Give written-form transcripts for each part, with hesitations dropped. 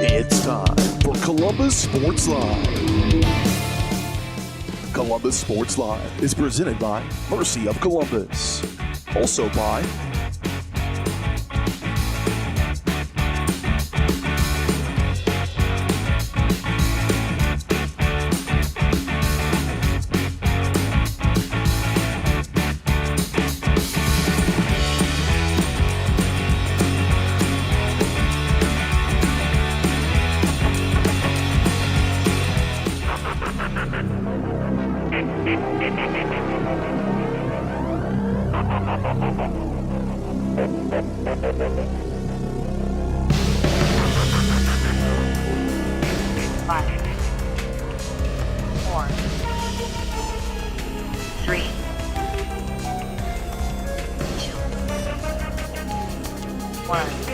It's time for Columbus Sports Live. Columbus Sports Live is presented by Mercy of Columbus. Also by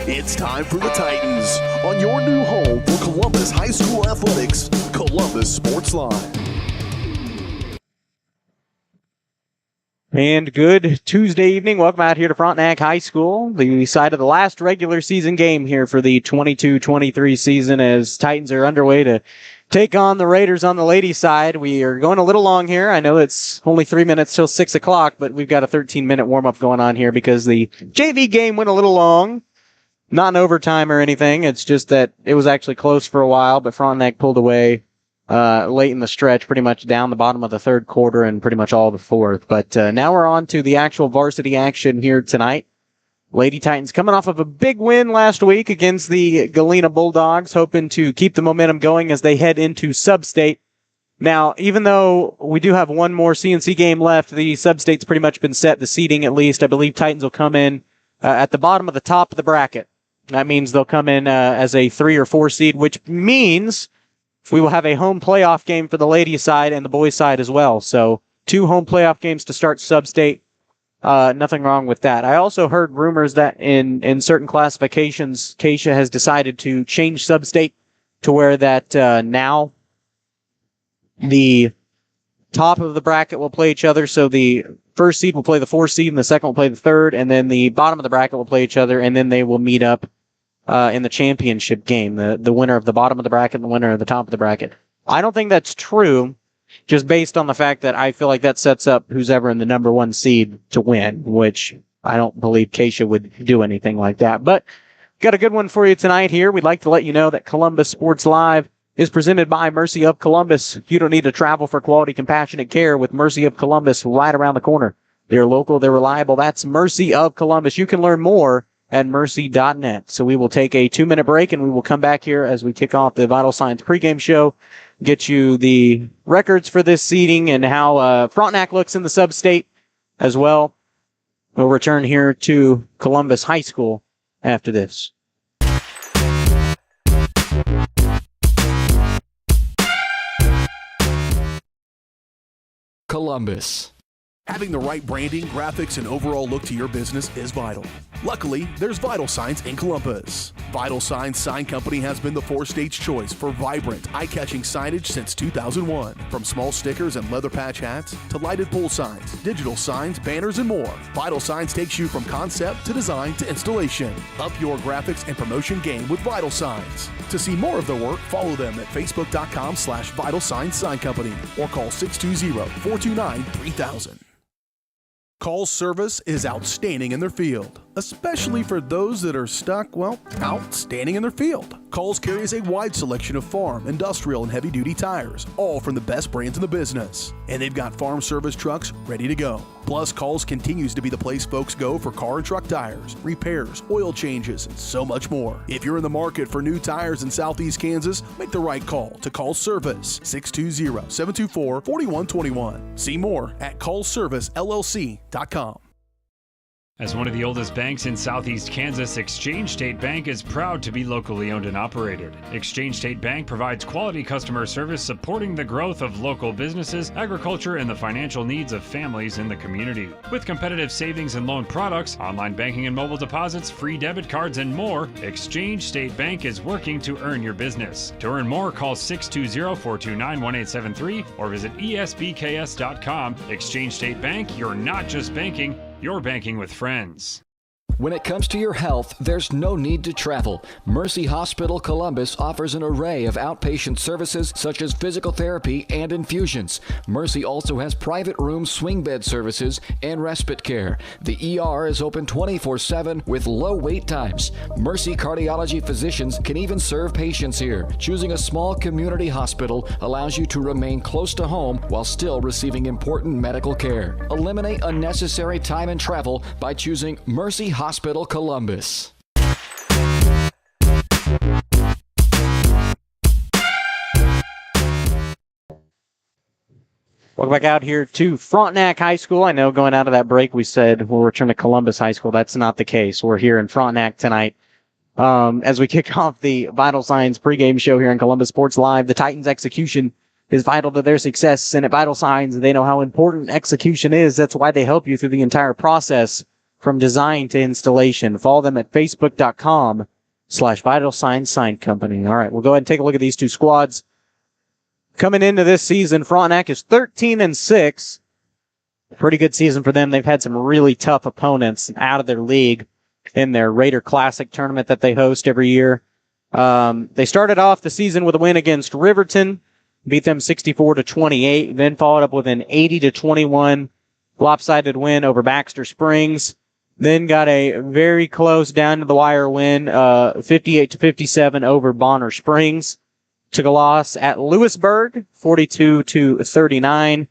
It's time for the Titans on your new home for Columbus High School Athletics, Columbus Sports Live. And good Tuesday evening. Welcome out here to Frontenac High School, the site of the last regular season game here for the 22-23 season as Titans are underway to take on the Raiders on the ladies' side. We are going a little long here. I know it's only 3 minutes till 6 o'clock, but we've got a 13-minute warm-up going on here because the JV game went a little long. Not in overtime or anything. It's just that it was actually close for a while, but Frontenac pulled away late in the stretch, pretty much down the bottom of the third quarter and pretty much all the fourth. But now we're on to the actual varsity action here tonight. Lady Titans coming off of a big win last week against the Galena Bulldogs, hoping to keep the momentum going as they head into Sub-State. Now, even though we do have one more CNC game left, the Sub-State's pretty much been set, the seeding at least. I believe Titans will come in at the bottom of the top of the bracket. That means they'll come in as a 3 or 4 seed, which means we will have a home playoff game for the ladies' side and the boys' side as well. So 2 home playoff games to start Sub-State. Nothing wrong with that. I also heard rumors that in certain classifications, Keisha has decided to change Sub-State to where that now the top of the bracket will play each other. So the first seed will play the 4th seed, and the second will play the 3rd, and then the bottom of the bracket will play each other, and then they will meet up in the championship game, the winner of the bottom of the bracket and the winner of the top of the bracket. I don't think that's true, just based on the fact that I feel like that sets up who's ever in the number 1 seed to win, which I don't believe Keisha would do anything like that. But got a good one for you tonight here. We'd like to let you know that Columbus Sports Live is presented by Mercy of Columbus. You don't need to travel for quality, compassionate care with Mercy of Columbus right around the corner. They're local, they're reliable. That's Mercy of Columbus. You can learn more at mercy.net. So we will take a 2-minute break, and we will come back here as we kick off the Vital Signs pregame show, get you the records for this seeding and how Frontenac looks in the sub-state as well. We'll return here to Columbus High School after this. Columbus. Having the right branding, graphics, and overall look to your business is vital. Luckily, there's Vital Signs in Columbus. Vital Signs Sign Company has been the 4-state's choice for vibrant, eye-catching signage since 2001. From small stickers and leather patch hats to lighted pole signs, digital signs, banners, and more, Vital Signs takes you from concept to design to installation. Up your graphics and promotion game with Vital Signs. To see more of their work, follow them at facebook.com/Vital Signs Sign Company or call 620-429-3000. Call's service is outstanding in their field, especially for those that are stuck, outstanding in their field. Call's carries a wide selection of farm, industrial, and heavy-duty tires, all from the best brands in the business. And they've got farm service trucks ready to go. Plus, Call's continues to be the place folks go for car and truck tires, repairs, oil changes, and so much more. If you're in the market for new tires in Southeast Kansas, make the right call to Call's Service, 620-724-4121. See more at callservicellc.com. As one of the oldest banks in Southeast Kansas, Exchange State Bank is proud to be locally owned and operated. Exchange State Bank provides quality customer service supporting the growth of local businesses, agriculture, and the financial needs of families in the community. With competitive savings and loan products, online banking and mobile deposits, free debit cards, and more, Exchange State Bank is working to earn your business. To earn more, call 620-429-1873 or visit esbks.com. Exchange State Bank, you're not just banking, you're banking with friends. When it comes to your health, there's no need to travel. Mercy Hospital Columbus offers an array of outpatient services such as physical therapy and infusions. Mercy also has private room swing bed services and respite care. The ER is open 24/7 with low wait times. Mercy cardiology physicians can even serve patients here. Choosing a small community hospital allows you to remain close to home while still receiving important medical care. Eliminate unnecessary time and travel by choosing Mercy Hospital Columbus. Welcome back out here to Frontenac High School. I know going out of that break we said we'll return to Columbus High School. That's not the case. We're here in Frontenac tonight as we kick off the Vital Signs pregame show here in Columbus Sports Live. The Titans' execution is vital to their success, and at Vital Signs, they know how important execution is. That's why they help you through the entire process from design to installation. Follow them at facebook.com/Vital Signs Sign Company. All right, we'll go ahead and take a look at these two squads. Coming into this season, Frontenac is 13-6. Pretty good season for them. They've had some really tough opponents out of their league in their Raider Classic tournament that they host every year. They started off the season with a win against Riverton, beat them 64-28, then followed up with an 80-21 lopsided win over Baxter Springs. Then got a very close down to the wire win, 58-57 over Bonner Springs. Took a loss at Lewisburg, 42-39,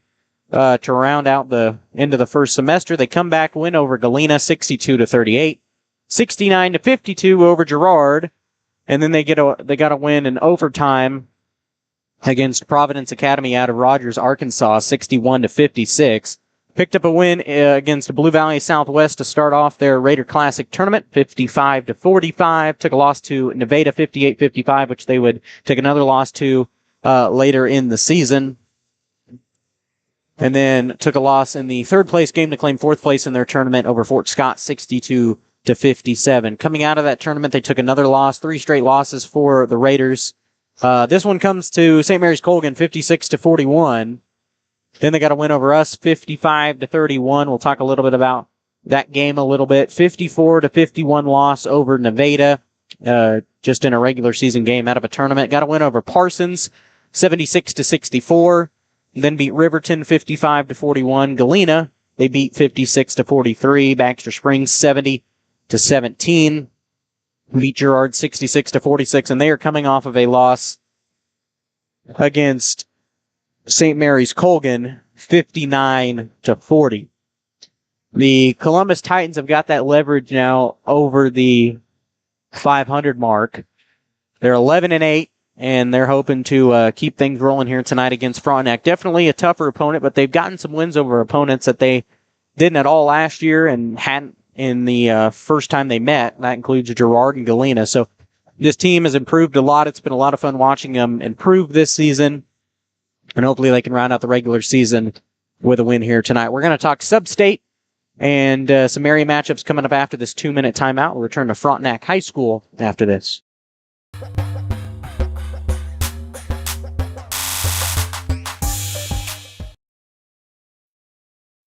to round out the end of the first semester. They come back, win over Galena, 62-38, 69-52 over Girard, and then they got a win in overtime against Providence Academy out of Rogers, Arkansas, 61-56. Picked up a win against Blue Valley Southwest to start off their Raider Classic tournament, 55-45. Took a loss to Nevada, 58-55, which they would take another loss to later in the season. And then took a loss in the third place game to claim fourth place in their tournament over Fort Scott, 62-57. Coming out of that tournament, they took another loss, 3 straight losses for the Raiders. This one comes to St. Mary's Colgan, 56-41. Then they got a win over us, 55-31. We'll talk a little bit about that game a little bit. 54-51 loss over Nevada, just in a regular season game out of a tournament. Got a win over Parsons, 76-64. Then beat Riverton, 55-41. Galena, they beat 56-43. Baxter Springs, 70-17. Beat Girard, 66-46. And they are coming off of a loss against St. Mary's Colgan, 59-40. The Columbus Titans have got that leverage now over the 500 mark. They're 11-8, and they're hoping to keep things rolling here tonight against Frontenac. Definitely a tougher opponent, but they've gotten some wins over opponents that they didn't at all last year and hadn't in the first time they met. That includes Girard and Galena. So this team has improved a lot. It's been a lot of fun watching them improve this season. And hopefully they can round out the regular season with a win here tonight. We're going to talk sub-state and some area matchups coming up after this 2-minute timeout. We'll return to Frontenac High School after this.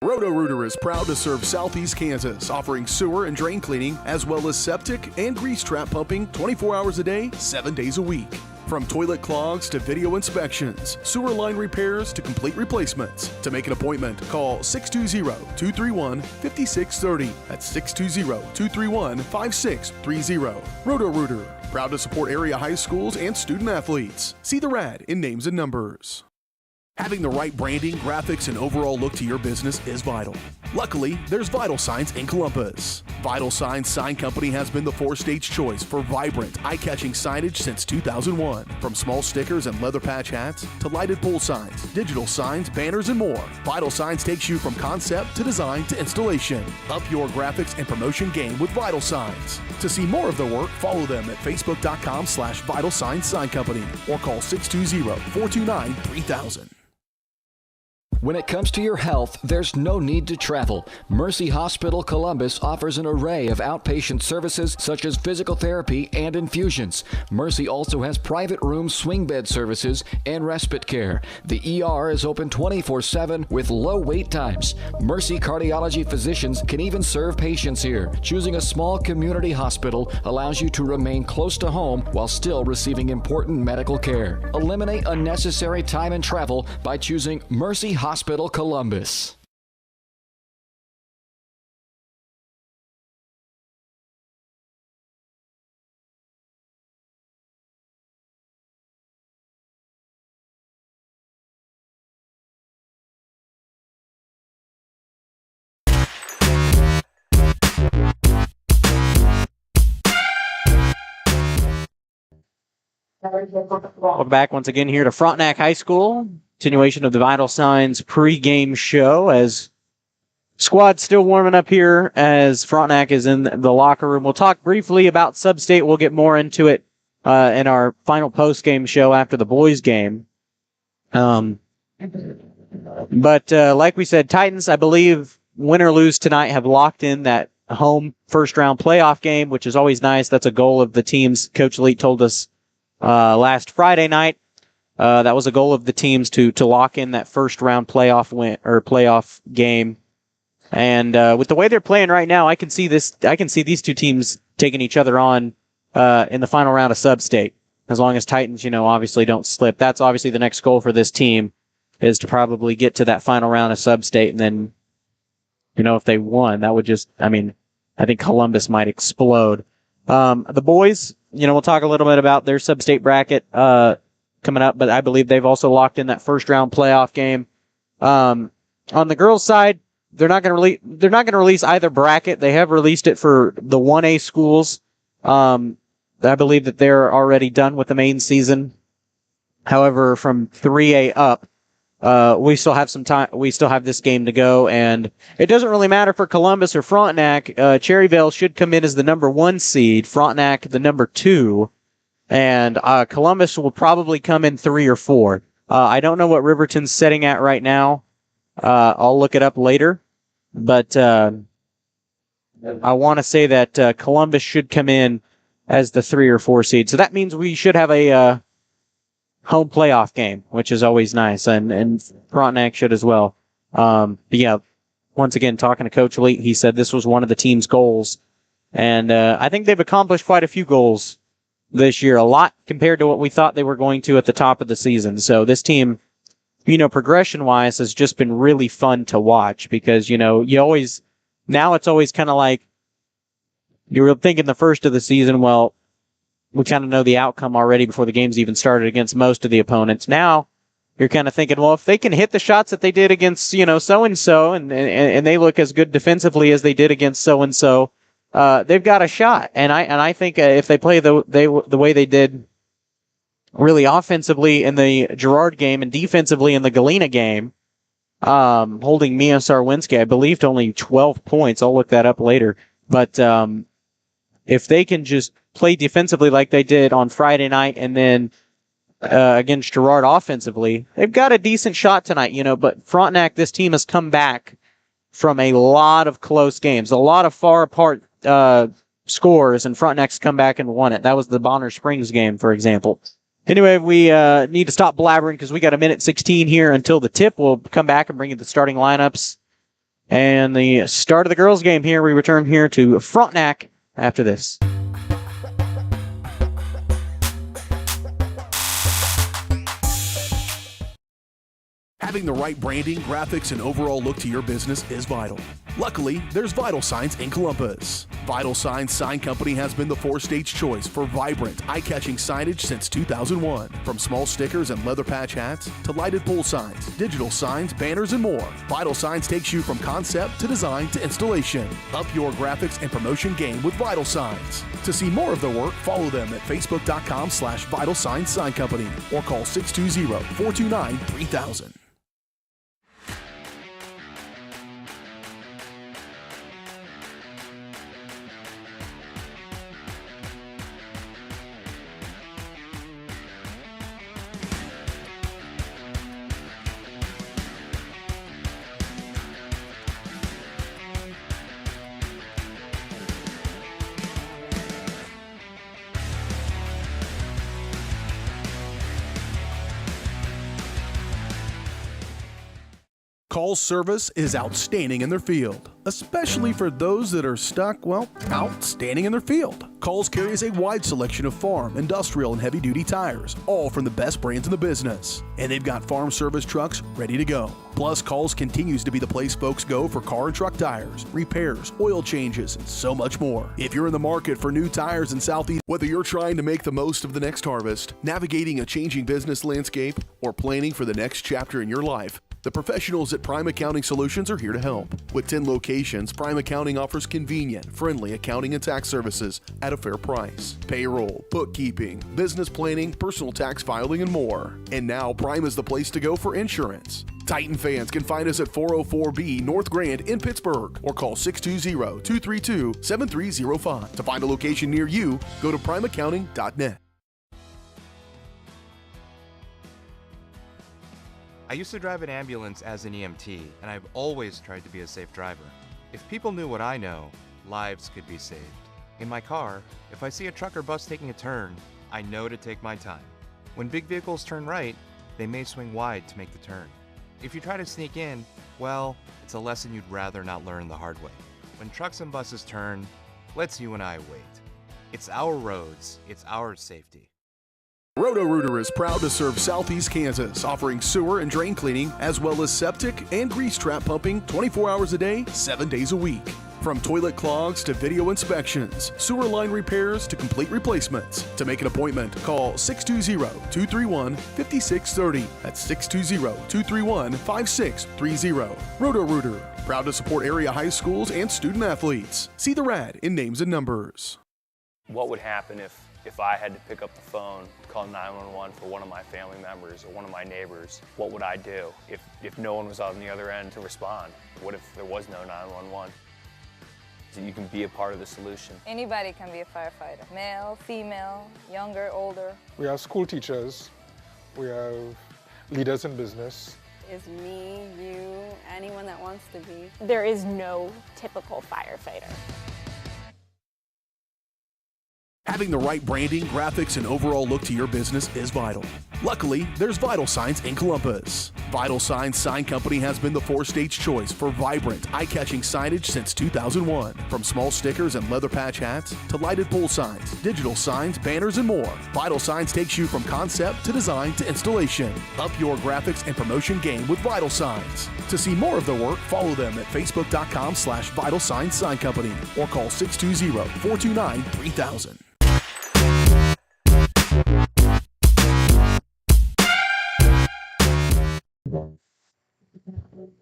Roto-Rooter is proud to serve Southeast Kansas, offering sewer and drain cleaning, as well as septic and grease trap pumping 24 hours a day, 7 days a week. From toilet clogs to video inspections, sewer line repairs to complete replacements. To make an appointment, call 620-231-5630. That's 620-231-5630. Roto-Rooter, proud to support area high schools and student athletes. See the rad in names and numbers. Having the right branding, graphics, and overall look to your business is vital. Luckily, there's Vital Signs in Columbus. Vital Signs Sign Company has been the 4-state's choice for vibrant, eye-catching signage since 2001. From small stickers and leather patch hats to lighted pole signs, digital signs, banners, and more, Vital Signs takes you from concept to design to installation. Up your graphics and promotion game with Vital Signs. To see more of their work, follow them at facebook.com/Vital Signs Sign Company or call 620-429-3000. When it comes to your health, there's no need to travel. Mercy Hospital Columbus offers an array of outpatient services such as physical therapy and infusions. Mercy also has private room swing bed services and respite care. The ER is open 24/7 with low wait times. Mercy cardiology physicians can even serve patients here. Choosing a small community hospital allows you to remain close to home while still receiving important medical care. Eliminate unnecessary time and travel by choosing Mercy Hospital Columbus. Welcome back once again here to Frontenac High School. Continuation of the Vital Signs pregame show as squad's still warming up here as Frontenac is in the locker room. We'll talk briefly about Sub-State. We'll get more into it in our final post-game show after the boys' game. But like we said, Titans, I believe, win or lose tonight, have locked in that home first-round playoff game, which is always nice. That's a goal of the teams. Coach Elite told us last Friday night. That was a goal of the teams to lock in that first round playoff win or playoff game. And with the way they're playing right now, I can see these two teams taking each other on in the final round of Sub-State. As long as Titans, obviously don't slip. That's obviously the next goal for this team is to probably get to that final round of Sub-State. And then, if they won, that would I think Columbus might explode. The boys, we'll talk a little bit about their Sub-State bracket coming up, but I believe they've also locked in that first round playoff game. On the girls' side, they're not going to release either bracket. They have released it for the 1A schools. I believe that they're already done with the main season. However, from 3A up, we still have some time. We still have this game to go, and it doesn't really matter for Columbus or Frontenac. Cherryvale should come in as the number 1 seed, Frontenac the number 2, and Columbus will probably come in 3 or 4. I don't know what Riverton's setting at right now. I'll look it up later, but I want to say that Columbus should come in as the 3 or 4 seed. So that means we should have a home playoff game, which is always nice, and Frontenac should as well. But yeah, once again, talking to Coach Elite, he said this was one of the team's goals, and I think they've accomplished quite a few goals this year, a lot compared to what we thought they were going to at the top of the season. So this team, progression-wise, has just been really fun to watch because, now it's always kind of like you were thinking the first of the season, well, we kind of know the outcome already before the game's even started against most of the opponents. Now you're kind of thinking, well, if they can hit the shots that they did against, so-and-so, and they look as good defensively as they did against so-and-so, they've got a shot. And I think if they play the way they did really offensively in the Girard game and defensively in the Galena game, holding Mia Sarwinski, I believe, to only 12 points. I'll look that up later. But if they can just play defensively like they did on Friday night and then against Girard offensively, they've got a decent shot tonight, But Frontenac, this team has come back from a lot of close games, a lot of far apart scores, and Frontenac's come back and won it. That was the Bonner Springs game, for example. Anyway, we need to stop blabbering because we got a minute 16 here until the tip. We'll come back and bring you the starting lineups and the start of the girls' game here. We return here to Frontenac after this. Having the right branding, graphics, and overall look to your business is vital. Luckily, there's Vital Signs in Columbus. Vital Signs Sign Company has been the four-stage choice for vibrant, eye-catching signage since 2001. From small stickers and leather patch hats to lighted pole signs, digital signs, banners, and more, Vital Signs takes you from concept to design to installation. Up your graphics and promotion game with Vital Signs. To see more of their work, follow them at facebook.com/Vital Signs Sign Company or call 620-429-3000. Call's service is outstanding in their field, especially for those that are stuck, outstanding in their field. Call's carries a wide selection of farm, industrial, and heavy-duty tires, all from the best brands in the business. And they've got farm service trucks ready to go. Plus, Call's continues to be the place folks go for car and truck tires, repairs, oil changes, and so much more. If you're in the market for new tires in Southeast, whether you're trying to make the most of the next harvest, navigating a changing business landscape, or planning for the next chapter in your life, the professionals at Prime Accounting Solutions are here to help. With 10 locations, Prime Accounting offers convenient, friendly accounting and tax services at a fair price. Payroll, bookkeeping, business planning, personal tax filing, and more. And now Prime is the place to go for insurance. Titan fans can find us at 404B North Grand in Pittsburgh or call 620-232-7305. To find a location near you, go to primeaccounting.net. I used to drive an ambulance as an EMT, and I've always tried to be a safe driver. If people knew what I know, lives could be saved. In my car, if I see a truck or bus taking a turn, I know to take my time. When big vehicles turn right, they may swing wide to make the turn. If you try to sneak in, well, it's a lesson you'd rather not learn the hard way. When trucks and buses turn, let's you and I wait. It's our roads, it's our safety. Roto-Rooter is proud to serve Southeast Kansas, offering sewer and drain cleaning, as well as septic and grease trap pumping 24 hours a day, 7 days a week. From toilet clogs to video inspections, sewer line repairs to complete replacements. To make an appointment, call 620-231-5630. That's 620-231-5630. Roto-Rooter, proud to support area high schools and student athletes. See the rad in names and numbers. What would happen if I had to pick up the phone, call 911 for one of my family members or one of my neighbors? What would I do if no one was on the other end to respond? What if there was no 911? So you can be a part of the solution. Anybody can be a firefighter. Male, female, younger, older. We have school teachers. We have leaders in business. Is me, you, anyone that wants to be. There is no typical firefighter. Having the right branding, graphics, and overall look to your business is vital. Luckily, there's Vital Signs in Columbus. Vital Signs Sign Company has been the four-state's choice for vibrant, eye-catching signage since 2001. From small stickers and leather patch hats to lighted pole signs, digital signs, banners, and more, Vital Signs takes you from concept to design to installation. Up your graphics and promotion game with Vital Signs. To see more of their work, follow them at facebook.com/Vital Signs Sign Company or call 620-429-3000.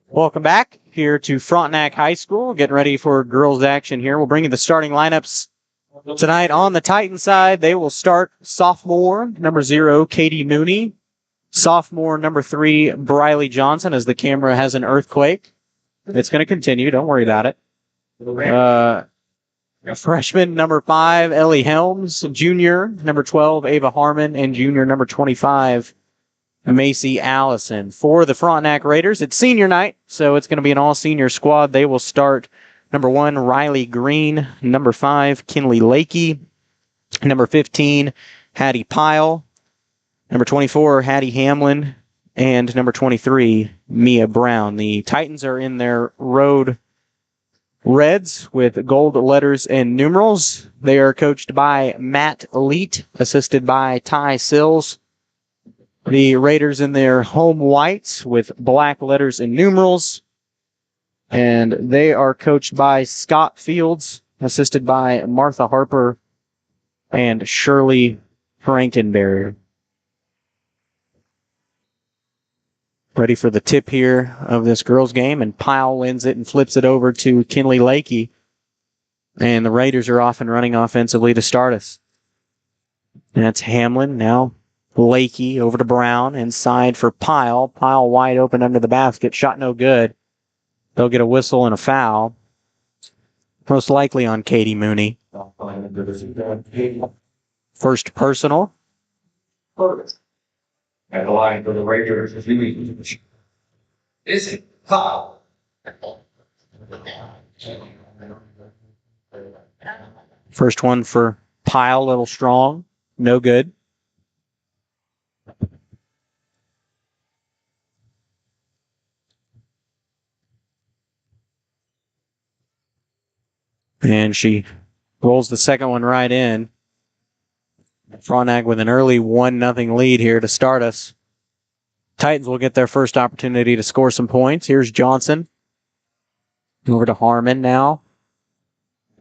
Welcome back here to Frontenac High School. Getting ready for girls action here. We'll bring you the starting lineups tonight. On the Titan side, they will start sophomore number 0, Katie Mooney. Sophomore number 3, Briley Johnson, as the camera has an earthquake. It's going to continue. Don't worry about it. Freshman number 5, Ellie Helms. Junior number 12, Ava Harmon. And junior number 25, Macy Allison. For the Frontenac Raiders, it's senior night, so it's going to be an all-senior squad. They will start number 1, Riley Green. Number 5, Kinley Lakey. Number 15, Hattie Pyle. Number 24, Hattie Hamlin. And number 23, Mia Brown. The Titans are in their road reds with gold letters and numerals. They are coached by Matt Leet, assisted by Ty Sills. The Raiders in their home whites with black letters and numerals. And they are coached by Scott Fields, assisted by Martha Harper and Shirley Frankenberry. Ready for the tip here of this girls' game, and Pyle wins it and flips it over to Kinley Lakey. And the Raiders are off and running offensively to start us. And that's Hamlin now. Lakey over to Brown, inside for Pyle. Pyle wide open under the basket, shot no good. They'll get a whistle and a foul. Most likely on Katie Mooney. First personal. At the line for the Raiders is it foul? First one for Pyle, a little strong. No good. And she rolls the second one right in. Frontenac with an early 1-0 lead here to start us. Titans will get their first opportunity to score some points. Here's Johnson. Over to Harmon now.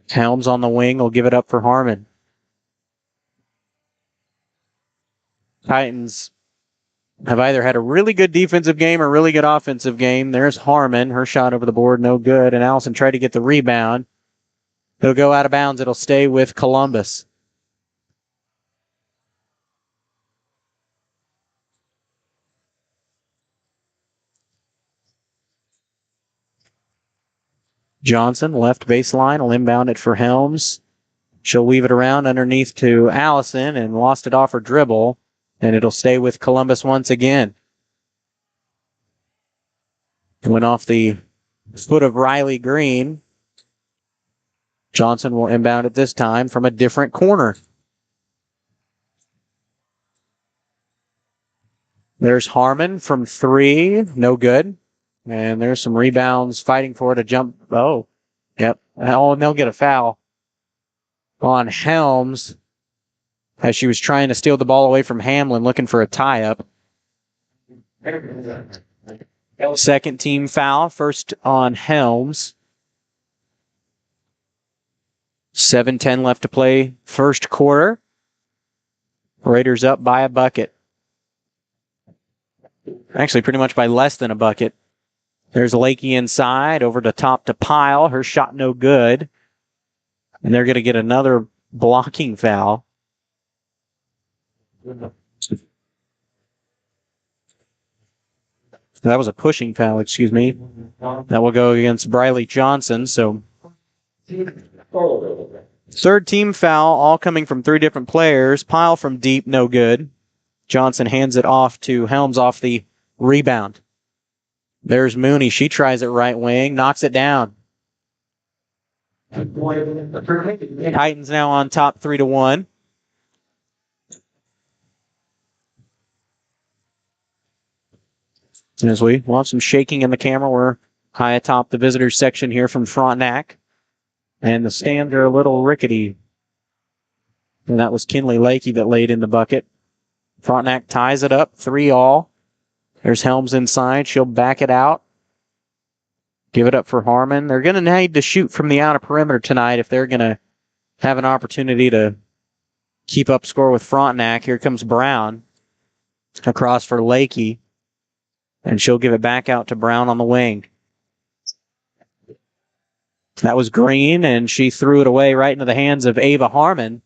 Helms on the wing will give it up for Harmon. Titans have either had a really good defensive game or a really good offensive game. There's Harmon. Her shot over the board, no good. And Allison tried to get the rebound. It'll go out of bounds. It'll stay with Columbus. Johnson, left baseline, will inbound it for Helms. She'll weave it around underneath to Allison and lost it off her dribble. And it'll stay with Columbus once again. Went off the foot of Riley Green. Johnson will inbound it this time from a different corner. There's Harmon from 3. No good. And there's some rebounds fighting for it. A jump. Oh, yep. Oh, and they'll get a foul on Helms as she was trying to steal the ball away from Hamlin, looking for a tie-up. Second team foul. First on Helms. 7:10 left to play first quarter. Raiders up by a bucket. Actually, pretty much by less than a bucket. There's Lakey inside, over the top to Pyle. Her shot no good. And they're going to get another blocking foul. That was a pushing foul, excuse me. That will go against Briley Johnson. So, third team foul, all coming from 3 different players. Pyle from deep, no good. Johnson hands it off to Helms off the rebound. There's Mooney. She tries it right wing, knocks it down. Titans now on top 3-1. As we want some shaking in the camera, we're high atop the visitors section here from Frontenac. And the stands are a little rickety. And that was Kinley Lakey that laid in the bucket. Frontenac ties it up, 3-all. There's Helms inside. She'll back it out. Give it up for Harmon. They're going to need to shoot from the outer perimeter tonight if they're going to have an opportunity to keep up score with Frontenac. Here comes Brown across for Lakey. And she'll give it back out to Brown on the wing. That was Green, and she threw it away right into the hands of Ava Harmon.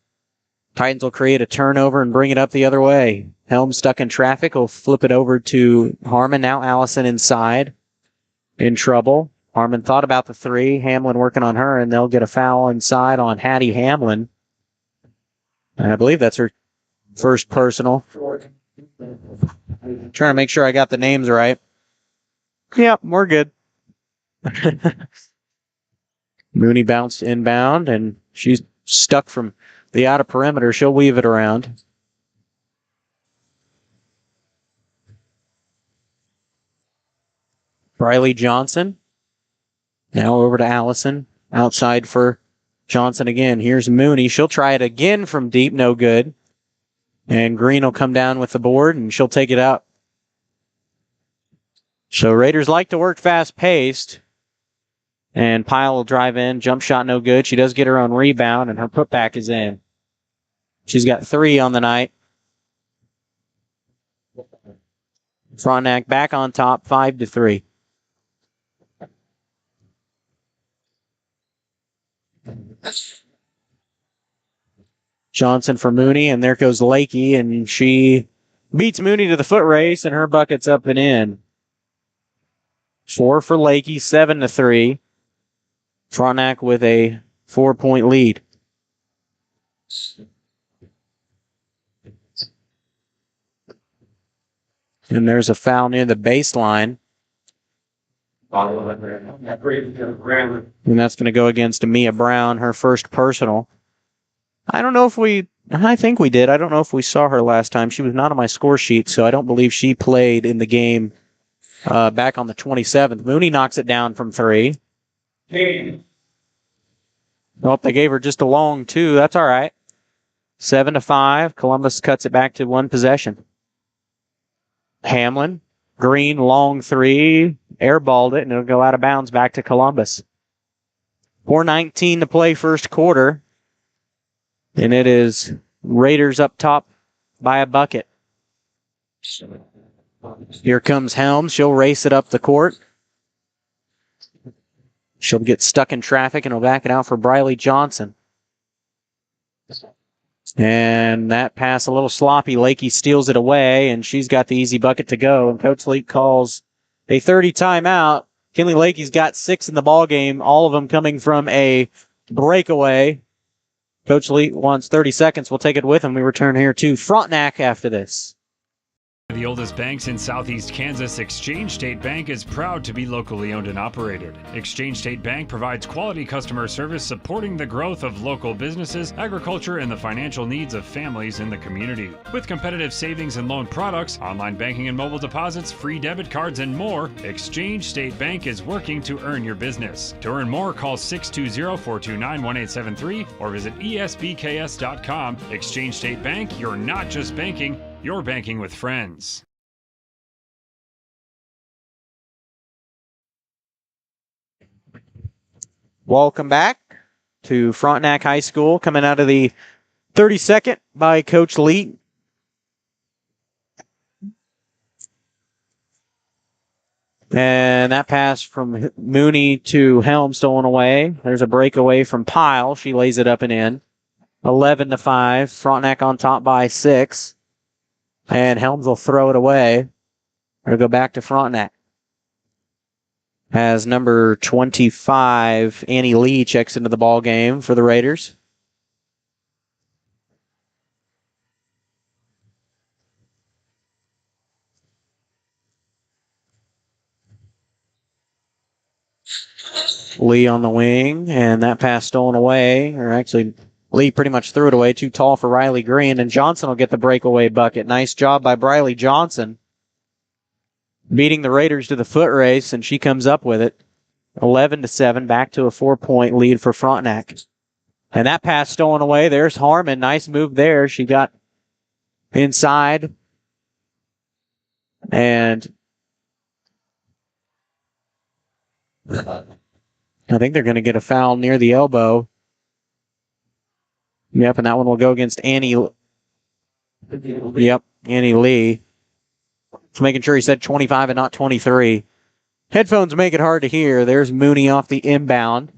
Titans will create a turnover and bring it up the other way. Helm stuck in traffic. Will flip it over to Harmon. Now Allison inside. In trouble. Harmon thought about the 3. Hamlin working on her, and they'll get a foul inside on Hattie Hamlin. And I believe that's her first personal. Trying to make sure I got the names right. Yep, we're good. Mooney bounced inbound, and she's stuck from the outer perimeter. She'll weave it around. Briley Johnson. Now over to Allison. Outside for Johnson again. Here's Mooney. She'll try it again from deep. No good. And Green will come down with the board, and she'll take it up. So Raiders like to work fast-paced. And Pyle will drive in. Jump shot no good. She does get her own rebound, and her putback is in. She's got 3 on the night. Frontenac back on top, 5-3. Johnson for Mooney, and there goes Lakey, and she beats Mooney to the foot race, and her bucket's up and in. 4 for Lakey, 7-3. Frontenac with a 4-point lead. And there's a foul near the baseline. And that's going to go against Mia Brown, her first personal. I think we did. I don't know if we saw her last time. She was not on my score sheet, so I don't believe she played in the game back on the 27th. Mooney knocks it down from 3. Well, they gave her just a long 2. That's all right. 7-5. Columbus cuts it back to 1 possession. Hamlin, Green, long 3, airballed it, and it'll go out of bounds back to Columbus. 4:19 to play first quarter, and it is Raiders up top by a bucket. Here comes Helms. She'll race it up the court. She'll get stuck in traffic, and will back it out for Briley Johnson. And that pass a little sloppy. Lakey steals it away, and she's got the easy bucket to go. And Coach Leak calls a 30 timeout. Kinley Lakey's got 6 in the ball game, all of them coming from a breakaway. Coach Leak wants 30 seconds. We'll take it with him. We return here to Frontenac after this. The oldest banks in southeast Kansas, Exchange State Bank is proud to be locally owned and operated. Exchange State Bank provides quality customer service supporting the growth of local businesses, agriculture, and the financial needs of families in the community. With competitive savings and loan products, online banking and mobile deposits, free debit cards, and more, Exchange State Bank is working to earn your business. To earn more, call 620-429-1873 or visit esbks.com. Exchange State Bank, you're not just banking, you're banking with friends. Welcome back to Frontenac High School, coming out of the 32nd by Coach Lee. And that pass from Mooney to Helm stolen away. There's a breakaway from Pyle. She lays it up and in. 11-5. Frontenac on top by 6. And Helms will throw it away. Or go back to Frontenac. As number 25, Annie Lee, checks into the ball game for the Raiders. Lee on the wing, and that pass stolen away. Or actually, Lee pretty much threw it away. Too tall for Riley Green, and Johnson will get the breakaway bucket. Nice job by Briley Johnson, beating the Raiders to the foot race, and she comes up with it. 11-7, back to a 4-point lead for Frontenac. And that pass stolen away. There's Harmon. Nice move there. She got inside. And I think they're going to get a foul near the elbow. Yep, and that one will go against Annie. Yep, Annie Lee. Just making sure he said 25 and not 23. Headphones make it hard to hear. There's Mooney off the inbound.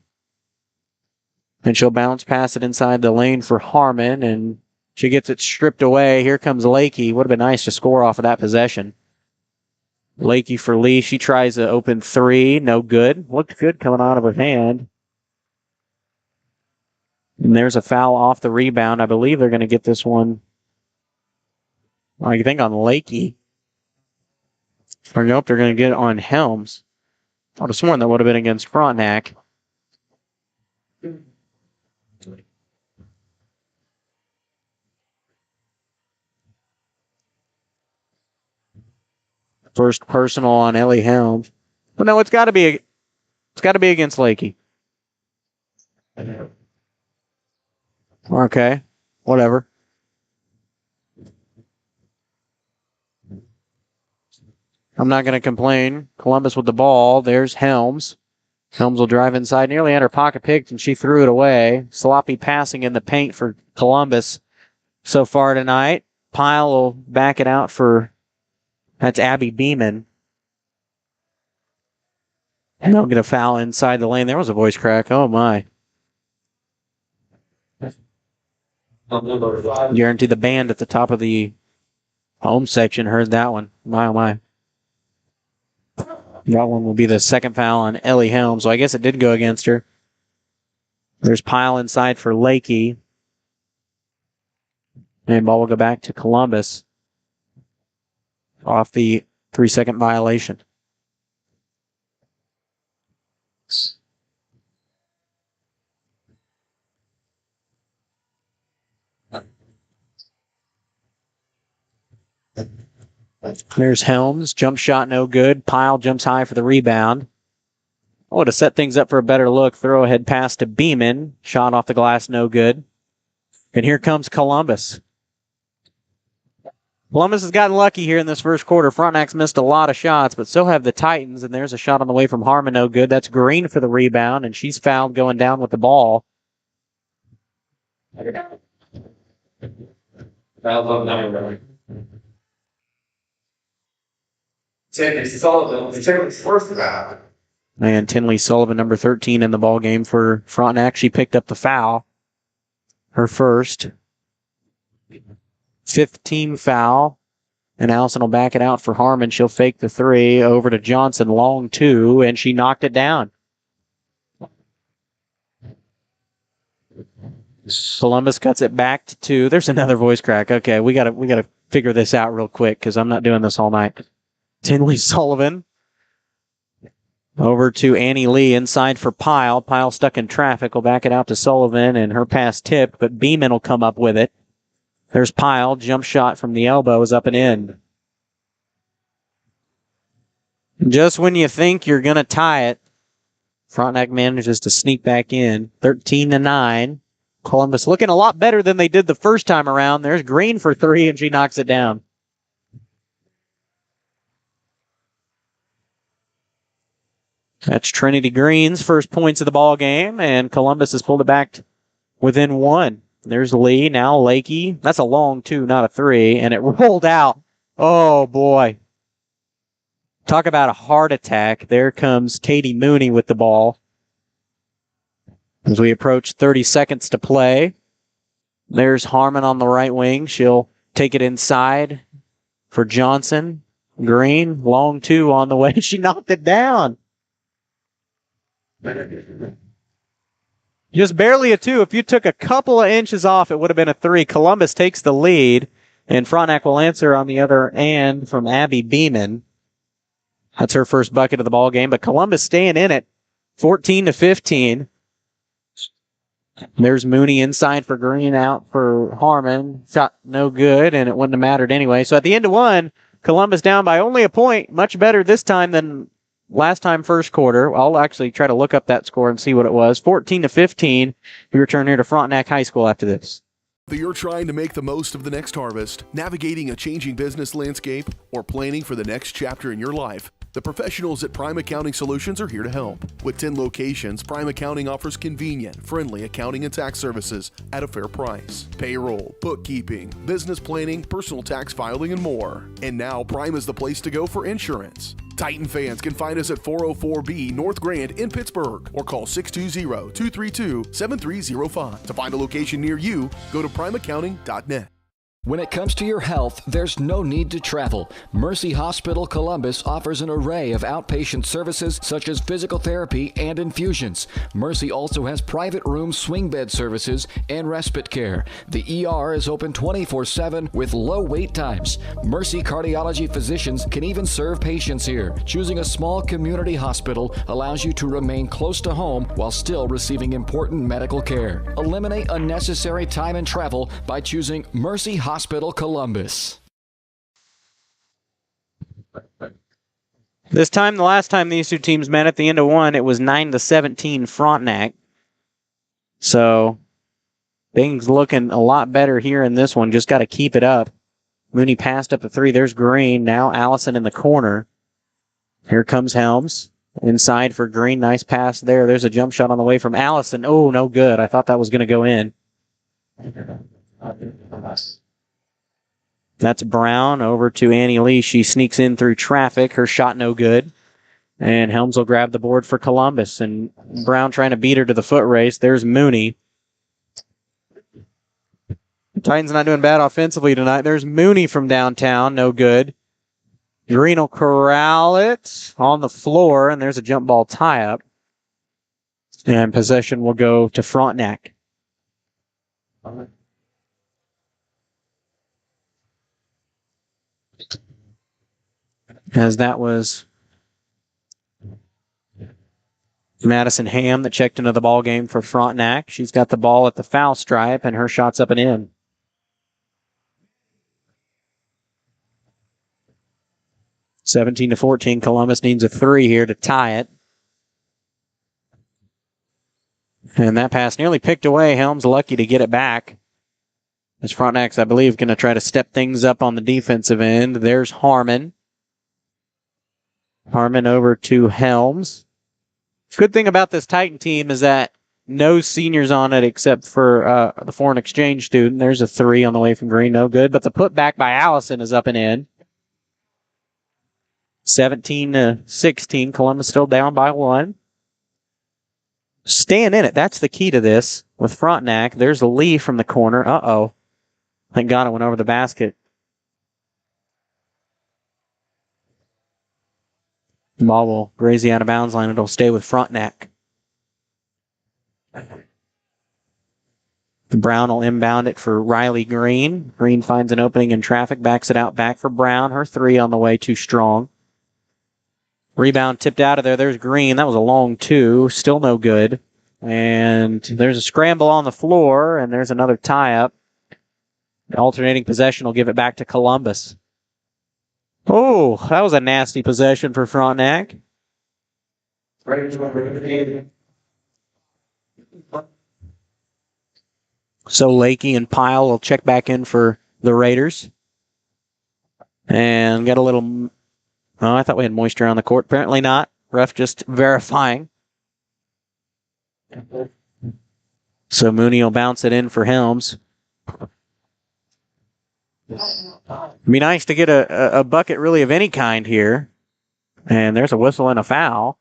And she'll bounce past it inside the lane for Harmon, and she gets it stripped away. Here comes Lakey. Would have been nice to score off of that possession. Lakey for Lee. She tries to open 3. No good. Looked good coming out of her hand. And there's a foul off the rebound. I believe they're going to get this one, I think, on Lakey. Or nope, they're going to get it on Helms. I would have sworn that would have been against Frontenac. First personal on Ellie Helms. But no, it's got to be against Lakey. Okay, whatever. I'm not going to complain. Columbus with the ball. There's Helms. Helms will drive inside. Nearly had her pocket picked, and she threw it away. Sloppy passing in the paint for Columbus so far tonight. Pyle will back it out for... That's Abby Beeman. And they'll get a foul inside the lane. There was a voice crack. Oh, my. Guarantee the band at the top of the home section heard that one. My, oh, my. That one will be the second foul on Ellie Helms, so I guess it did go against her. There's Pyle inside for Lakey. And ball will go back to Columbus off the 3-second violation. There's Helms. Jump shot no good. Pyle jumps high for the rebound. Oh, to set things up for a better look, throw ahead pass to Beeman. Shot off the glass, no good. And here comes Columbus. Columbus has gotten lucky here in this first quarter. Frontenac's missed a lot of shots, but so have the Titans. And there's a shot on the way from Harmon, no good. That's Green for the rebound, and she's fouled going down with the ball. And Tinley Sullivan, number 13 in the ball game for Frontenac. She picked up the foul. Her first. 15 foul. And Allison will back it out for Harmon. She'll fake the three over to Johnson, long two, and she knocked it down. Columbus cuts it back to two. There's another voice crack. Okay, we gotta figure this out real quick because I'm not doing this all night. Tinley Sullivan over to Annie Lee inside for Pyle. Pyle stuck in traffic. Will back it out to Sullivan, and her pass tipped, but Beeman will come up with it. There's Pyle. Jump shot from the elbow is up and in. Just when you think you're going to tie it, Frontenac manages to sneak back in. 13-9. Columbus looking a lot better than they did the first time around. There's Green for three, and she knocks it down. That's Trinity Green's first points of the ball game, and Columbus has pulled it back within one. There's Lee, now Lakey. That's a long two, not a three, and it rolled out. Oh, boy. Talk about a heart attack. There comes Katie Mooney with the ball. As we approach 30 seconds to play, there's Harmon on the right wing. She'll take it inside for Johnson. Green, long two on the way. She knocked it down. Just barely a two. If you took a couple of inches off, it would have been a three. Columbus takes the lead, and Frontenac will answer on the other end from Abby Beeman. That's her first bucket of the ball game, but Columbus staying in it, 14-15. There's Mooney inside for Green, out for Harmon. Shot no good, and it wouldn't have mattered anyway. So at the end of one, Columbus down by only a point. Much better this time than last time first quarter. I'll actually try to look up that score and see what it was. 14-15. We return here to Frontenac High School after this. Whether you're trying to make the most of the next harvest, navigating a changing business landscape, or planning for the next chapter in your life, the professionals at Prime Accounting Solutions are here to help. With 10 locations, Prime Accounting offers convenient, friendly accounting and tax services at a fair price. Payroll, bookkeeping, business planning, personal tax filing, and more. And now Prime is the place to go for insurance. Titan fans can find us at 404B North Grand in Pittsburgh or call 620-232-7305. To find a location near you, go to primeaccounting.net. When it comes to your health, there's no need to travel. Mercy Hospital Columbus offers an array of outpatient services such as physical therapy and infusions. Mercy also has private room swing bed services and respite care. The ER is open 24/7 with low wait times. Mercy cardiology physicians can even serve patients here. Choosing a small community hospital allows you to remain close to home while still receiving important medical care. Eliminate unnecessary time and travel by choosing Mercy Hospital Columbus. This time, the last time these two teams met at the end of one, it was 9-17 Frontenac. So things looking a lot better here in this one. Just got to keep it up. Mooney passed up the three. There's Green. Now Allison in the corner. Here comes Helms. Inside for Green. Nice pass there. There's a jump shot on the way from Allison. Oh, no good. I thought that was going to go in. That's Brown over to Annie Lee. She sneaks in through traffic. Her shot no good. And Helms will grab the board for Columbus. And Brown trying to beat her to the foot race. There's Mooney. The Titans not doing bad offensively tonight. There's Mooney from downtown. No good. Green will corral it on the floor. And there's a jump ball tie-up. And possession will go to Frontenac. As that was Madison Ham that checked into the ball game for Frontenac. She's got the ball at the foul stripe, and her shot's up and in. (17-14). Columbus needs a three here to tie it. And that pass nearly picked away. Helms lucky to get it back. As Frontenac's, I believe, going to try to step things up on the defensive end. There's Harmon. Harmon over to Helms. Good thing about this Titan team is that no seniors on it except for the foreign exchange student. There's a 3 on the way from Green. No good. But the putback by Allison is up and in. 17-16. Columbus still down by 1. Staying in it. That's the key to this with Frontenac. There's a Lee from the corner. Uh-oh. Thank God it went over the basket. The ball will graze the out-of-bounds line. It'll stay with Frontenac. Brown will inbound it for Riley Green. Green finds an opening in traffic, backs it out back for Brown. Her 3 on the way, too strong. Rebound tipped out of there. There's Green. That was a long 2. Still no good. And there's a scramble on the floor, and there's another tie-up. The alternating possession will give it back to Columbus. Oh, that was a nasty possession for Frontenac. So Lakey and Pyle will check back in for the Raiders. And got a little... Oh, I thought we had moisture on the court. Apparently not. Ref just verifying. So Mooney will bounce it in for Helms. It'd be nice to get a bucket really of any kind here. And there's a whistle and a foul.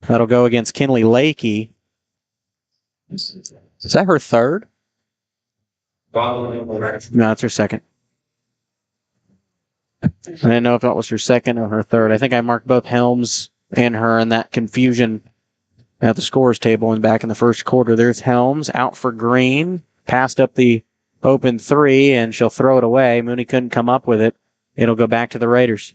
That'll go against Kinley Lakey. Is that her third? No, it's her second. I didn't know if that was her second or her third. I think I marked both Helms and her in that confusion at the scores table and back in the first quarter. There's Helms out for Green. Passed up the open 3, and she'll throw it away. Mooney couldn't come up with it. It'll go back to the Raiders.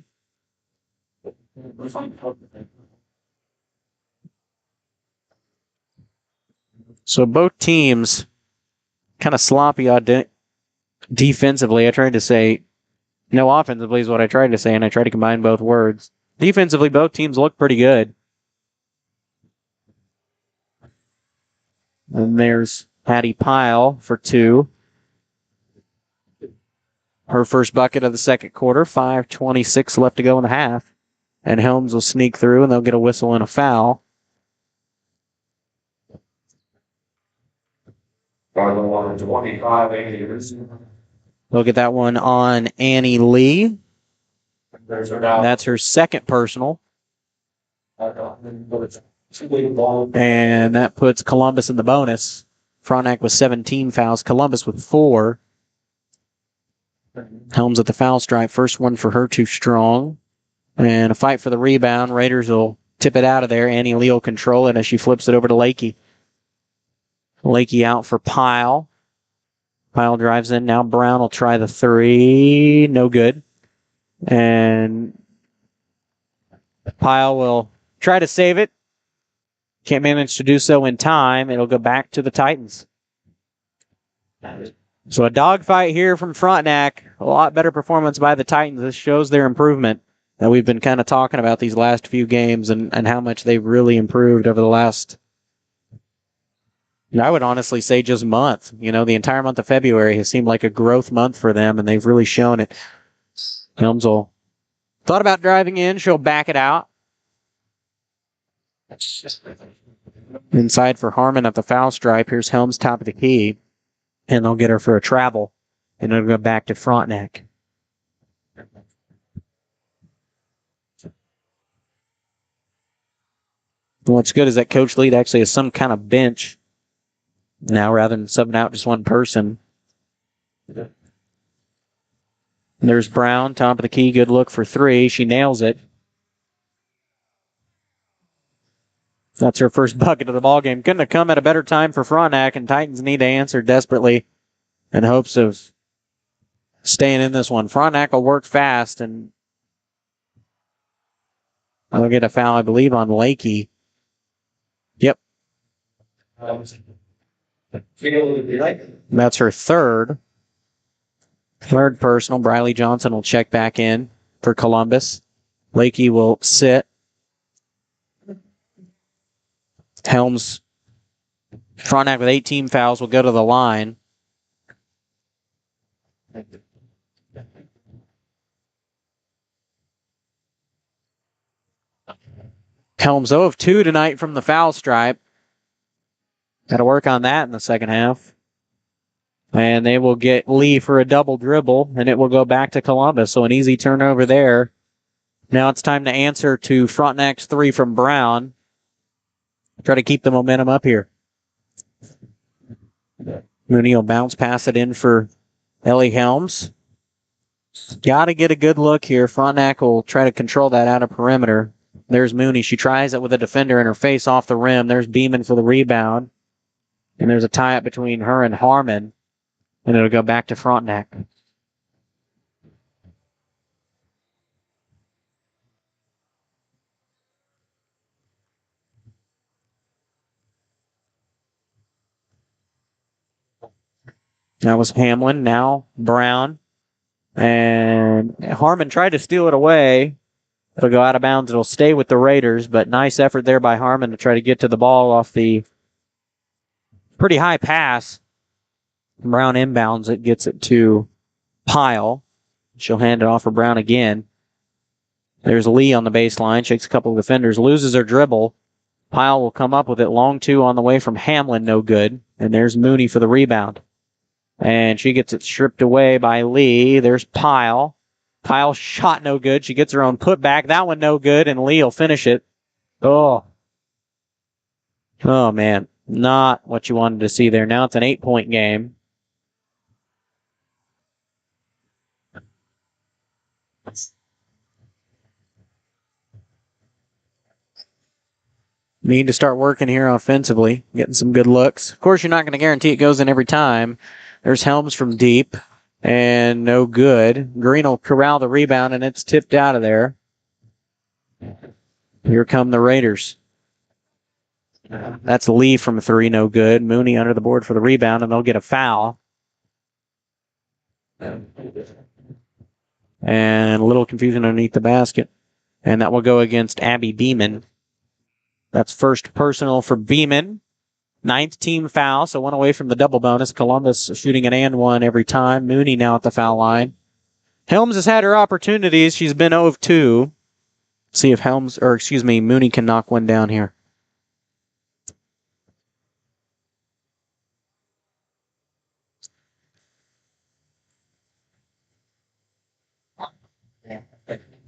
So both teams kind of sloppy defensively. I tried to say, no, offensively is what I tried to say, and I tried to combine both words. Defensively, both teams look pretty good. And there's Hattie Pyle for 2. Her first bucket of the second quarter. 5:26 left to go in the half. And Helms will sneak through, and they'll get a whistle and a foul. They'll get that one on Annie Lee. That's her second personal. And that puts Columbus in the bonus. Frontenac with 17 fouls. Columbus with 4. Helms at the foul stripe. First one for her, too strong. And a fight for the rebound. Raiders will tip it out of there. Annie Lee will control it as she flips it over to Lakey. Lakey out for Pyle. Pyle drives in. Now Brown will try the 3. No good. And Pyle will try to save it. Can't manage to do so in time. It'll go back to the Titans. So a dogfight here from Frontenac. A lot better performance by the Titans. This shows their improvement that we've been kind of talking about these last few games and how much they've really improved over the last, I would honestly say, just month. You know, the entire month of February has seemed like a growth month for them, and they've really shown it. Helms will thought about driving in. She'll back it out. Inside for Harmon at the foul stripe. Here's Helms top of the key. And they'll get her for a travel. And it'll go back to Frontenac. What's good is that Coach Lead actually has some kind of bench now rather than subbing out just one person. There's Brown, top of the key. Good look for 3. She nails it. That's her first bucket of the ballgame. Couldn't have come at a better time for Frontenac, and Titans need to answer desperately in hopes of staying in this one. Frontenac will work fast, and they'll get a foul, I believe, on Lakey. Yep. That's her third. Third personal. Briley Johnson will check back in for Columbus. Lakey will sit. Helms Frontenac with 8 team fouls will go to the line. Helms 0 of 2 tonight from the foul stripe. Got to work on that in the second half. And they will get Lee for a double dribble, and it will go back to Columbus. So an easy turnover there. Now it's time to answer to Frontenac's 3 from Brown. Try to keep the momentum up here. Mooney will bounce, pass it in for Ellie Helms. Got to get a good look here. Frontenac will try to control that out of perimeter. There's Mooney. She tries it with a defender in her face off the rim. There's Beeman for the rebound. And there's a tie-up between her and Harmon. And it'll go back to Frontenac. That was Hamlin. Now Brown. And Harmon tried to steal it away. It'll go out of bounds. It'll stay with the Raiders, but nice effort there by Harmon to try to get to the ball off the pretty high pass. Brown inbounds it, gets it to Pyle. She'll hand it off for Brown again. There's Lee on the baseline, shakes a couple of defenders, loses her dribble. Pyle will come up with it. Long 2 on the way from Hamlin, no good. And there's Mooney for the rebound. And she gets it stripped away by Lee. There's Pyle. Pyle shot no good. She gets her own putback. That one no good, and Lee will finish it. Oh, man. Not what you wanted to see there. Now it's an 8-point game. Need to start working here offensively, getting some good looks. Of course, you're not going to guarantee it goes in every time. There's Helms from deep, and no good. Green will corral the rebound, and it's tipped out of there. Here come the Raiders. That's Lee from 3, no good. Mooney under the board for the rebound, and they'll get a foul. And a little confusion underneath the basket. And that will go against Abby Beeman. That's first personal for Beeman. 9th team foul, so 1 away from the double bonus. Columbus shooting an and 1 every time. Mooney now at the foul line. Helms has had her opportunities. She's been 0 of 2. See if Mooney can knock one down here.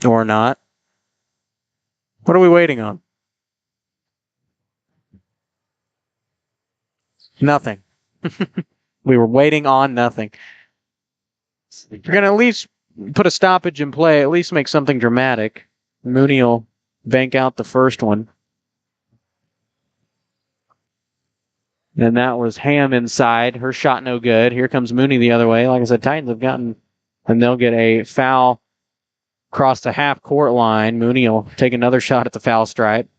Or not. What are we waiting on? Nothing. We were waiting on nothing. You're going to at least put a stoppage in play, at least make something dramatic. Mooney will bank out the first one. And that was Ham inside. Her shot no good. Here comes Mooney the other way. Like I said, Titans have gotten, and they'll get a foul across the half-court line. Mooney will take another shot at the foul stripe.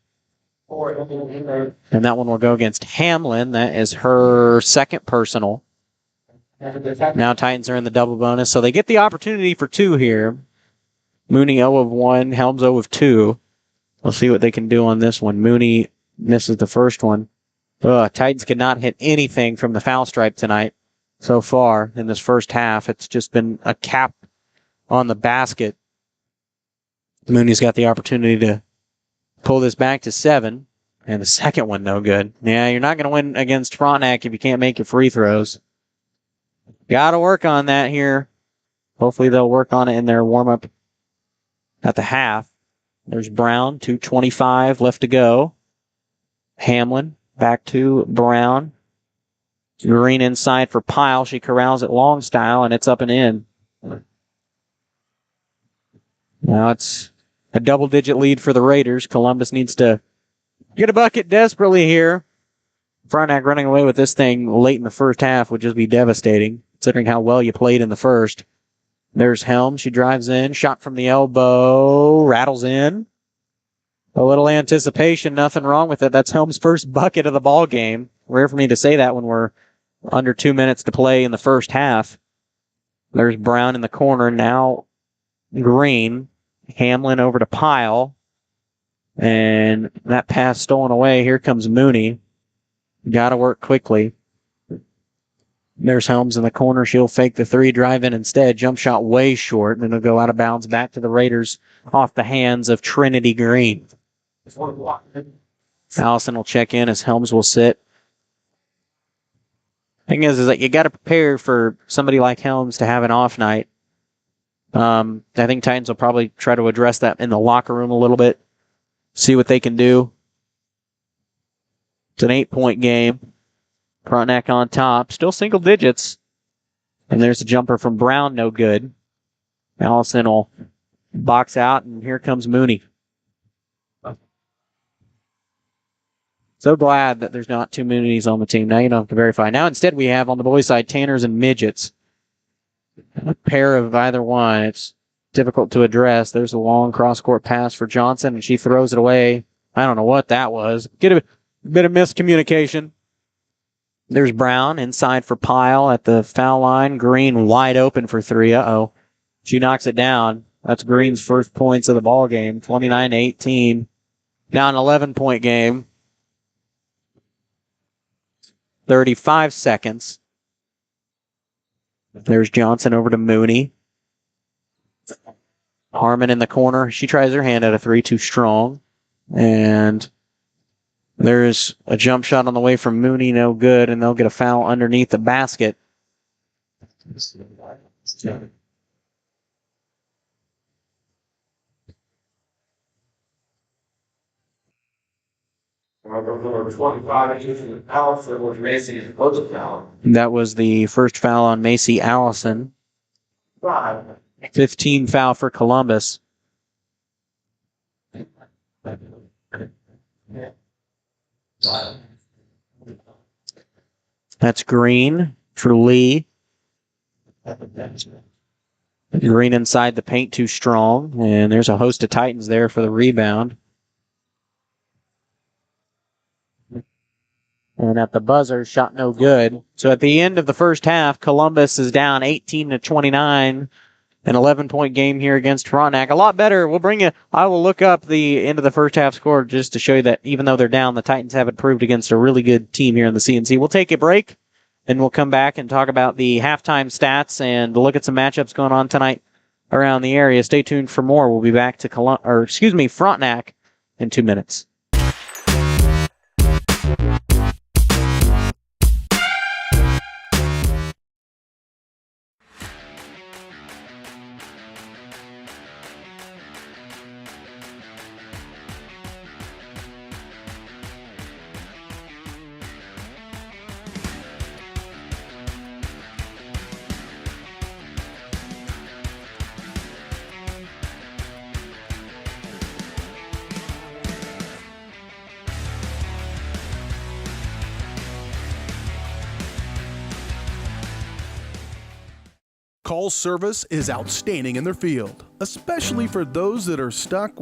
And that one will go against Hamlin. That is her second personal. Now Titans are in the double bonus, so they get the opportunity for 2 here. Mooney 0 of 1, Helms 0 of 2. We'll see what they can do on this one. Mooney misses the first one. Titans cannot hit anything from the foul stripe tonight so far in this first half. It's just been a cap on the basket. Mooney's got the opportunity to pull this back to 7. And the second one, no good. Yeah, you're not going to win against Frontenac if you can't make your free throws. Got to work on that here. Hopefully they'll work on it in their warm-up at the half. There's Brown, 2:25 left to go. Hamlin, back to Brown. Green inside for Pyle. She corrals it long style, and it's up and in. Now it's a double-digit lead for the Raiders. Columbus needs to get a bucket desperately here. Frontenac running away with this thing late in the first half would just be devastating, considering how well you played in the first. There's Helm. She drives in. Shot from the elbow. Rattles in. A little anticipation. Nothing wrong with it. That's Helm's first bucket of the ball game. Rare for me to say that when we're under 2 minutes to play in the first half. There's Brown in the corner. Now Green. Hamlin over to Pyle. And that pass stolen away. Here comes Mooney. Got to work quickly. There's Helms in the corner. She'll fake the three, drive in instead. Jump shot way short, and then it'll go out of bounds back to the Raiders off the hands of Trinity Green. Allison will check in as Helms will sit. Thing is that you got to prepare for somebody like Helms to have an off night. I think Titans will probably try to address that in the locker room a little bit, see what they can do. It's an 8-point game. Frontenac on top, still single digits. And there's a jumper from Brown, no good. Allison will box out, and here comes Mooney. So glad that there's not two Moonies on the team. Now you don't have to verify. Now instead we have on the boys' side Tanners and Midgets. A pair of either one. It's difficult to address. There's a long cross-court pass for Johnson, and she throws it away. I don't know what that was. Get a bit of miscommunication. There's Brown inside for Pyle at the foul line. Green wide open for three. Uh-oh. She knocks it down. That's Green's first points of the ball game. 29-18. Now an 11-point game. 35 seconds. There's Johnson over to Mooney. Harmon in the corner. She tries her hand at a three, too strong. And there's a jump shot on the way from Mooney, no good, and they'll get a foul underneath the basket. That was the first foul on Macy Allison. 15 foul for Columbus. That's Green for Lee. Green inside the paint, too strong. And there's a host of Titans there for the rebound. And at the buzzer, shot no good. So at the end of the first half, Columbus is down 18-29. An 11-point game here against Frontenac. A lot better. We'll bring you. I will look up the end of the first half score just to show you that even though they're down, the Titans have improved against a really good team here in the CNC. We'll take a break, and we'll come back and talk about the halftime stats and look at some matchups going on tonight around the area. Stay tuned for more. We'll be back to Frontenac in 2 minutes. Call service is outstanding in their field, especially for those that are stuck,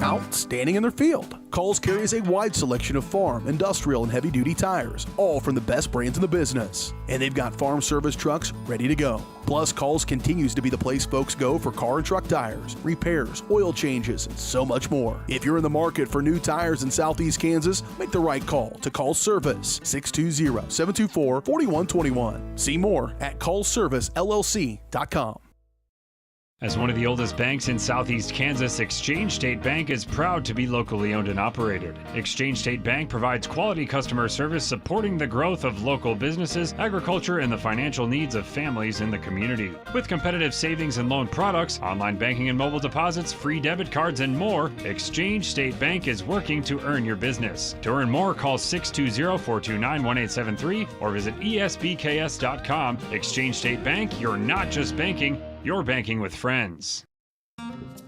outstanding in their field. Calls carries a wide selection of farm, industrial, and heavy-duty tires, all from the best brands in the business. And they've got farm service trucks ready to go. Plus, Calls continues to be the place folks go for car and truck tires, repairs, oil changes, and so much more. If you're in the market for new tires in Southeast Kansas, make the right call to Call Service, 620-724-4121. See more at callservicellc.com. As one of the oldest banks in Southeast Kansas, Exchange State Bank is proud to be locally owned and operated. Exchange State Bank provides quality customer service supporting the growth of local businesses, agriculture, and the financial needs of families in the community. With competitive savings and loan products, online banking and mobile deposits, free debit cards, and more, Exchange State Bank is working to earn your business. To earn more, call 620-429-1873 or visit esbks.com. Exchange State Bank, you're not just banking, you're banking with friends.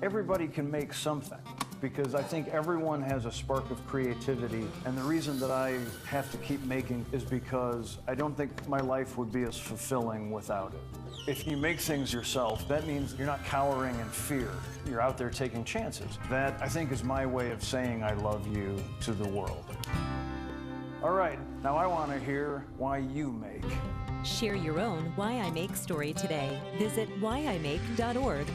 Everybody can make something because I think everyone has a spark of creativity, and the reason that I have to keep making is because I don't think my life would be as fulfilling without it. If you make things yourself, that means you're not cowering in fear. You're out there taking chances. That, I think, is my way of saying I love you to the world. All right, now I want to hear why you make. Share your own Why I Make story today. Visit whyimake.org.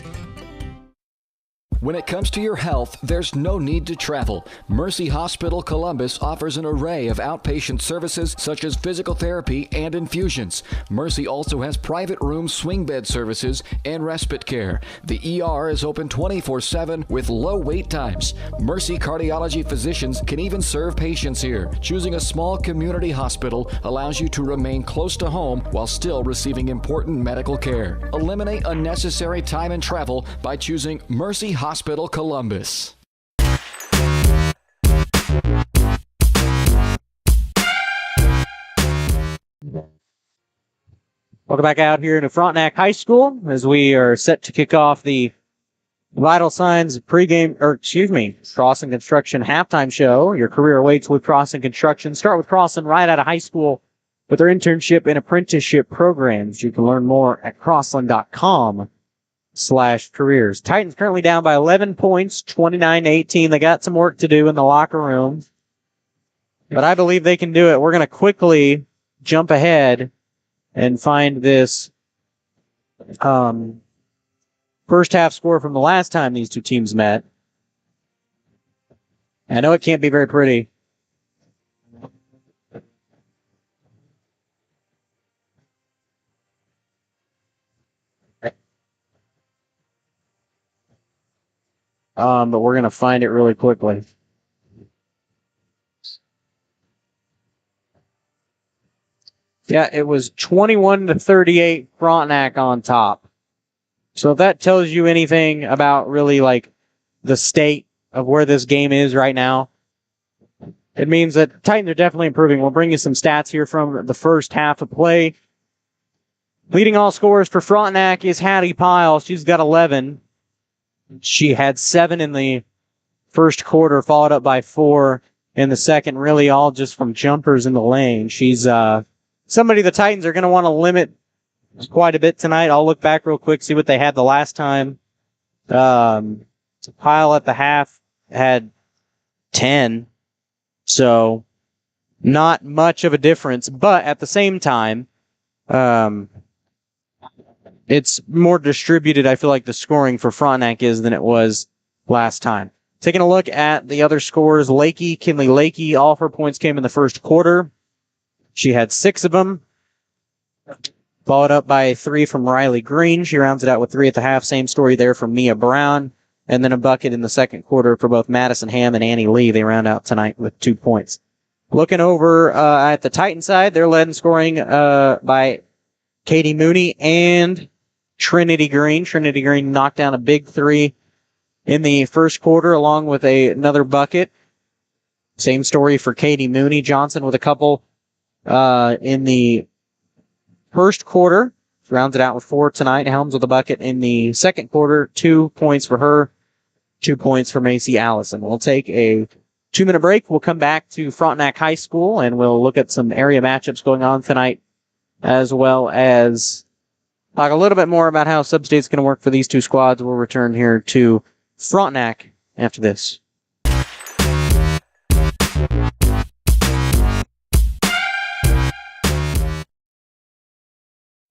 When it comes to your health, there's no need to travel. Mercy Hospital Columbus offers an array of outpatient services such as physical therapy and infusions. Mercy also has private room swing bed services and respite care. The ER is open 24/7 with low wait times. Mercy cardiology physicians can even serve patients here. Choosing a small community hospital allows you to remain close to home while still receiving important medical care. Eliminate unnecessary time and travel by choosing Mercy Hospital Columbus. Welcome back out here to Frontenac High School as we are set to kick off the Vital Signs Crossing Construction halftime show. Your career awaits with Crossing Construction. Start with Crossing right out of high school with their internship and apprenticeship programs. You can learn more at crossland.com/careers. Titans currently down by 11 points, 29-18. They got some work to do in the locker room, but I believe they can do it. We're going to quickly jump ahead and find this first half score from the last time these two teams met. I know it can't be very pretty. But we're going to find it really quickly. Yeah, it was 21-38 Frontenac on top. So if that tells you anything about really like the state of where this game is right now, it means that Titans are definitely improving. We'll bring you some stats here from the first half of play. Leading all scorers for Frontenac is Hattie Pyle. She's got 11. She had 7 in the first quarter, followed up by 4 in the second, really all just from jumpers in the lane. She's somebody the Titans are going to want to limit quite a bit tonight. I'll look back real quick, see what they had the last time. Pyle at the half had 10, so not much of a difference. But at the same time, it's more distributed, I feel like, the scoring for Frontenac is than it was last time. Taking a look at the other scores, Kinley Lakey, all of her points came in the first quarter. She had 6 of them, followed up by 3 from Riley Green. She rounds it out with 3 at the half. Same story there from Mia Brown. And then a bucket in the second quarter for both Madison Ham and Annie Lee. They round out tonight with 2 points. Looking over at the Titan side, they're led in scoring by Katie Mooney and Trinity Green. Trinity Green knocked down a big 3 in the first quarter along with another bucket. Same story for Katie Mooney. Johnson with a couple in the first quarter. Rounds it out with 4 tonight. Helms with a bucket in the second quarter. 2 points for her. 2 points for Macy Allison. We'll take a 2-minute break. We'll come back to Frontenac High School and we'll look at some area matchups going on tonight, as well as talk a little bit more about how Sub-State's going to work for these two squads. We'll return here to Frontenac after this.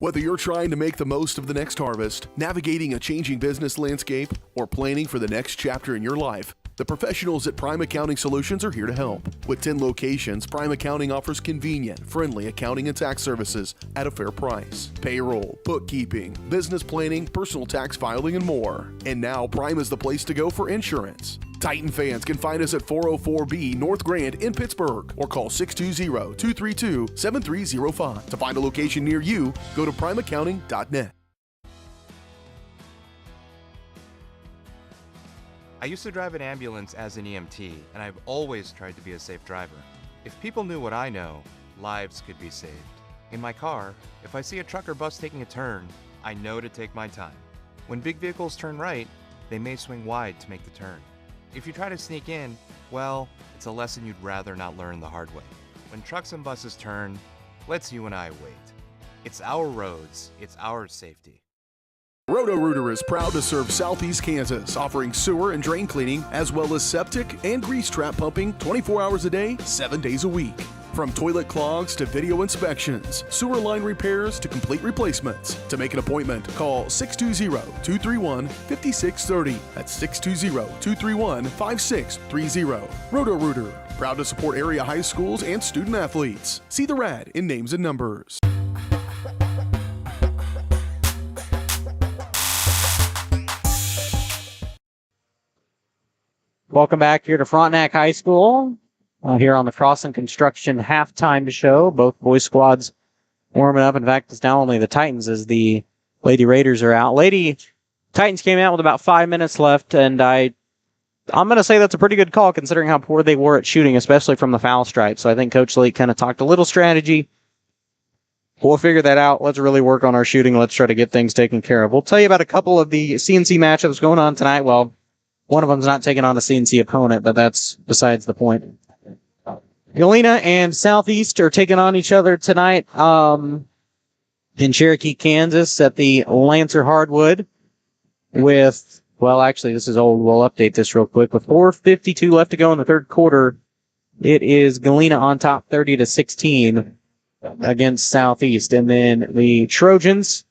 Whether you're trying to make the most of the next harvest, navigating a changing business landscape, or planning for the next chapter in your life, the professionals at Prime Accounting Solutions are here to help. With 10 locations, Prime Accounting offers convenient, friendly accounting and tax services at a fair price. Payroll, bookkeeping, business planning, personal tax filing, and more. And now Prime is the place to go for insurance. Titan fans can find us at 404B North Grand in Pittsburgh or call 620-232-7305. To find a location near you, go to primeaccounting.net. I used to drive an ambulance as an EMT, and I've always tried to be a safe driver. If people knew what I know, lives could be saved. In my car, if I see a truck or bus taking a turn, I know to take my time. When big vehicles turn right, they may swing wide to make the turn. If you try to sneak in, well, it's a lesson you'd rather not learn the hard way. When trucks and buses turn, let's you and I wait. It's our roads, it's our safety. Roto-Rooter is proud to serve Southeast Kansas, offering sewer and drain cleaning, as well as septic and grease trap pumping 24 hours a day, 7 days a week. From toilet clogs to video inspections, sewer line repairs to complete replacements. To make an appointment, call 620-231-5630. That's 620-231-5630. Roto-Rooter, proud to support area high schools and student athletes. See the rad in names and numbers. Welcome back here to Frontenac High School. Here on the Crossing Construction halftime show. Both boys squads warming up. In fact, it's now only the Titans as the Lady Raiders are out. Lady Titans came out with about 5 minutes left, and I'm going to say that's a pretty good call considering how poor they were at shooting, especially from the foul stripe. So I think Coach Lake kind of talked a little strategy. We'll figure that out. Let's really work on our shooting. Let's try to get things taken care of. We'll tell you about a couple of the CNC matchups going on tonight. Well, one of them's not taking on a CNC opponent, but that's besides the point. Galena and Southeast are taking on each other tonight in Cherokee, Kansas at the Lancer Hardwood with, well, actually, this is old. We'll update this real quick. With 4:52 left to go in the third quarter, it is Galena on top 30-16 against Southeast. And then the Trojans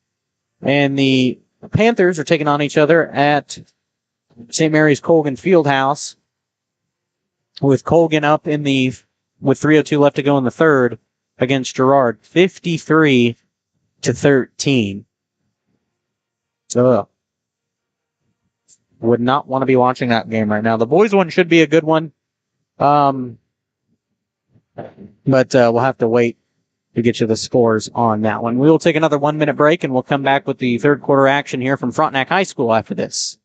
and the Panthers are taking on each other at St. Mary's Colgan Fieldhouse with Colgan up in the with 3:02 left to go in the third against Girard, 53-13. So, would not want to be watching that game right now. The boys one should be a good one, but we'll have to wait to get you the scores on that one. We will take another 1 minute break, and we'll come back with the third quarter action here from Frontenac High School after this.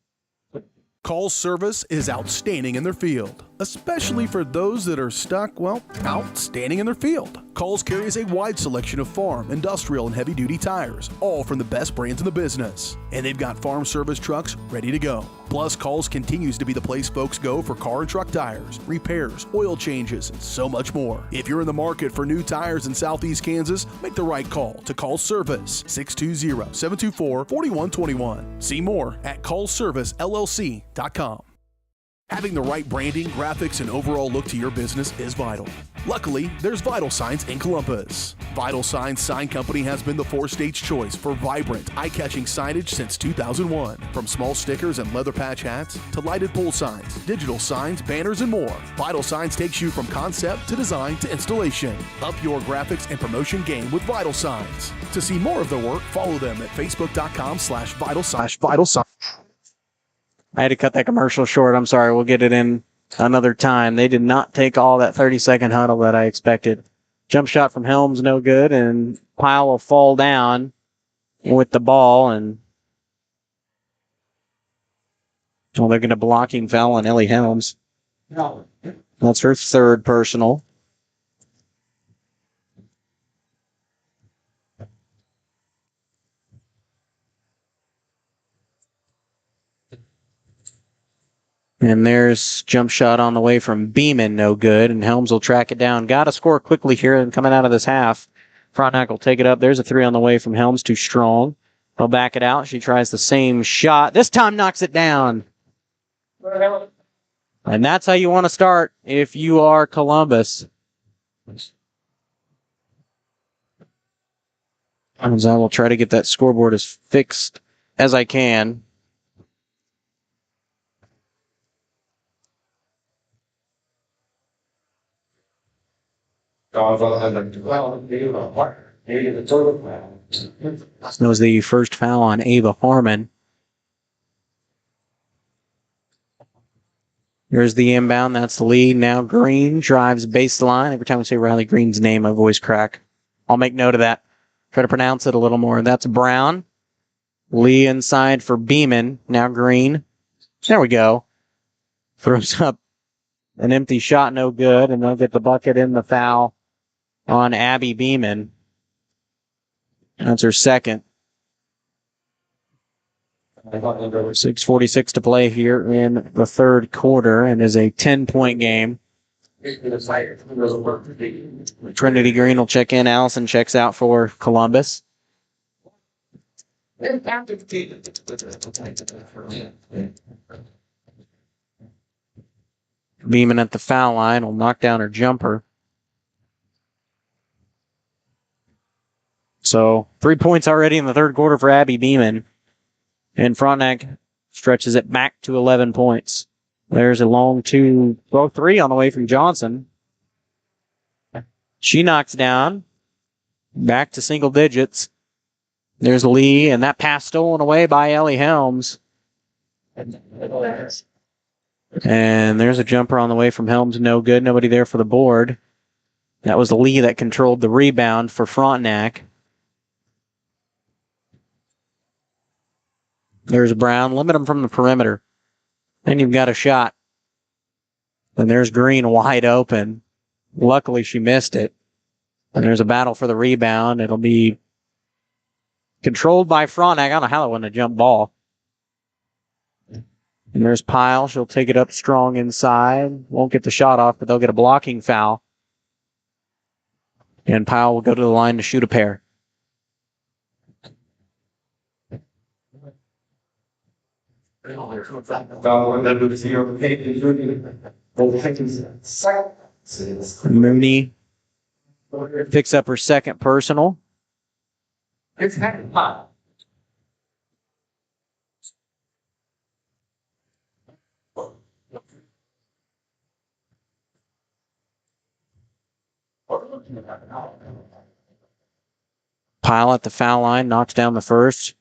Call's service is outstanding in their field, especially for those that are stuck, well, outstanding in their field. Call's carries a wide selection of farm, industrial, and heavy-duty tires, all from the best brands in the business. And they've got farm service trucks ready to go. Plus, Call's continues to be the place folks go for car and truck tires, repairs, oil changes, and so much more. If you're in the market for new tires in Southeast Kansas, make the right call to Call's Service, 620-724-4121. See more at callservicellc.com. Having the right branding, graphics, and overall look to your business is vital. Luckily, there's Vital Signs in Columbus. Vital Signs Sign Company has been the four-state's choice for vibrant, eye-catching signage since 2001. From small stickers and leather patch hats to lighted pole signs, digital signs, banners, and more, Vital Signs takes you from concept to design to installation. Up your graphics and promotion game with Vital Signs. To see more of their work, follow them at facebook.com/vitalsigns. I had to cut that commercial short. I'm sorry. We'll get it in another time. They did not take all that 30-second huddle that I expected. Jump shot from Helms, no good, and Pyle will fall down with the ball, and well, they're going to blocking foul on Ellie Helms. That's her third personal. And there's jump shot on the way from Beeman, no good. And Helms will track it down. Got to score quickly here and coming out of this half. Frontenac will take it up. There's a three on the way from Helms, too strong. He'll back it out. She tries the same shot. This time knocks it down. And that's how you want to start if you are Columbus. And I will try to get that scoreboard as fixed as I can. That was the first foul on Ava Harmon. There's the inbound. That's the lead. Now Green drives baseline. Every time we say Riley Green's name, my voice crack. I'll make note of that. Try to pronounce it a little more. That's Brown. Lee inside for Beeman. Now Green. There we go. Throws up an empty shot, no good, and they'll get the bucket in the foul on Abby Beeman. That's her second. 6:46 to play here in the third quarter, and is a 10-point game. Trinity Green will check in. Allison checks out for Columbus. Beeman at the foul line will knock down her jumper. So 3 points already in the third quarter for Abby Beeman. And Frontenac stretches it back to 11 points. There's a long 3 on the way from Johnson. She knocks down. Back to single digits. There's Lee, and that pass stolen away by Ellie Helms. And there's a jumper on the way from Helms. No good. Nobody there for the board. That was Lee that controlled the rebound for Frontenac. There's Brown. Limit him from the perimeter. Then you've got a shot. And there's Green wide open. Luckily, she missed it. And there's a battle for the rebound. It'll be controlled by Frontenac. I don't know how that wasn't a jump ball. And there's Pyle. She'll take it up strong inside. Won't get the shot off, but they'll get a blocking foul. And Pyle will go to the line to shoot a pair. Mooney picks up her second personal. Pyle at the foul line, knocks down the first.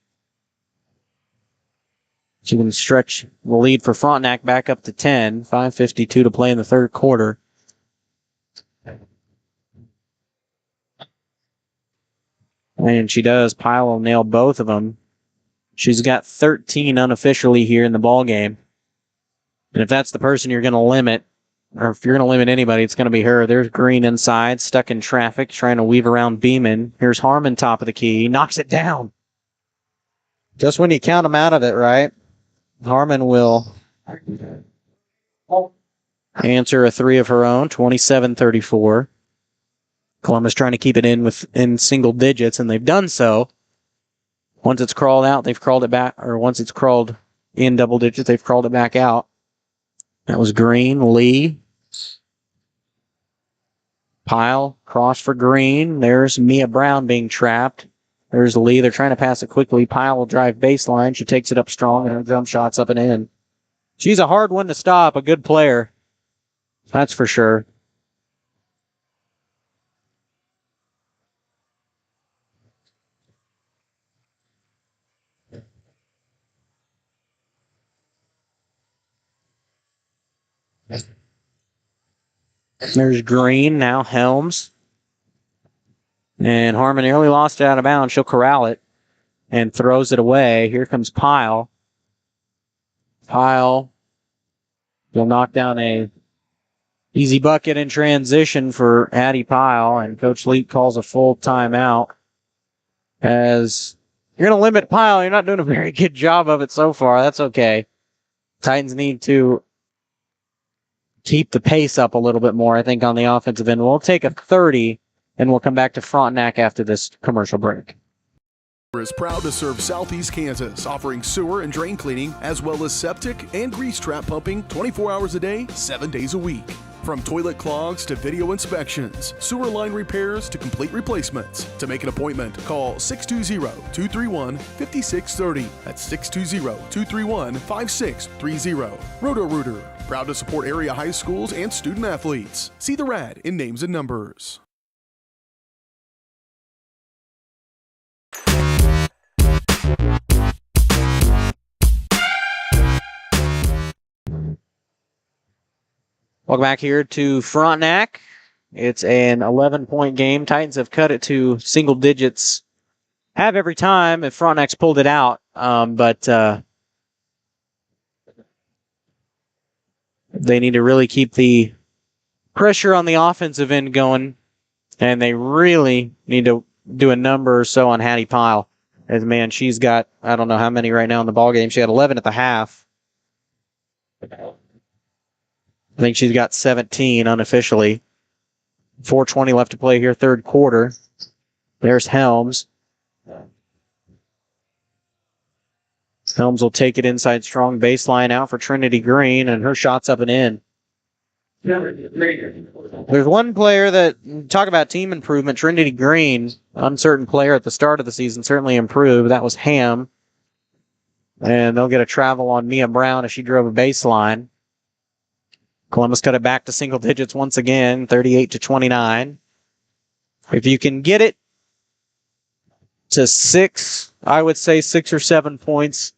She can stretch the lead for Frontenac back up to 10. 5:52 to play in the third quarter. And she does. Pyle will nail both of them. She's got 13 unofficially here in the ball game. And if that's the person you're going to limit, or if you're going to limit anybody, it's going to be her. There's Green inside, stuck in traffic, trying to weave around Beeman. Here's Harmon, top of the key. Knocks it down. Just when you count them out of it, right? Harmon will answer a 3 of her own, 27-34. Columbus trying to keep it in single digits, and they've done so. Once it's crawled out, they've crawled it back, or once it's crawled in double digits, they've crawled it back out. That was Green, Lee. Pyle, cross for Green. There's Mia Brown being trapped. There's Lee. They're trying to pass it quickly. Pyle will drive baseline. She takes it up strong, and her jump shot's up and in. She's a hard one to stop, a good player. That's for sure. There's Green, now Helms. And Harmon nearly lost it out of bounds. She'll corral it and throws it away. Here comes Pyle. Pyle will knock down a easy bucket in transition for Addie Pyle, and Coach Leak calls a full timeout. As you're going to limit Pyle, you're not doing a very good job of it so far. That's okay. Titans need to keep the pace up a little bit more, I think, on the offensive end. We'll take a 30, and we'll come back to Frontenac after this commercial break. Is proud to serve Southeast Kansas, offering sewer and drain cleaning, as well as septic and grease trap pumping 24 hours a day, 7 days a week. From toilet clogs to video inspections, sewer line repairs to complete replacements. To make an appointment, call 620-231-5630. That's 620-231-5630. Roto-Rooter, proud to support area high schools and student athletes. See the rad in names and numbers. Welcome back here to Frontenac. It's an 11-point game. Titans have cut it to single digits. Have every time if Frontenac's pulled it out, but they need to really keep the pressure on the offensive end going, and they really need to do a number or so on Hattie Pyle. As man, she's got, I don't know how many right now in the ball game. She had 11 at the half. I think she's got 17 unofficially. 4:20 left to play here, third quarter. There's Helms. Helms will take it inside strong, baseline out for Trinity Green, and her shot's up and in. There's one player that, talk about team improvement, Trinity Green, uncertain player at the start of the season, certainly improved. That was Ham. And they'll get a travel on Mia Brown as she drove a baseline. Columbus cut it back to single digits once again, 38-29. If you can get it to 6, I would say 6 or 7 points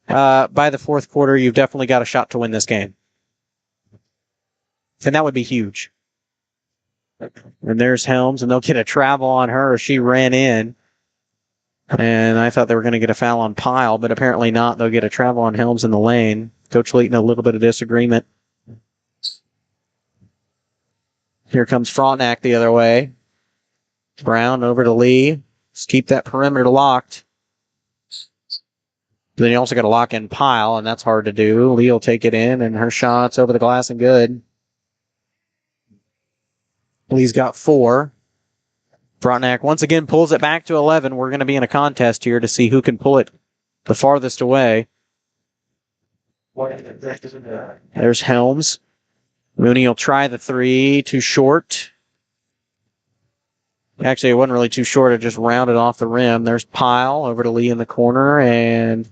by the fourth quarter, you've definitely got a shot to win this game. And that would be huge. And there's Helms, and they'll get a travel on her. She ran in. And I thought they were going to get a foul on Pyle, but apparently not. They'll get a travel on Helms in the lane. Coach Leighton, a little bit of disagreement. Here comes Frontenac the other way. Brown over to Lee. Just keep that perimeter locked. Then you also got to lock in Pyle, and that's hard to do. Lee will take it in, and her shot's over the glass and good. Lee's got 4. Frontenac once again pulls it back to 11. We're going to be in a contest here to see who can pull it the farthest away. There's Helms. Mooney will try the 3. Too short. Actually, it wasn't really too short. It just rounded off the rim. There's Pyle over to Lee in the corner and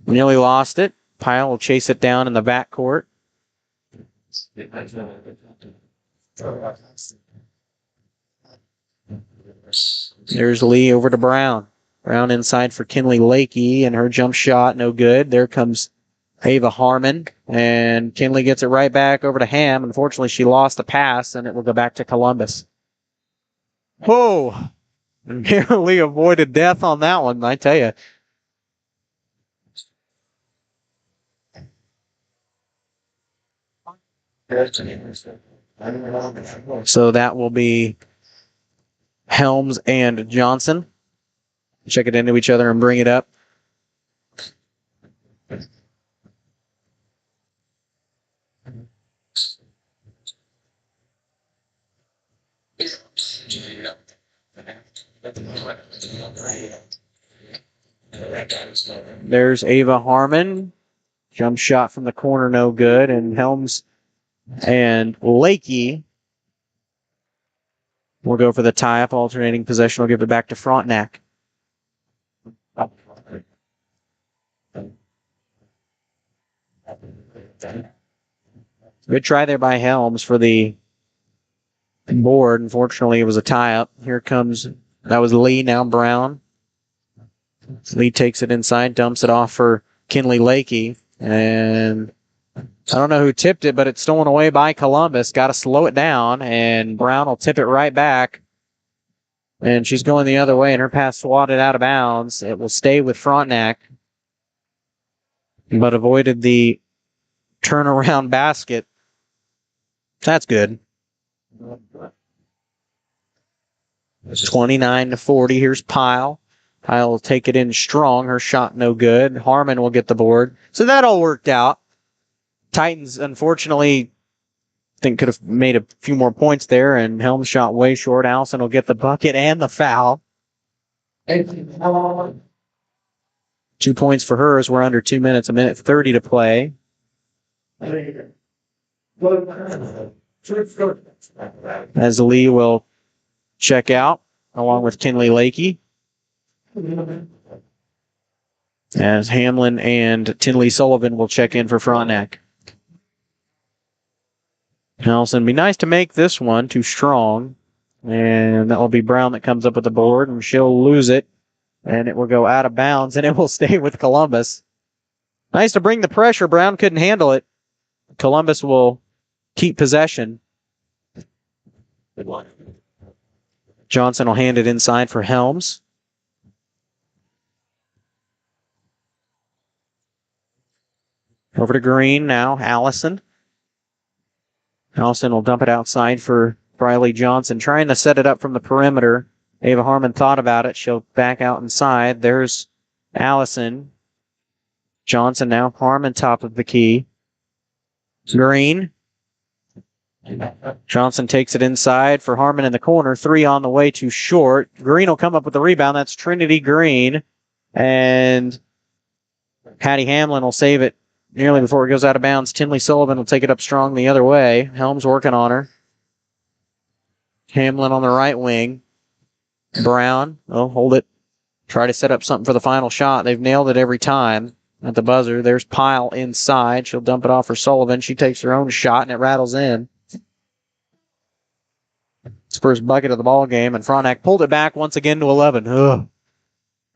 nearly lost it. Pyle will chase it down in the backcourt. There's Lee over to Brown. Brown inside for Kinley Lakey, and her jump shot, no good. There comes Ava Harmon, and Kinley gets it right back over to Ham. Unfortunately, she lost the pass, and it will go back to Columbus. Whoa! Barely avoided death on that one, I tell you. So that will be Helms and Johnson. Check it into each other and bring it up. There's Ava Harmon. Jump shot from the corner, no good. And Helms and Lakey will go for the tie-up, alternating possession. We'll give it back to Frontenac. Good try there by Helms for the board. Unfortunately, it was a tie-up. Here comes, that was Lee, now Brown. Lee takes it inside, dumps it off for Kinley Lakey. And I don't know who tipped it, but it's stolen away by Columbus. Got to slow it down, and Brown will tip it right back. And she's going the other way, and her pass swatted out of bounds. It will stay with Frontenac, but avoided the turnaround basket. That's good. 29-40. Here's Pyle. Pyle will take it in strong. Her shot no good. Harmon will get the board. So that all worked out. Titans, unfortunately, I think could have made a few more points there, and Helms shot way short. Allison will get the bucket and the foul. 2 points for her as we're under 2 minutes, 1:30 to play. As Lee will check out, along with Kinley Lakey. As Hamlin and Tinley Sullivan will check in for Frontenac. Allison, be nice to make this one too strong. And that will be Brown that comes up with the board, and she'll lose it. And it will go out of bounds, and it will stay with Columbus. Nice to bring the pressure. Brown couldn't handle it. Columbus will keep possession. Johnson will hand it inside for Helms. Over to Green now. Allison. Allison will dump it outside for Briley Johnson, trying to set it up from the perimeter. Ava Harmon thought about it. She'll back out inside. There's Allison. Johnson now. Harmon top of the key. Green. Johnson takes it inside for Harmon in the corner. 3 on the way, too short. Green will come up with the rebound. That's Trinity Green. And Patty Hamlin will save it nearly before it goes out of bounds. Tinley Sullivan will take it up strong the other way. Helms working on her. Hamlin on the right wing. Brown, hold it. Try to set up something for the final shot. They've nailed it every time at the buzzer. There's Pyle inside. She'll dump it off for Sullivan. She takes her own shot, and it rattles in. It's first bucket of the ball game, and Frontenac pulled it back once again to 11. Ugh.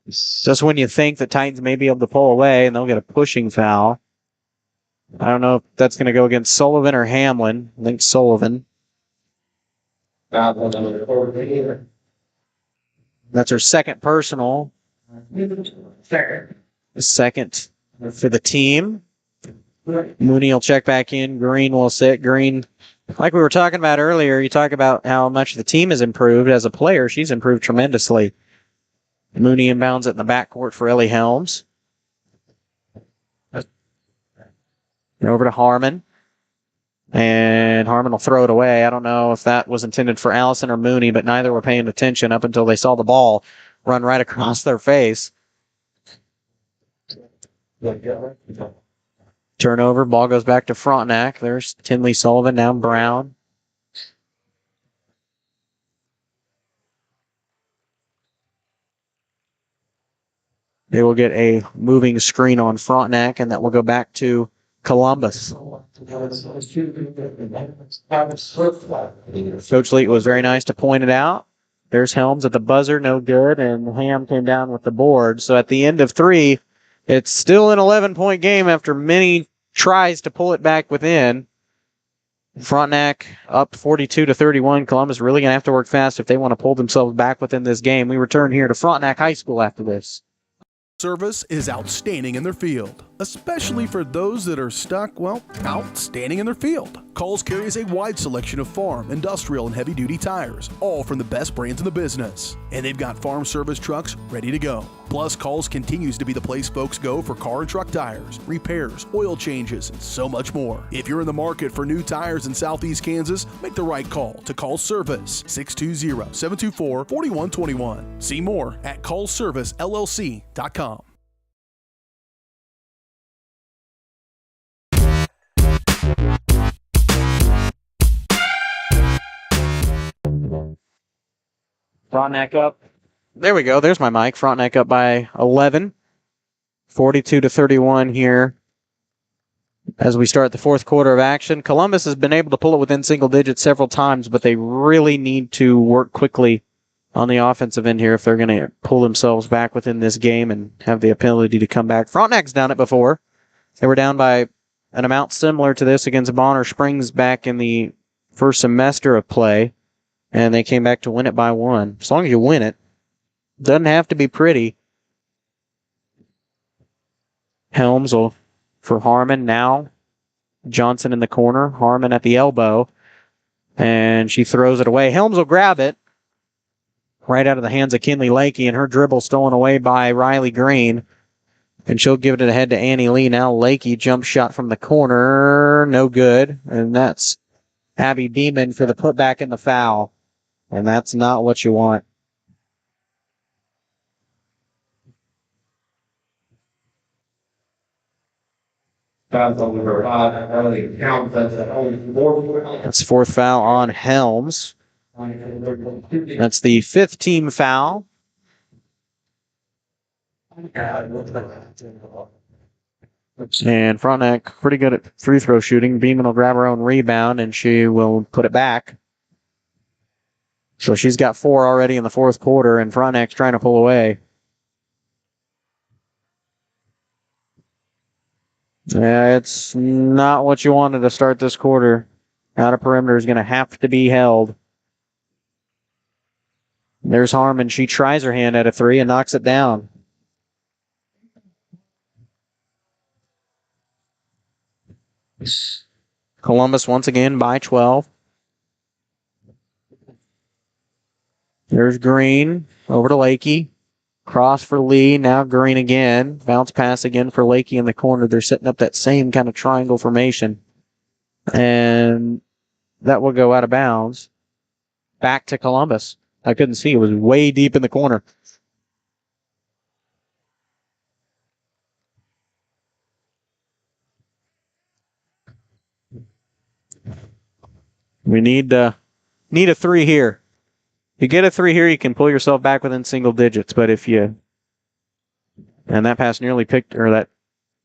Just when you think the Titans may be able to pull away, and they'll get a pushing foul. I don't know if that's going to go against Sullivan or Hamlin. I think Sullivan. That's her second personal. Second for the team. Mooney will check back in. Green will sit. Green, like we were talking about earlier, you talk about how much the team has improved. As a player, she's improved tremendously. Mooney inbounds it in the backcourt for Ellie Helms. And over to Harmon. And Harmon will throw it away. I don't know if that was intended for Allison or Mooney, but neither were paying attention up until they saw the ball run right across their face. Turnover, ball goes back to Frontenac. There's Tinley Sullivan, now Brown. They will get a moving screen on Frontenac, and that will go back to Columbus. Coach Leet was very nice to point it out. There's Helms at the buzzer, no good, and Ham came down with the board. So at the end of 3, it's still an 11-point game after many tries to pull it back within. Frontenac up 42-31. Columbus really going to have to work fast if they want to pull themselves back within this game. We return here to Frontenac High School after this. Service is outstanding in their field, especially for those that are stuck, outstanding in their field. Coles carries a wide selection of farm, industrial, and heavy-duty tires, all from the best brands in the business. And they've got farm service trucks ready to go. Plus, Coles continues to be the place folks go for car and truck tires, repairs, oil changes, and so much more. If you're in the market for new tires in Southeast Kansas, make the right call to Coles Service, 620-724-4121. See more at ColesServiceLLC.com. Frontenac up. There we go. There's my mic. Frontenac up by 11. 42-31 here as we start the fourth quarter of action. Columbus has been able to pull it within single digits several times, but they really need to work quickly on the offensive end here if they're going to pull themselves back within this game and have the ability to come back. Frontenac's done it before. They were down by an amount similar to this against Bonner Springs back in the first semester of play, and they came back to win it by 1. As long as you win it, doesn't have to be pretty. Helms will for Harmon now. Johnson in the corner. Harmon at the elbow. And she throws it away. Helms will grab it right out of the hands of Kinley Lakey, and her dribble stolen away by Riley Green. And she'll give it ahead to Annie Lee. Now Lakey jump shot from the corner. No good. And that's Abby Beeman for the putback in the foul. And that's not what you want. That's fourth foul on Helms. That's the 5th team foul. And Frontenac pretty good at free throw shooting. Beeman will grab her own rebound and she will put it back. So she's got 4 already in the fourth quarter, and Frontenac's trying to pull away. Yeah, it's not what you wanted to start this quarter. Outer perimeter is going to have to be held. There's Harmon. She tries her hand at a 3 and knocks it down. Columbus once again by 12. There's Green over to Lakey. Cross for Lee. Now Green again. Bounce pass again for Lakey in the corner. They're setting up that same kind of triangle formation. And that will go out of bounds. Back to Columbus. I couldn't see. It was way deep in the corner. We need a 3 here. If you get a 3 here, you can pull yourself back within single digits. But and that pass nearly picked, or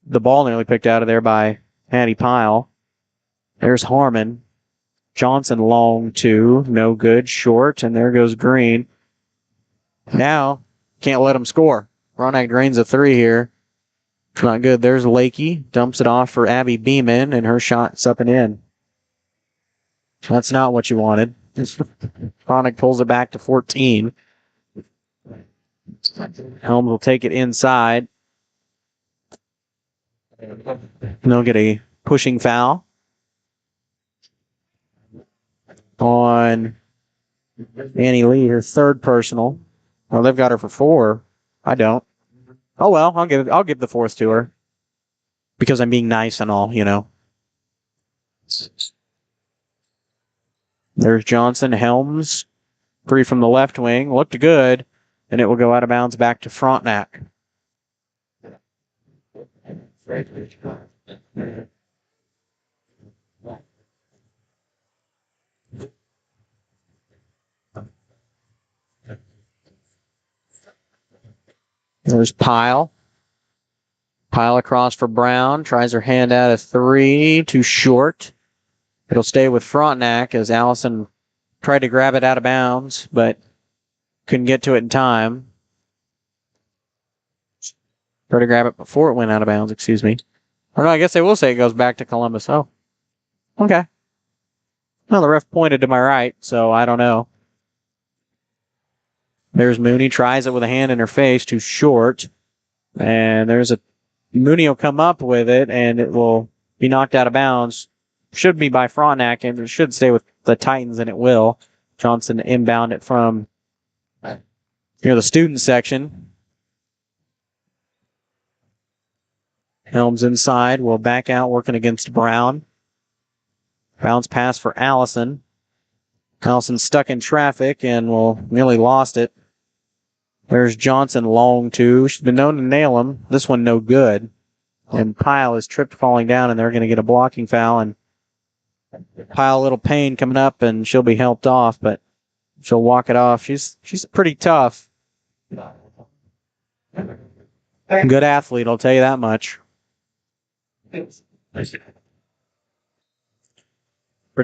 the ball nearly picked out of there by Hattie Pyle. There's Harmon. Johnson long 2, no good, short, and there goes Green. Now, can't let him score. Frontenac drains a 3 here. It's not good. There's Lakey, dumps it off for Abby Beeman, and her shot's up and in. That's not what you wanted. Frontenac pulls it back to 14. Helms will take it inside. And they'll get a pushing foul on Annie Lee, her 3rd personal. Well, they've got her for 4. I don't. Oh well, I'll give the 4th to her because I'm being nice and all, There's Johnson, Helms, 3 from the left wing, looked good, and it will go out of bounds back to Frontenac. There's Pyle. Pyle across for Brown. Tries her hand out of 3. Too short. It'll stay with Frontenac as Allison tried to grab it out of bounds, but couldn't get to it in time. Tried to grab it before it went out of bounds, excuse me. Or no, I guess they will say it goes back to Columbus. Oh, okay. Well, the ref pointed to my right, so I don't know. There's Mooney, tries it with a hand in her face, too short. And Mooney will come up with it, and it will be knocked out of bounds. Should be by Frontenac, and it should stay with the Titans, and it will. Johnson inbound it from near the student section. Helms inside, will back out, working against Brown. Bounce pass for Allison. Allison stuck in traffic and nearly lost it. There's Johnson long 2. She's been known to nail him. This one no good. And Pyle is tripped falling down, and they're going to get a blocking foul. And Pyle a little pain coming up, and she'll be helped off, but she'll walk it off. She's pretty tough. Good athlete, I'll tell you that much. Pretty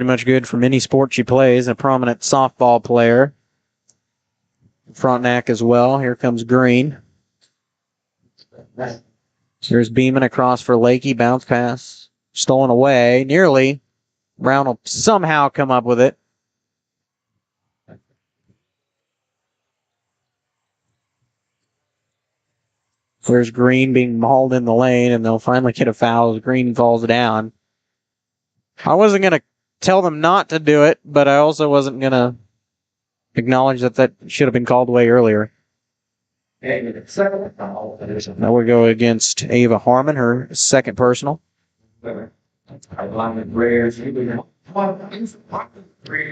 much good from any sport she plays. A prominent softball player. Frontenac as well. Here comes Green. Here's Beeman across for Lakey. Bounce pass. Stolen away. Nearly. Brown will somehow come up with it. There's Green being mauled in the lane, and they'll finally get a foul as Green falls down. I wasn't going to tell them not to do it, but I also wasn't going to acknowledge that should have been called away earlier. Now we go against Ava Harmon, her 2nd personal.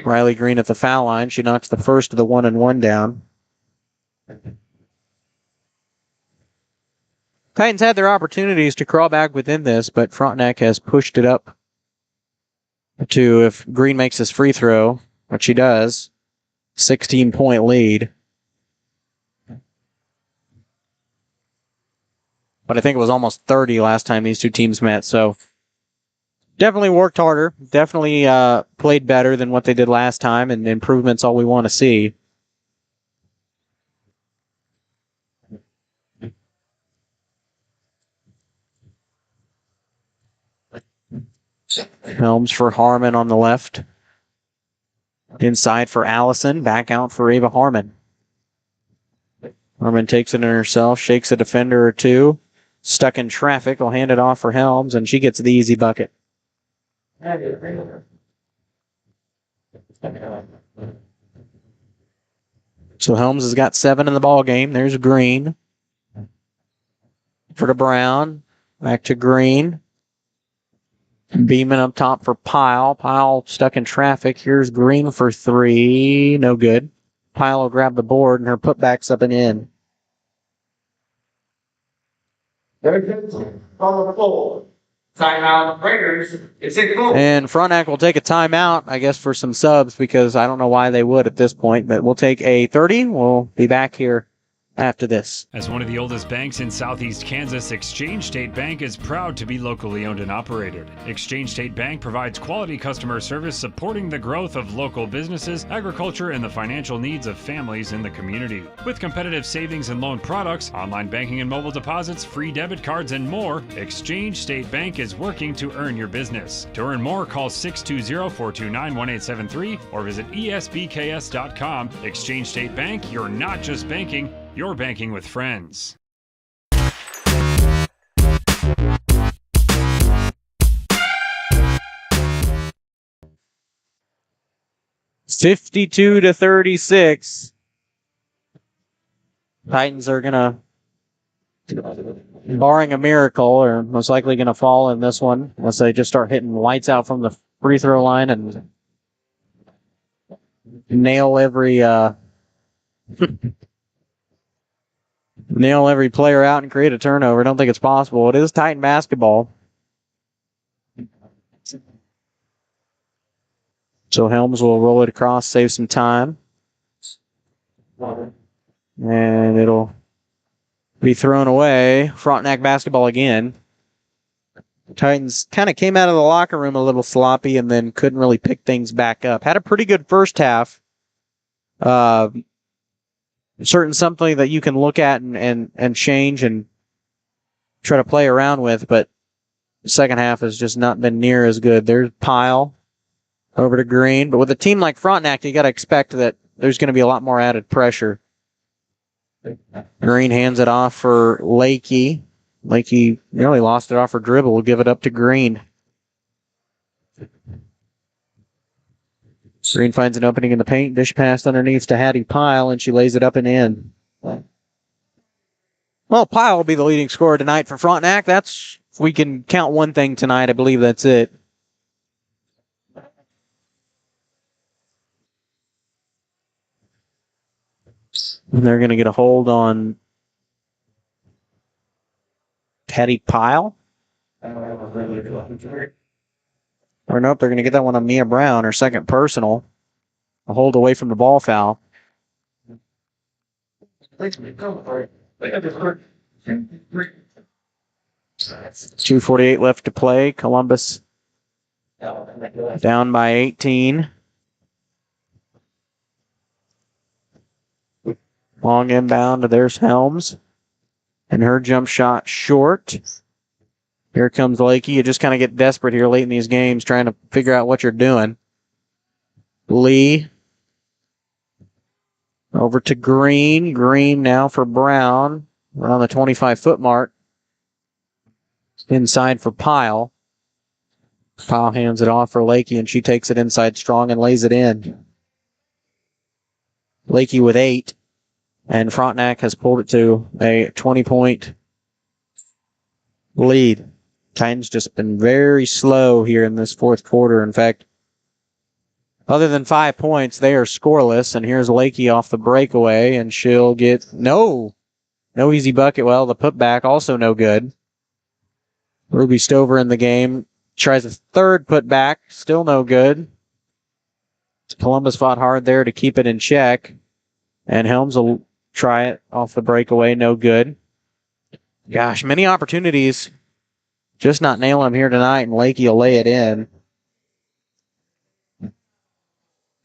Riley Green at the foul line. She knocks the first of the 1-and-1 down. Titans had their opportunities to crawl back within this, but Frontenac has pushed it up to, if Green makes his free throw, which she does, 16-point lead. But I think it was almost 30 last time these two teams met, so definitely worked harder, definitely played better than what they did last time, and improvement's all we want to see. Helms for Harmon on the left. Inside for Allison. Back out for Ava Harmon. Harmon takes it in herself, shakes a defender or 2. Stuck in traffic. Will hand it off for Helms, and she gets the easy bucket. So Helms has got 7 in the ball game. There's Green. For the Brown. Back to Green. Beeman up top for Pyle. Pyle stuck in traffic. Here's Green for 3. No good. Pyle will grab the board, and her putback's up and in. On the floor. Timeout, Raiders. It's 6 goals. And Frontenac will take a timeout, I guess, for some subs because I don't know why they would at this point, but we'll take a 30. We'll be back here after this. As one of the oldest banks in southeast Kansas, Exchange State Bank is proud to be locally owned and operated. Exchange State Bank provides quality customer service supporting the growth of local businesses, agriculture, and the financial needs of families in the community. With competitive savings and loan products, online banking and mobile deposits, free debit cards, and more, Exchange State Bank is working to earn your business. To earn more, call 620-429-1873 or visit esbks.com. Exchange State Bank, you're not just banking, you're banking with friends. $52-36. Titans are gonna, barring a miracle, are most likely gonna fall in this one unless they just start hitting lights out from the free throw line and nail every nail every player out and create a turnover. I don't think it's possible. It is Titan basketball. So Helms will roll it across, save some time. And it'll be thrown away. Frontenac basketball again. Titans kind of came out of the locker room a little sloppy and then couldn't really pick things back up. Had a pretty good first half. Certain something that you can look at and change and try to play around with, but the second half has just not been near as good. There's Pyle over to Green, but with a team like Frontenac, you got to expect that there's going to be a lot more added pressure. Green hands it off for Lakey. Lakey nearly lost it off her dribble. We'll give it up to Green. Green finds an opening in the paint. Dish pass underneath to Hattie Pyle, and she lays it up and in. Well, Pyle will be the leading scorer tonight for Frontenac. If we can count one thing tonight, I believe that's it. And they're going to get a hold on Hattie Pyle. Or nope, they're going to get that one on Mia Brown, her second personal. A hold away from the ball foul. 2:48 left to play. Columbus down by 18. Long inbound. There's Helms. And her jump shot short. Here comes Lakey. You just kind of get desperate here late in these games trying to figure out what you're doing. Lee. Over to Green. Green now for Brown. Around the 25-foot mark. Inside for Pyle. Pyle hands it off for Lakey, and she takes it inside strong and lays it in. Lakey with 8. And Frontenac has pulled it to a 20-point lead. Titans just been very slow here in this fourth quarter. In fact, other than 5 points, they are scoreless. And here's Lakey off the breakaway, and she'll get no easy bucket. Well, the putback also no good. Ruby Stover in the game tries a third putback, still no good. Columbus fought hard there to keep it in check, and Helms will try it off the breakaway, no good. Gosh, many opportunities. Just not nailing them here tonight, and Lakey will lay it in.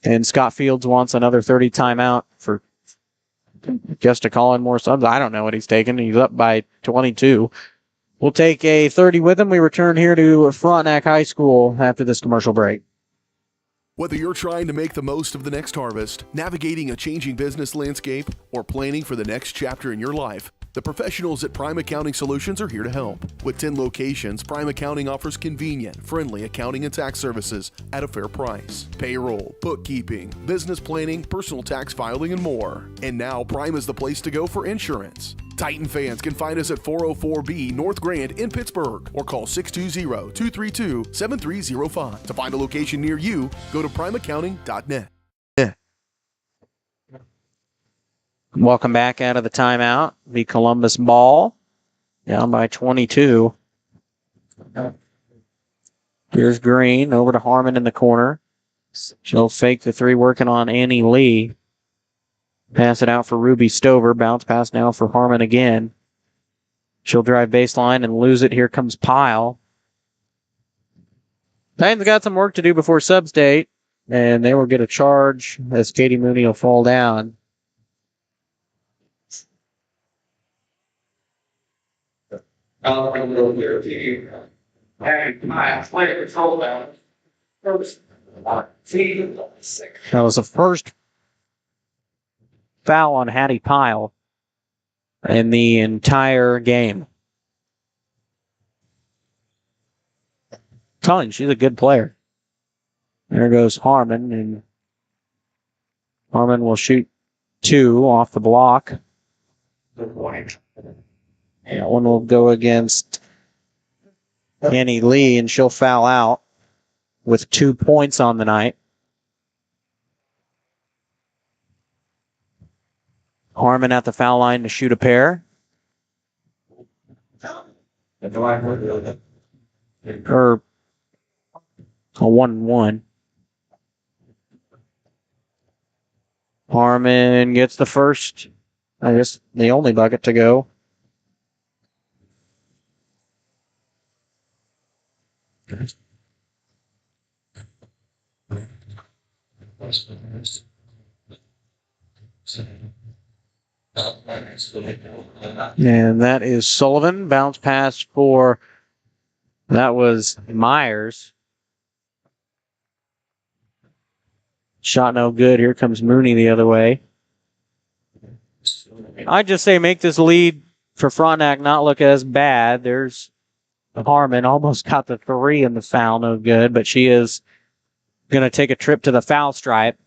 And Scott Fields wants another 30 timeout for just to call in more subs. I don't know what he's taking. He's up by 22. We'll take a 30 with him. We return here to Frontenac High School after this commercial break. Whether you're trying to make the most of the next harvest, navigating a changing business landscape, or planning for the next chapter in your life, the professionals at Prime Accounting Solutions are here to help. With 10 locations, Prime Accounting offers convenient, friendly accounting and tax services at a fair price. Payroll, bookkeeping, business planning, personal tax filing, and more. And now Prime is the place to go for insurance. Titan fans can find us at 404B North Grand in Pittsburgh or call 620-232-7305. To find a location near you, go to primeaccounting.net. Welcome back out of the timeout. The Columbus ball down by 22. Here's Green over to Harmon in the corner. She'll fake the three, working on Annie Lee. Pass it out for Ruby Stover. Bounce pass now for Harmon again. She'll drive baseline and lose it. Here comes Pyle. Titans got some work to do before sub-state, and they will get a charge as Katie Mooney will fall down. That was the first foul on Hattie Pyle in the entire game. Telling you, she's a good player. There goes Harmon, and Harmon will shoot 2 off the block. That one will go against Annie Lee, and she'll foul out with 2 points on the night. Harmon at the foul line to shoot a pair. Or a 1-1. Harmon gets the first, I guess the only bucket to go. And that is Sullivan. Bounce pass for, that was Myers. Shot no good. Here comes Mooney the other way. I'd just say make this lead for Frontenac not look as bad. There's Harmon, almost got the 3 in the foul, no good, but she is going to take a trip to the foul stripe.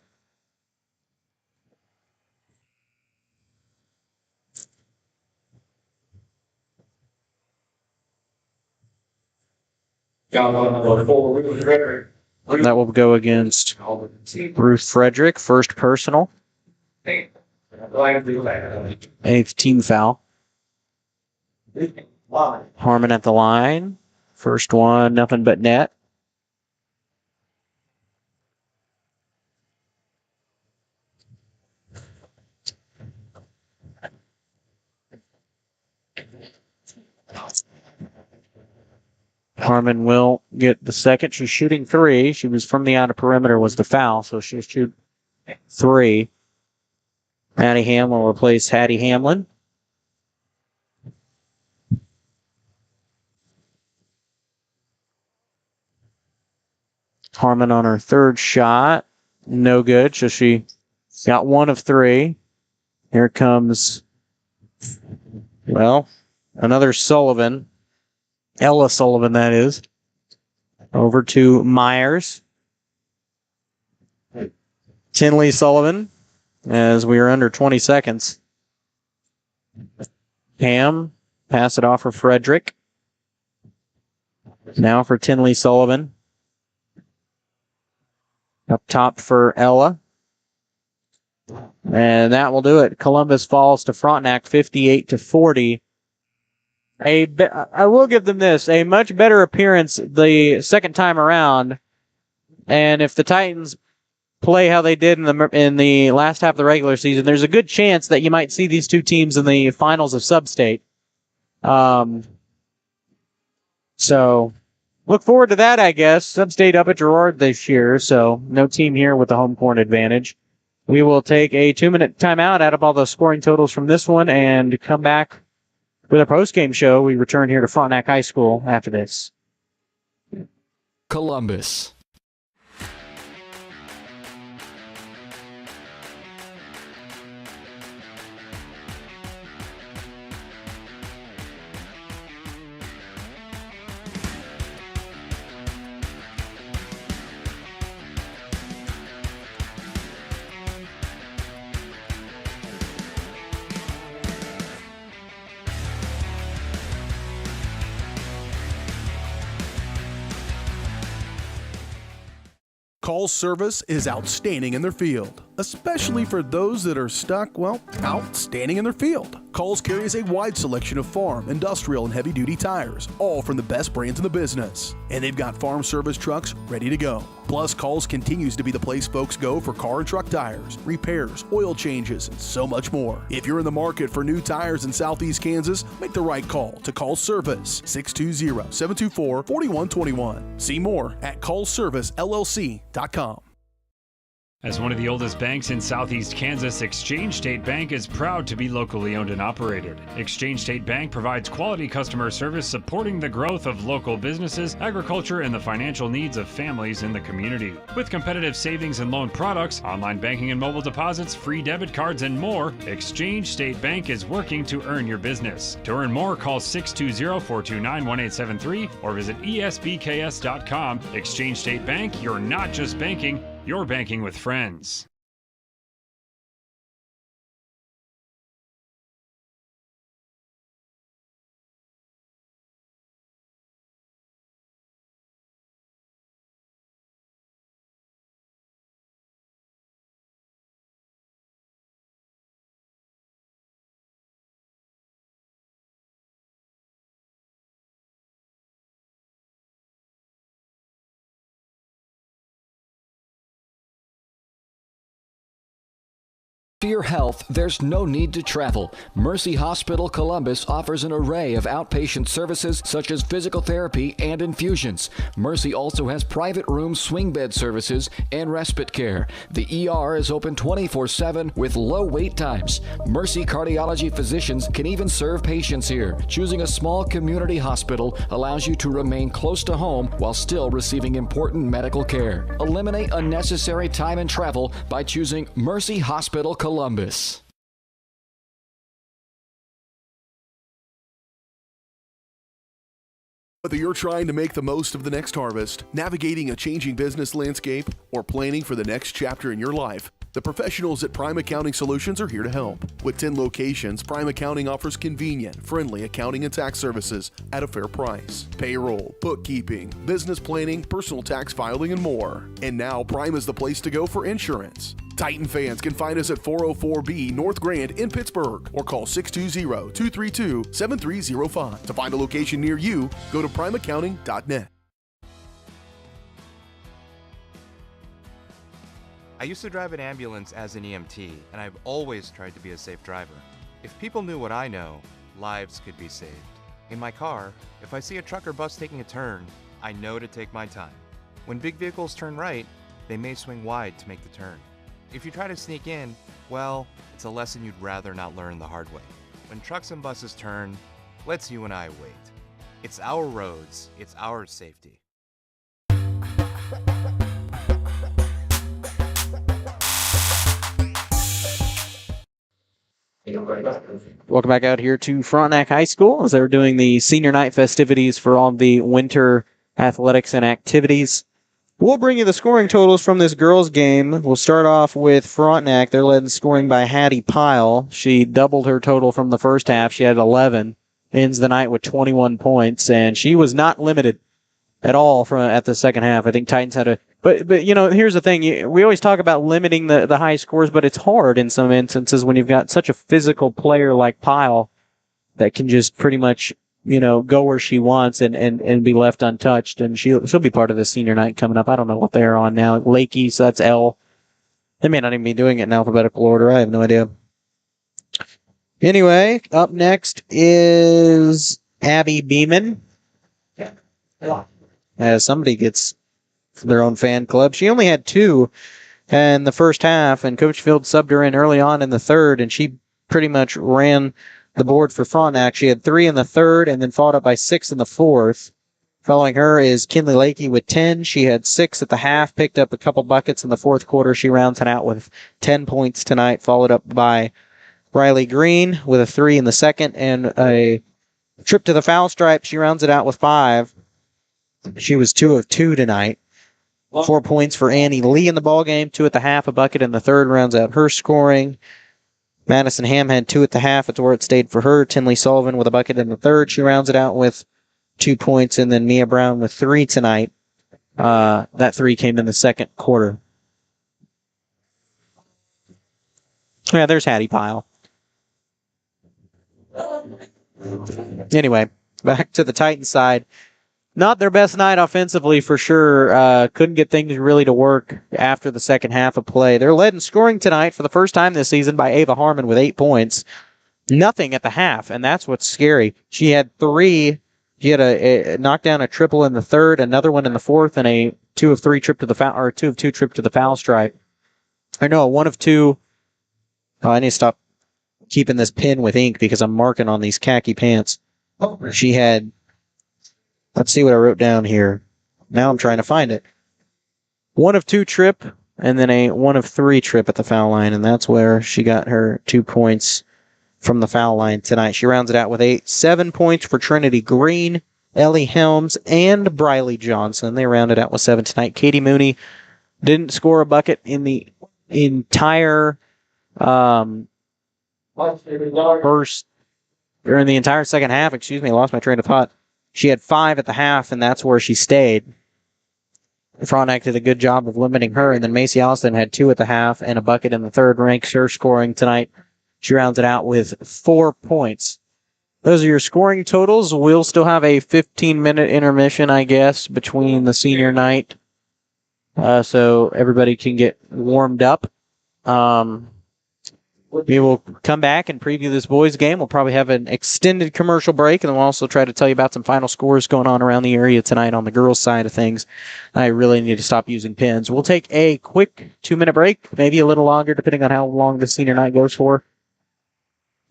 That will go against Ruth Frederick, first personal. 8th team foul. Harmon at the line. First one, nothing but net. Harmon will get the second. She's shooting 3. She was from the outer perimeter was the foul, so she'll shoot 3. Hattie Ham will replace Hattie Hamlin. Harmon on her third shot. No good, so she got 1 of 3. Here comes, well, another Sullivan. Ella Sullivan, that is. Over to Myers. Tinley Sullivan, as we are under 20 seconds. Ham, pass it off for Frederick. Now for Tinley Sullivan. Up top for Ella. And that will do it. Columbus falls to Frontenac 58-40. I will give them this, a much better appearance the second time around. And if the Titans play how they did in the last half of the regular season, there's a good chance that you might see these two teams in the finals of Sub-State. So look forward to that, I guess. Sub-State up at Girard this year, so no team here with the home court advantage. We will take a 2-minute timeout, add up all the scoring totals from this one, and come back with a post-game show. We return here to Frontenac High School after this. Columbus. Call service is outstanding in their field. especially for those that are stuck, well, out standing in their field. Coles carries a wide selection of farm, industrial, and heavy-duty tires, all from the best brands in the business. And they've got farm service trucks ready to go. Plus, Coles continues to be the place folks go for car and truck tires, repairs, oil changes, and so much more. If you're in the market for new tires in Southeast Kansas, make the right call to Coles Service, 620-724-4121. See more at colesservicellc.com. As one of the oldest banks in Southeast Kansas, Exchange State Bank is proud to be locally owned and operated. Exchange State Bank provides quality customer service supporting the growth of local businesses, agriculture, and the financial needs of families in the community. With competitive savings and loan products, online banking and mobile deposits, free debit cards, and more, Exchange State Bank is working to earn your business. To earn more, call 620-429-1873 or visit esbks.com. Exchange State Bank, you're not just banking, you're banking with friends. For your health, there's no need to travel. Mercy Hospital Columbus offers an array of outpatient services such as physical therapy and infusions. Mercy also has private room swing bed services and respite care. The ER is open 24/7 with low wait times. Mercy cardiology physicians can even serve patients here. Choosing a small community hospital allows you to remain close to home while still receiving important medical care. Eliminate unnecessary time and travel by choosing Mercy Hospital Columbus. Whether you're trying to make the most of the next harvest, navigating a changing business landscape, or planning for the next chapter in your life, the professionals at Prime Accounting Solutions are here to help. With 10 locations, Prime Accounting offers convenient, friendly accounting and tax services at a fair price. Payroll, bookkeeping, business planning, personal tax filing, and more. And now Prime is the place to go for insurance. Titan fans can find us at 404B North Grand in Pittsburgh or call 620-232-7305. To find a location near you, go to primeaccounting.net. I used to drive an ambulance as an EMT, and I've always tried to be a safe driver. If people knew what I know, lives could be saved. In my car, if I see a truck or bus taking a turn, I know to take my time. When big vehicles turn right, they may swing wide to make the turn. If you try to sneak in, well, it's a lesson you'd rather not learn the hard way. When trucks and buses turn, let's you and I wait. It's our roads, it's our safety. Welcome back out here to Frontenac High School as they're doing the senior night festivities for all the winter athletics and activities. We'll bring you the scoring totals from this girls' game. We'll start off with Frontenac. They're led in scoring by Hattie Pyle. She doubled her total from the first half. She had 11. Ends the night with 21 points, and she was not limited at all at the second half. I think Titans had a... But you know, here's the thing. We always talk about limiting the high scores, but it's hard in some instances when you've got such a physical player like Pyle that can just pretty much... go where she wants and be left untouched. And she'll be part of the senior night coming up. I don't know what they're on now. Lakey, so that's L. They may not even be doing it in alphabetical order. I have no idea. Anyway, up next is Abby Beeman. As somebody gets their own fan club. She only had 2 in the first half, and Coach Field subbed her in early on in the third, and she pretty much ran the board for Frontenac. She had 3 in the third and then followed up by 6 in the fourth. Following her is Kinley Lakey with 10. She had 6 at the half, picked up a couple buckets in the fourth quarter. She rounds it out with 10 points tonight, followed up by Riley Green with a 3 in the second and a trip to the foul stripe. She rounds it out with 5. She was 2 of 2 tonight. 4 points for Annie Lee in the ballgame, 2 at the half, a bucket in the third, rounds out her scoring. Madison Ham had 2 at the half. It's where it stayed for her. Tinley Sullivan with a bucket in the third. She rounds it out with 2 points. And then Mia Brown with 3 tonight. That 3 came in the second quarter. Yeah, there's Hattie Pyle. Anyway, back to the Titans side. Not their best night offensively for sure. Couldn't get things really to work after the second half of play. They're led in scoring tonight for the first time this season by Ava Harmon with 8 points. Nothing at the half, and that's what's scary. She had 3. She had a knocked down a triple in the third, another one in the fourth, and a 2 of 3 trip to the foul, or 2 of 2 trip to the foul stripe. I know, 1 of 2. Oh, I need to stop keeping this pen with ink because I'm marking on these khaki pants. She had, let's see what I wrote down here. Now I'm trying to find it. 1 of 2 trip, and then a 1 of 3 trip at the foul line, and that's where she got her 2 points from the foul line tonight. She rounds it out with 7 points for Trinity Green, Ellie Helms, and Briley Johnson. They rounded out with 7 tonight. Katie Mooney didn't score a bucket in the entire in the entire second half. Excuse me, I lost my train of thought. She had 5 at the half, and that's where she stayed. Frontenac did a good job of limiting her, and then Macy Allison had 2 at the half and a bucket in the third, ranks her scoring tonight. She rounds it out with 4 points. Those are your scoring totals. We'll still have a 15-minute intermission, I guess, between the senior night, so everybody can get warmed up. We will come back and preview this boys' game. We'll probably have an extended commercial break, and then we'll also try to tell you about some final scores going on around the area tonight on the girls' side of things. I really need to stop using pens. We'll take a quick 2-minute break, maybe a little longer, depending on how long the senior night goes for.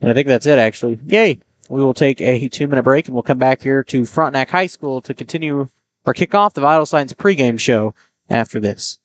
And I think that's it, actually. Yay! We will take a 2-minute break, and we'll come back here to Frontenac High School to continue or kick off the Vital Signs pregame show after this.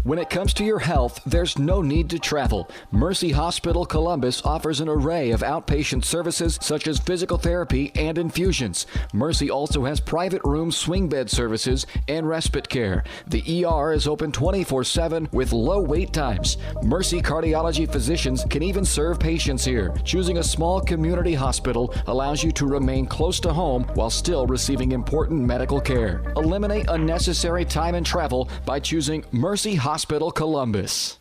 When it comes to your health, there's no need to travel. Mercy Hospital Columbus offers an array of outpatient services such as physical therapy and infusions. Mercy also has private room swing bed services and respite care. The ER is open 24/7 with low wait times. Mercy cardiology physicians can even serve patients here. Choosing a small community hospital allows you to remain close to home while still receiving important medical care. Eliminate unnecessary time and travel by choosing Mercy Hospital Columbus.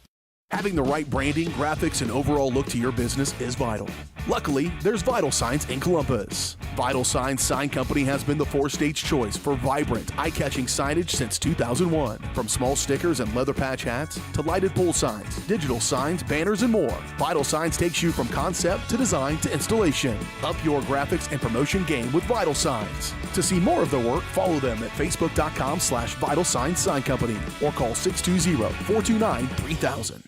Having the right branding, graphics, and overall look to your business is vital. Luckily, there's Vital Signs in Columbus. Vital Signs Sign Company has been the 4-state's choice for vibrant, eye-catching signage since 2001. From small stickers and leather patch hats to lighted pole signs, digital signs, banners, and more, Vital Signs takes you from concept to design to installation. Up your graphics and promotion game with Vital Signs. To see more of their work, follow them at facebook.com/Vital Signs Sign Company or call 620-429-3000.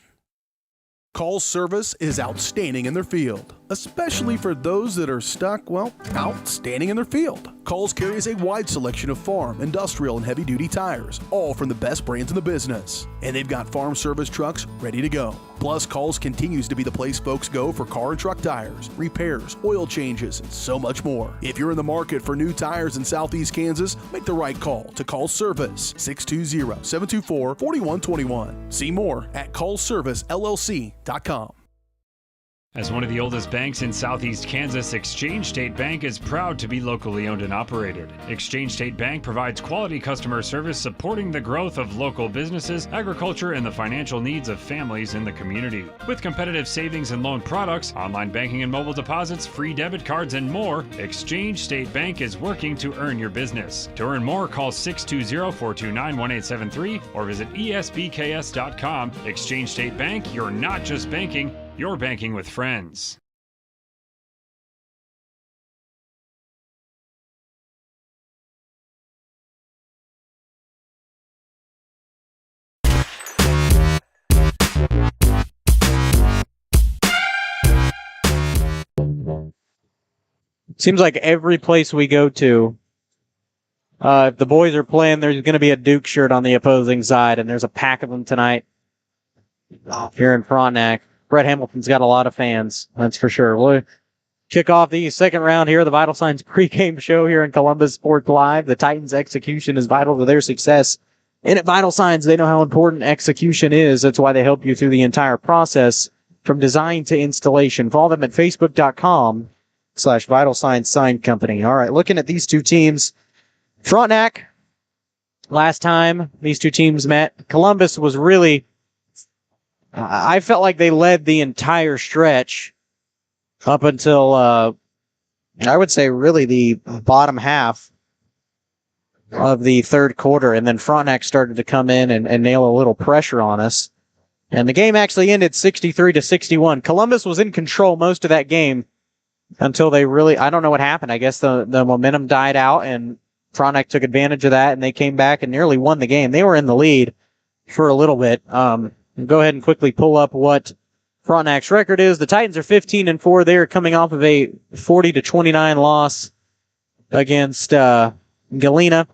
Call's service is outstanding in their field, especially for those that are stuck, well, outstanding in their field. Call's carries a wide selection of farm, industrial, and heavy-duty tires, all from the best brands in the business. And they've got farm service trucks ready to go. Plus, Call's continues to be the place folks go for car and truck tires, repairs, oil changes, and so much more. If you're in the market for new tires in Southeast Kansas, make the right call to Call's Service, 620-724-4121. See more at callservicellc.com. As one of the oldest banks in Southeast Kansas, Exchange State Bank is proud to be locally owned and operated. Exchange State Bank provides quality customer service supporting the growth of local businesses, agriculture, and the financial needs of families in the community. With competitive savings and loan products, online banking and mobile deposits, free debit cards, and more, Exchange State Bank is working to earn your business. To earn more, call 620-429-1873 or visit esbks.com. Exchange State Bank, you're not just banking, you're banking with friends. Seems like every place we go to, if the boys are playing, there's going to be a Duke shirt on the opposing side, and there's a pack of them tonight here in Frontenac. Brett Hamilton's got a lot of fans, that's for sure. We'll kick off the second round here of the Vital Signs pregame show here in Columbus Sports Live. The Titans' execution is vital to their success. And at Vital Signs, they know how important execution is. That's why they help you through the entire process, from design to installation. Follow them at facebook.com/Vital Signs Sign Company. All right, looking at these two teams, Frontenac, last time these two teams met, Columbus was really, I felt like they led the entire stretch up until, I would say, really the bottom half of the third quarter, and then Frontenac started to come in and nail a little pressure on us. And the game actually ended 63-61. Columbus was in control most of that game until they really, I don't know what happened. I guess the momentum died out, and Frontenac took advantage of that, and they came back and nearly won the game. They were in the lead for a little bit. Go ahead and quickly pull up what Frontenac's record is. The Titans are 15-4. They are coming off of a 40-29 loss against Galena,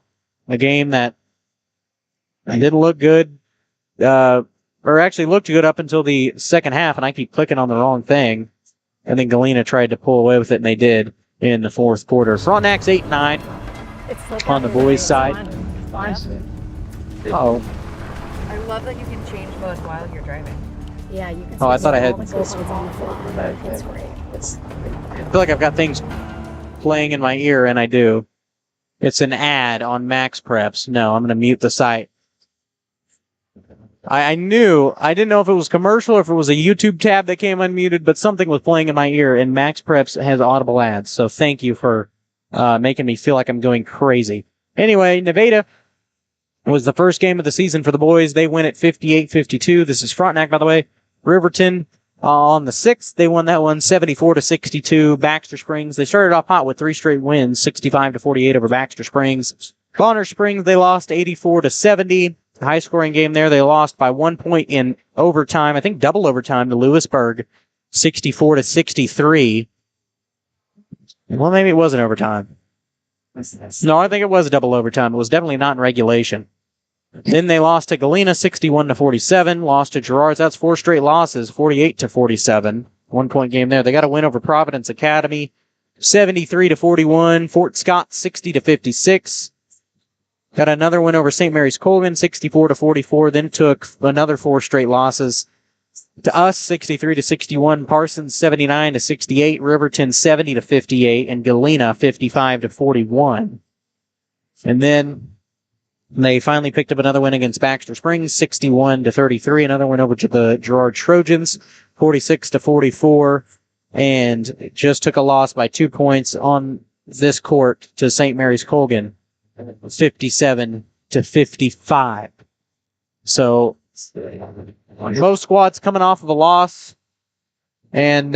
a game that didn't look good, or actually looked good up until the second half, and I keep clicking on the wrong thing. And then Galena tried to pull away with it, and they did in the fourth quarter. Frontenac's 8-9 on the boys' side. Oh. I love that you can change modes while you're driving. Yeah, you can. Oh, I thought I had. It's on the fly. It's great. I feel like I've got things playing in my ear, and I do. It's an ad on Max Preps. No, I'm going to mute the site. I didn't know if it was commercial or if it was a YouTube tab that came unmuted, but something was playing in my ear, and Max Preps has audible ads, so thank you for making me feel like I'm going crazy. Anyway, Nevada was the first game of the season for the boys. They win at 58-52. This is Frontenac, by the way. Riverton on the 6th. They won that one 74-62. Baxter Springs, they started off hot with 3 straight wins, 65-48 over Baxter Springs. Bonner Springs, they lost 84-70. High-scoring game there. They lost by 1 point in overtime. I think double overtime to Lewisburg, 64-63. Well, maybe it wasn't overtime. No, I think it was double overtime. It was definitely not in regulation. Then they lost to Galena, 61-47. Lost to Girards. That's 4 straight losses, 48-47. 1 point game there. They got a win over Providence Academy, 73-41. Fort Scott, 60-56. Got another win over St. Mary's Colgan, 64-44. Then took another 4 straight losses to us, 63-61. Parsons, 79-68. Riverton, 70-58. And Galena, 55-41. And then they finally picked up another win against Baxter Springs, 61-33. Another win over to the Girard Trojans, 46-44. And just took a loss by 2 points on this court to St. Mary's Colgan, 57-55. So both squads coming off of a loss, and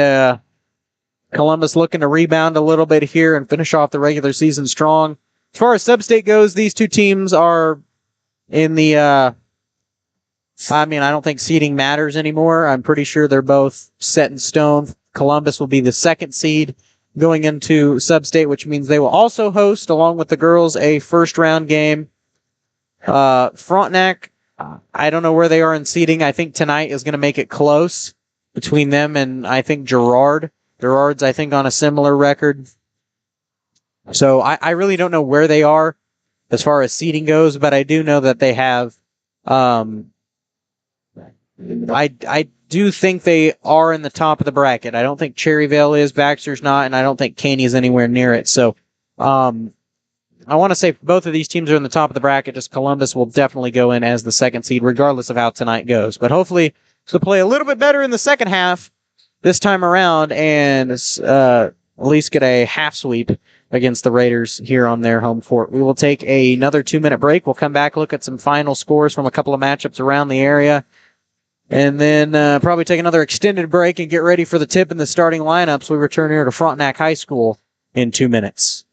Columbus looking to rebound a little bit here and finish off the regular season strong. As far as sub-state goes, these two teams are in the I don't think seeding matters anymore. I'm pretty sure they're both set in stone. Columbus will be the 2nd seed going into sub-state, which means they will also host, along with the girls, a first-round game. Frontenac, I don't know where they are in seeding. I think tonight is going to make it close between them and, I think, Girard. Girard's, I think, on a similar record. So I really don't know where they are as far as seeding goes, but I do know that they have... I do think they are in the top of the bracket. I don't think Cherryvale is, Baxter's not, and I don't think Caney's anywhere near it. So I want to say both of these teams are in the top of the bracket. Just Columbus will definitely go in as the 2nd seed, regardless of how tonight goes. But hopefully they'll play a little bit better in the second half this time around and at least get a half sweep against the Raiders here on their home court. We will take another 2-minute break. We'll come back, look at some final scores from a couple of matchups around the area, and then probably take another extended break and get ready for the tip and the starting lineups. We return here to Frontenac High School in 2 minutes.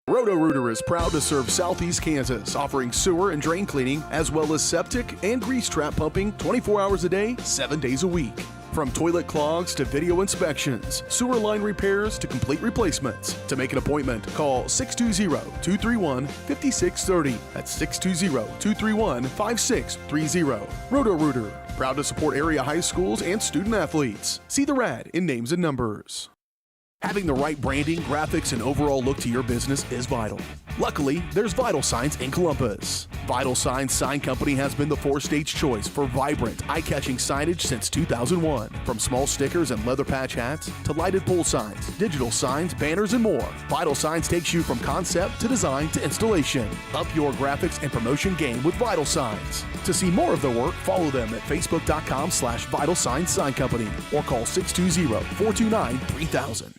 Roto-Rooter is proud to serve Southeast Kansas, offering sewer and drain cleaning, as well as septic and grease trap pumping 24 hours a day, 7 days a week. From toilet clogs to video inspections, sewer line repairs to complete replacements. To make an appointment, call 620-231-5630. That's 620-231-5630. Roto-Rooter, proud to support area high schools and student athletes. See the rad in names and numbers. Having the right branding, graphics, and overall look to your business is vital. Luckily, there's Vital Signs in Columbus. Vital Signs Sign Company has been the four-stage choice for vibrant, eye-catching signage since 2001. From small stickers and leather patch hats to lighted pole signs, digital signs, banners, and more, Vital Signs takes you from concept to design to installation. Up your graphics and promotion game with Vital Signs. To see more of their work, follow them at facebook.com/Vital Signs Sign Company or call 620-429-3000.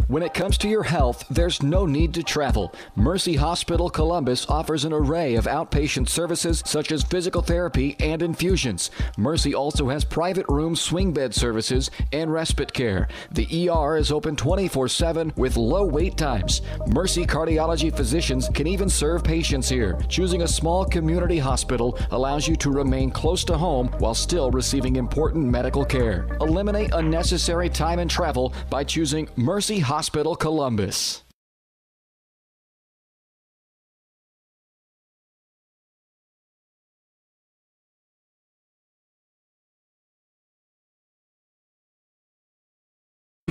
When it comes to your health, there's no need to travel. Mercy Hospital Columbus offers an array of outpatient services such as physical therapy and infusions. Mercy also has private room swing bed services and respite care. The ER is open 24/7 with low wait times. Mercy cardiology physicians can even serve patients here. Choosing a small community hospital allows you to remain close to home while still receiving important medical care. Eliminate unnecessary time and travel by choosing Mercy Hospital Columbus.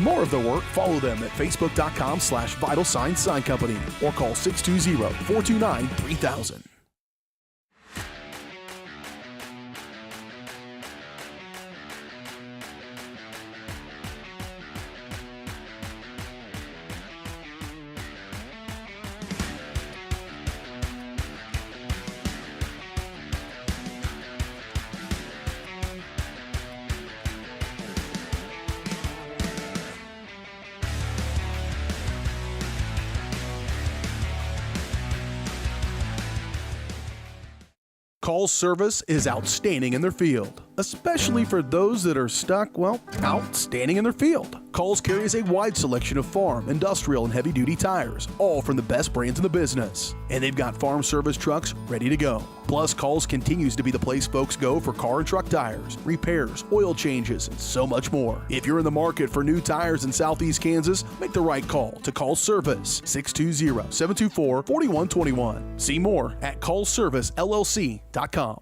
More of their work, follow them at facebook.com/Vital Signs Sign Company or call 620-429-3000. Call service is outstanding in their field, especially for those that are stuck, outstanding in their field. Calls carries a wide selection of farm, industrial, and heavy-duty tires, all from the best brands in the business. And they've got farm service trucks ready to go. Plus, Calls continues to be the place folks go for car and truck tires, repairs, oil changes, and so much more. If you're in the market for new tires in Southeast Kansas, make the right call to Call Service, 620-724-4121. See more at callservicellc.com.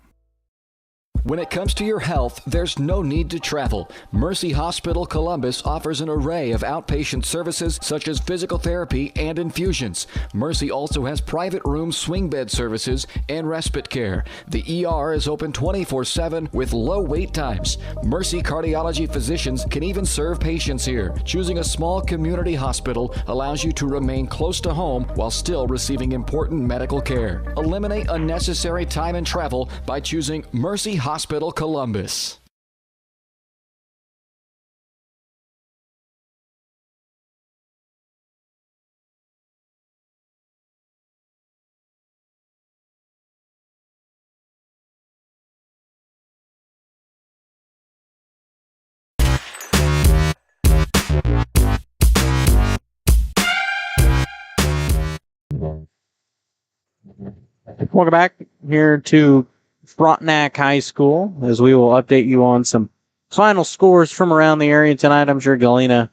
When it comes to your health, there's no need to travel. Mercy Hospital Columbus offers an array of outpatient services such as physical therapy and infusions. Mercy also has private room swing bed services and respite care. The ER is open 24/7 with low wait times. Mercy cardiology physicians can even serve patients here. Choosing a small community hospital allows you to remain close to home while still receiving important medical care. Eliminate unnecessary time and travel by choosing Mercy Hospital Columbus. Welcome back here to Frontenac High School, as we will update you on some final scores from around the area tonight. I'm sure Galena,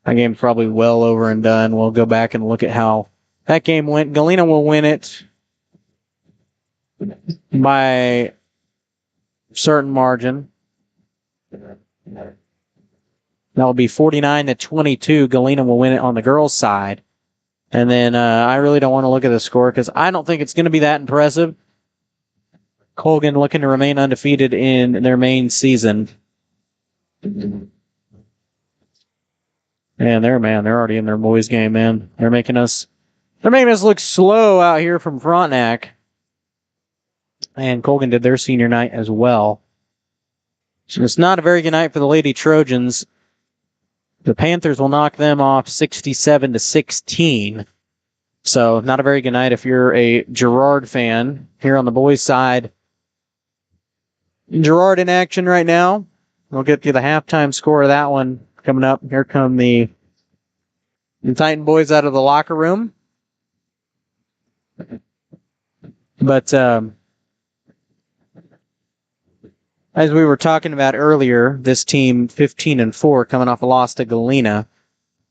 that game's probably well over and done. We'll go back and look at how that game went. Galena will win it by a certain margin. That will be 49-22. Galena will win it on the girls' side. And then I really don't want to look at the score because I don't think it's going to be that impressive. Colgan looking to remain undefeated in their main season. And they're already in their boys game, man. They're making us look slow out here from Frontenac. And Colgan did their senior night as well. So it's not a very good night for the Lady Trojans. The Panthers will knock them off 67-16. So not a very good night if you're a Girard fan. Here on the boys' side, Girard in action right now. We'll get you the halftime score of that one coming up. Here come the Titan boys out of the locker room. But as we were talking about earlier, this team 15-4 coming off a loss to Galena,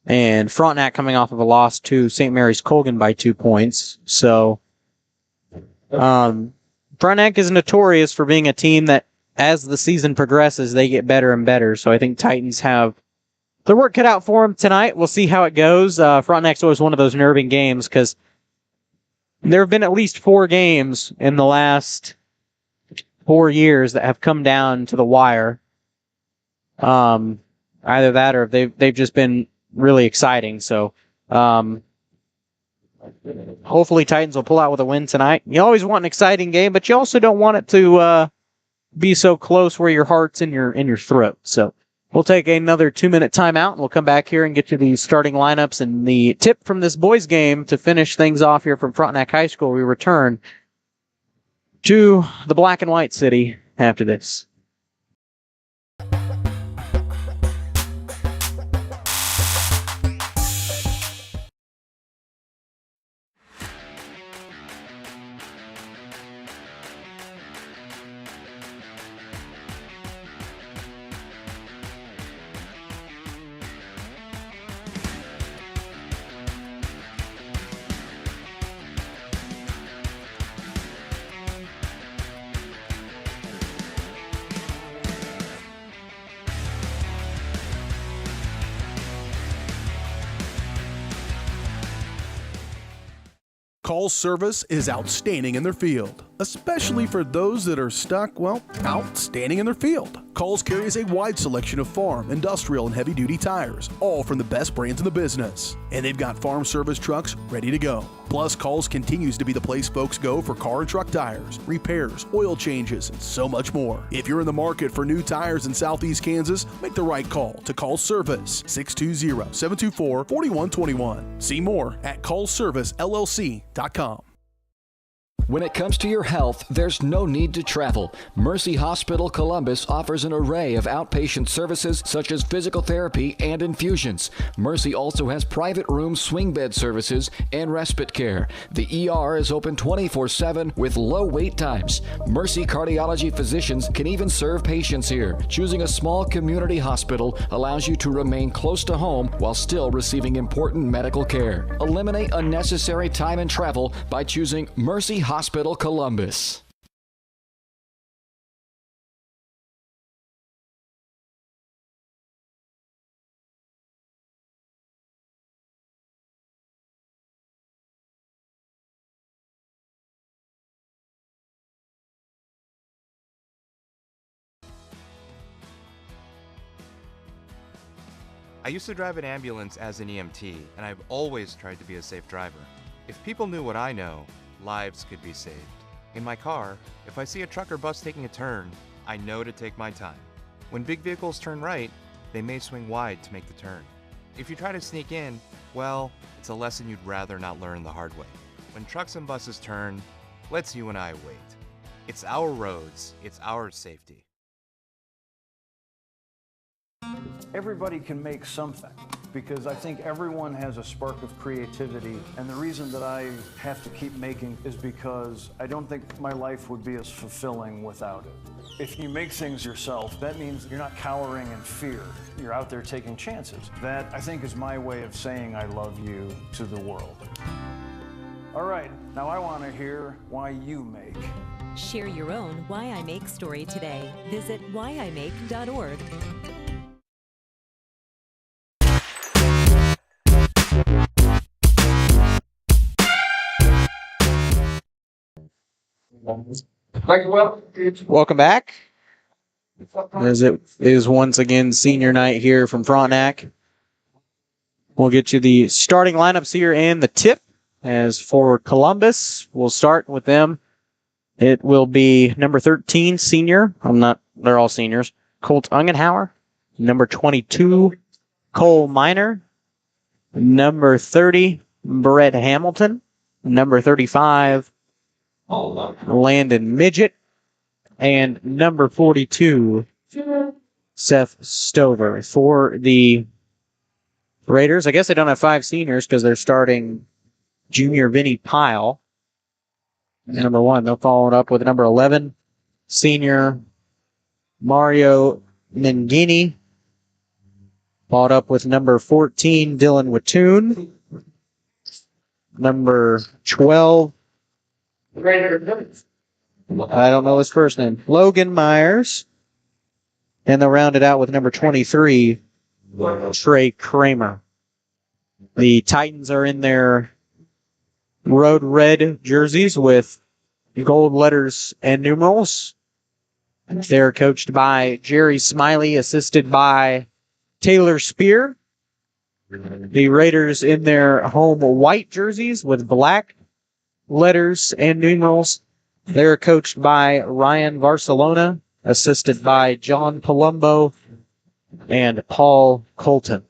and Frontenac coming off of a loss to St. Mary's Colgan by 2 points. So Frontenac is notorious for being a team that, as the season progresses, they get better and better. So I think Titans have the work cut out for them tonight. We'll see how it goes. Frontenac's always one of those nerving games because there have been at least 4 games in the last 4 years that have come down to the wire. Either that or they've just been really exciting. So hopefully Titans will pull out with a win tonight. You always want an exciting game, but you also don't want it to be so close where your heart's in your throat. So we'll take another 2-minute timeout, and we'll come back here and get to the starting lineups and the tip from this boys game to finish things off here from Frontenac High School. We return to the Black and White City after this. Call's service is outstanding in their field, especially for those that are stuck, outstanding in their field. Call's carries a wide selection of farm, industrial, and heavy-duty tires, all from the best brands in the business. And they've got farm service trucks ready to go. Plus, Call's continues to be the place folks go for car and truck tires, repairs, oil changes, and so much more. If you're in the market for new tires in Southeast Kansas, make the right call to Call's Service, 620-724-4121. See more at callservicellc.com. When it comes to your health, there's no need to travel. Mercy Hospital Columbus offers an array of outpatient services such as physical therapy and infusions. Mercy also has private room swing bed services and respite care. The ER is open 24/7 with low wait times. Mercy cardiology physicians can even serve patients here. Choosing a small community hospital allows you to remain close to home while still receiving important medical care. Eliminate unnecessary time and travel by choosing Mercy Hospital Columbus. I used to drive an ambulance as an EMT, and I've always tried to be a safe driver. If people knew what I know, lives could be saved. In my car, if I see a truck or bus taking a turn, I know to take my time. When big vehicles turn right, they may swing wide to make the turn. If you try to sneak in, well, it's a lesson you'd rather not learn the hard way. When trucks and buses turn, let's you and I wait. It's our roads, it's our safety. Everybody can make something, because I think everyone has a spark of creativity, and the reason that I have to keep making is because I don't think my life would be as fulfilling without it. If you make things yourself, that means you're not cowering in fear. You're out there taking chances. That, I think, is my way of saying I love you to the world. All right, now I want to hear why you make. Share your own Why I Make story today. Visit whyimake.org. Welcome back. As it is once again senior night here from Frontenac. We'll get you the starting lineups here and the tip. As for Columbus, we'll start with them. It will be number 13, senior. They're all seniors. Colt Ungenhauer. Number 22, Cole Miner. Number 30, Brett Hamilton. Number 35, Landon Midget. And number 42, Seth Stover. For the Raiders, I guess they don't have 5 seniors because they're starting junior Vinny Pyle. Number 1, they'll follow it up with number 11, senior Mario Mangini. Followed up with number 14, Dylan Wattoon. Number 12, I don't know his first name, Logan Myers. And they'll round it out with number 23, Trey Kramer. The Titans are in their road red jerseys with gold letters and numerals. They're coached by Jerry Smiley, assisted by Taylor Spear. The Raiders in their home white jerseys with black letters and numerals. They're coached by Ryan Barcelona, assisted by John Palumbo and Paul Colton.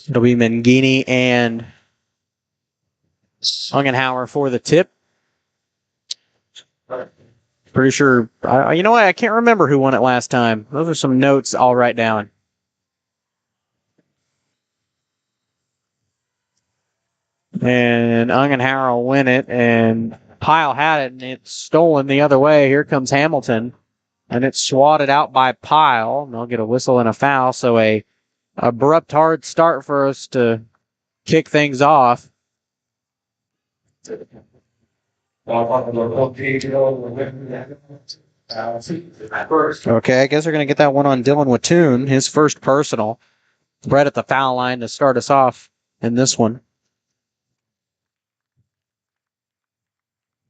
It'll be Mangini and Ungenhauer for the tip. Pretty sure, you know what? I can't remember who won it last time. Those are some notes I'll write down. And Ungenhauer will win it, and Pyle had it, and it's stolen the other way. Here comes Hamilton, and it's swatted out by Pyle. And they'll get a whistle and a foul, so a abrupt, hard start for us to kick things off. Okay, I guess we're going to get that one on Dylan Wattoon, his first personal. Right at the foul line to start us off in this one.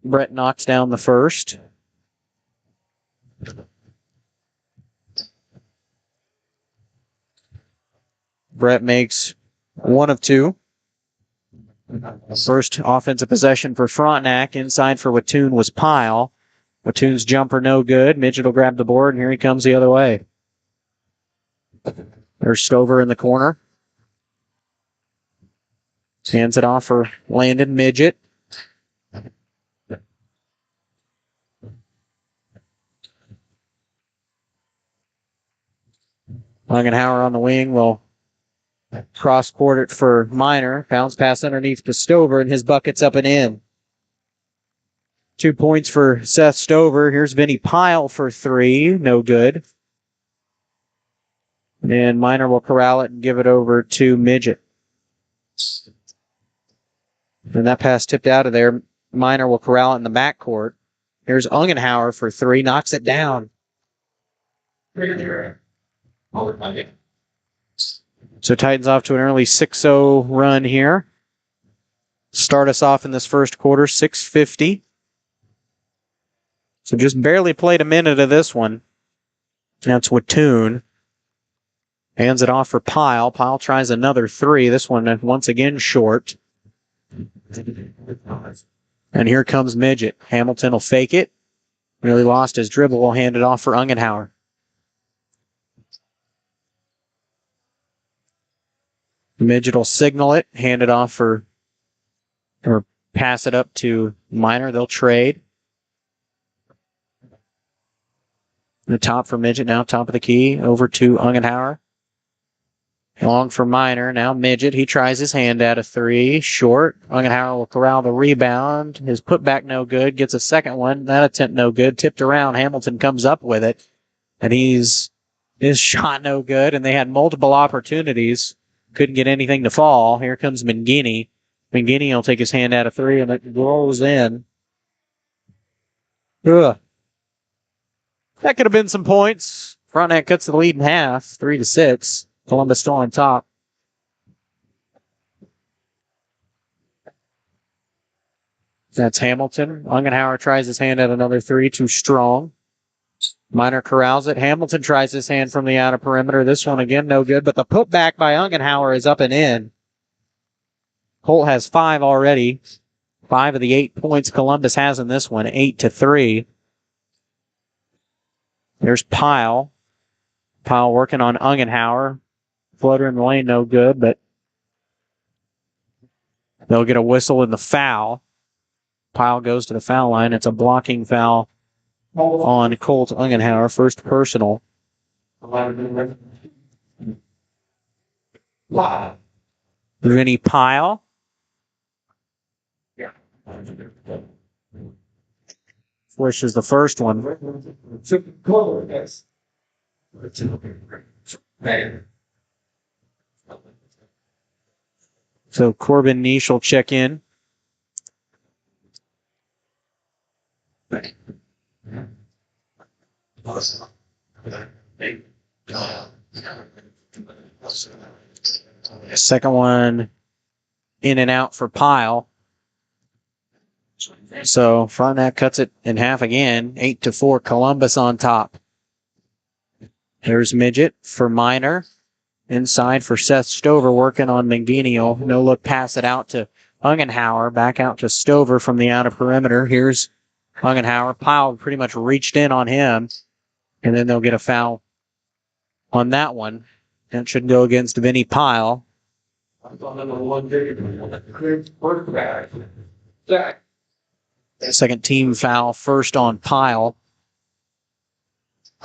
Brett knocks down the first. Brett makes one of two. First offensive possession for Frontenac. Inside for Wattoon was Pyle. Wattoon's jumper no good. Midget will grab the board, and here he comes the other way. There's Stover in the corner. Hands it off for Landon Midget. Ungenhauer on the wing will cross-court it for Minor. Bounce pass underneath to Stover, and his bucket's up and in. 2 points for Seth Stover. Here's Vinny Pyle for three. No good. And Minor will corral it and give it over to Midget. And that pass tipped out of there. Minor will corral it in the backcourt. Here's Ungenhauer for three. Knocks it down. So Titans off to an early 6-0 run here. Start us off in this first quarter, 6:50. So just barely played a minute of this one. That's Wattoon. Hands it off for Pyle. Pyle tries another three. This one once again short. And here comes Midget. Hamilton will fake it. Really lost his dribble. Will hand it off for Ungenhauer. Midget will signal it. Hand it off or pass it up to Minor. They'll trade. The top for Midget now, top of the key, over to Ungenhauer. Long for Minor, now Midget. He tries his hand at a three, short. Ungenhauer will corral the rebound. His putback no good, gets a second one. That attempt no good, tipped around. Hamilton comes up with it, and his shot no good, and they had multiple opportunities. Couldn't get anything to fall. Here comes Mangini. Mangini will take his hand out of three, and it rolls in. Ugh. That could have been some points. Frontenac cuts the lead in half, 3-6. Columbus still on top. That's Hamilton. Ungenhauer tries his hand at another three, too strong. Minor corrals it. Hamilton tries his hand from the outer perimeter. This one again, no good, but the putback by Ungenhauer is up and in. Holt has 5 already. 5 of the 8 points Columbus has in this one, 8-3. There's Pyle. Pyle working on Ungenhauer. Floater in the lane, no good, but they'll get a whistle in the foul. Pyle goes to the foul line. It's a blocking foul on Colt Ungenhauer, first personal. Vinny Pyle. Flishes the first one. So Corbin Niche will check in. Second one in and out for Pyle. So Frontenac cuts it in half again. 8-4, Columbus on top. There's Midget for Minor. Inside for Seth Stover working on Mangini. No look, pass it out to Ungenhauer. Back out to Stover from the outer perimeter. Here's Ungenhauer. Pyle pretty much reached in on him. And then they'll get a foul on that one. That should go against Vinny Pyle. Second team foul, first on Pyle.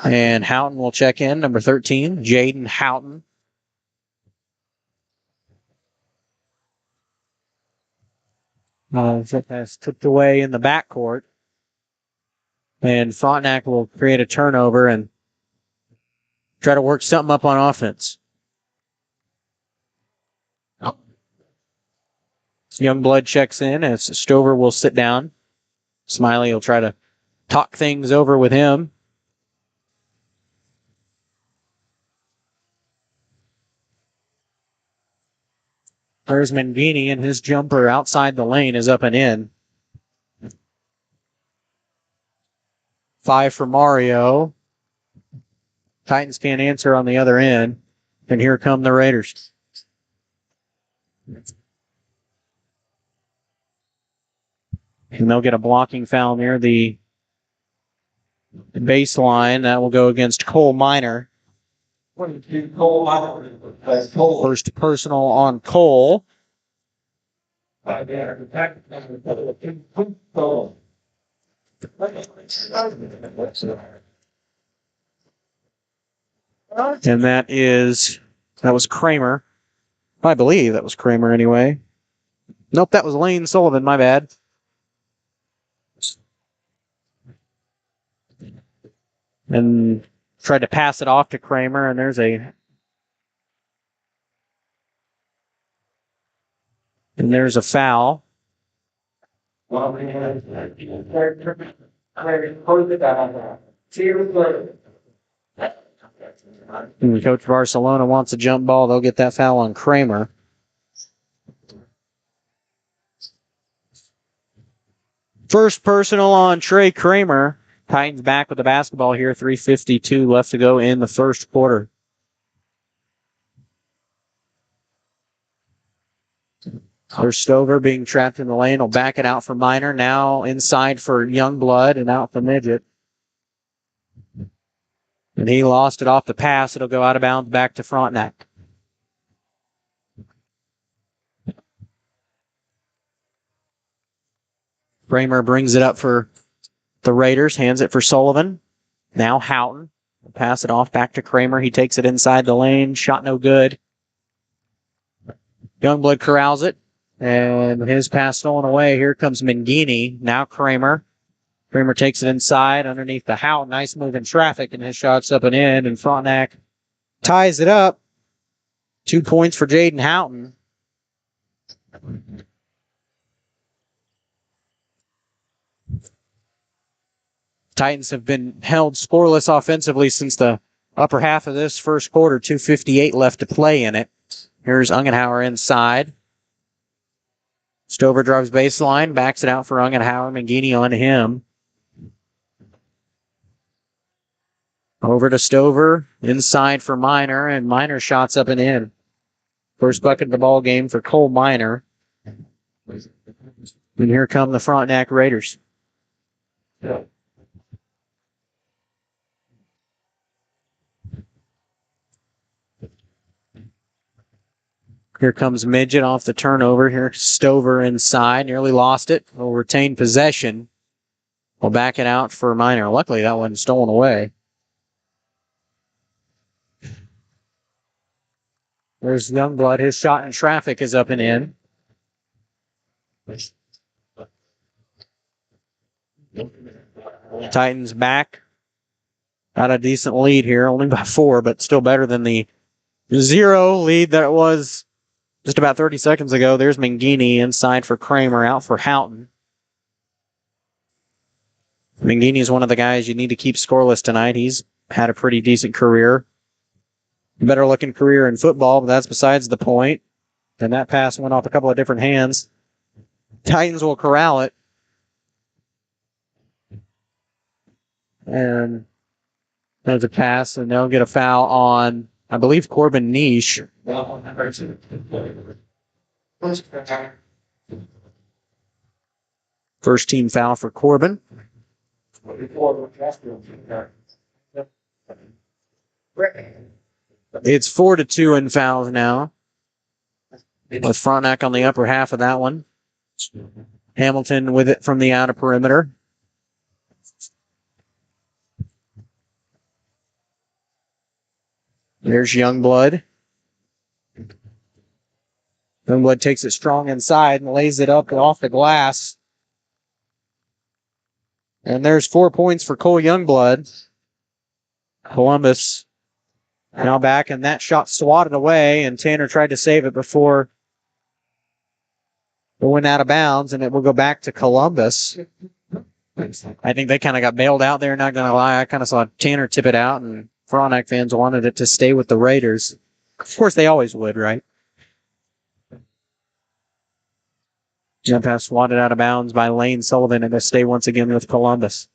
And Houghton will check in, number 13, Jaden Houghton. That's tipped away in the backcourt. And Frontenac will create a turnover and try to work something up on offense. Youngblood checks in as Stover will sit down. Smiley will try to talk things over with him. There's Mangini, and his jumper outside the lane is up and in. 5 for Mario. Titans can't answer on the other end. And here come the Raiders. And they'll get a blocking foul near the baseline. That will go against Cole Minor. First personal on Cole. And that was Kramer. I believe that was Kramer anyway. Nope, that was Lane Sullivan, my bad. And tried to pass it off to Kramer, and there's a foul. And Coach Barcelona wants a jump ball. They'll get that foul on Kramer. First personal on Trey Kramer. Titans back with the basketball here. 3:52 left to go in the first quarter. There's Stover being trapped in the lane. Will back it out for Minor. Now inside for Youngblood and out for Midget. And he lost it off the pass. It'll go out of bounds back to Frontenac. Kramer brings it up for the Raiders. Hands it for Sullivan. Now Houghton. Pass it off back to Kramer. He takes it inside the lane. Shot no good. Youngblood corrals it. And his pass stolen away. Here comes Mangini. Now Kramer. Kramer takes it inside underneath the Houghton. Nice move in traffic, and his shot's up and in. And Frontenac ties it up. 2 points for Jaden Houghton. Titans have been held scoreless offensively since the upper half of this first quarter. 2:58 left to play in it. Here's Ungenhauer inside. Stover drives baseline, backs it out for Ungenhauer. Mangini on him. Over to Stover, inside for Minor, and Minor shots up and in. First bucket of the ball game for Cole Minor. And here come the Frontenac Raiders. Here comes Midget off the turnover. Here Stover inside. Nearly lost it. Will retain possession. We'll back it out for Minor. Luckily, that wasn't stolen away. There's Youngblood. His shot in traffic is up and in. Titans back Got a decent lead here, only by 4, but still better than the 0 lead that it was just about 30 seconds ago. There's Mangini inside for Kramer, out for Houghton. Mangini is one of the guys you need to keep scoreless tonight. He's had a pretty decent career. Better looking career in football, but that's besides the point. And that pass went off a couple of different hands. Titans will corral it. And there's a pass, and they'll get a foul on, I believe, Corbin Niche. First team foul for Corbin. It's 4-2 in fouls now, with Frontenac on the upper half of that one. Hamilton with it from the outer perimeter. There's Youngblood. Youngblood takes it strong inside and lays it up off the glass. And there's 4 points for Cole Youngblood. Columbus now back, and that shot swatted away, and Tanner tried to save it before it went out of bounds, and it will go back to Columbus. I think they kind of got bailed out there, not going to lie. I kind of saw Tanner tip it out, and Frontenac fans wanted it to stay with the Raiders. Of course, they always would, right? Jump pass swatted out of bounds by Lane Sullivan, and to stay once again with Columbus.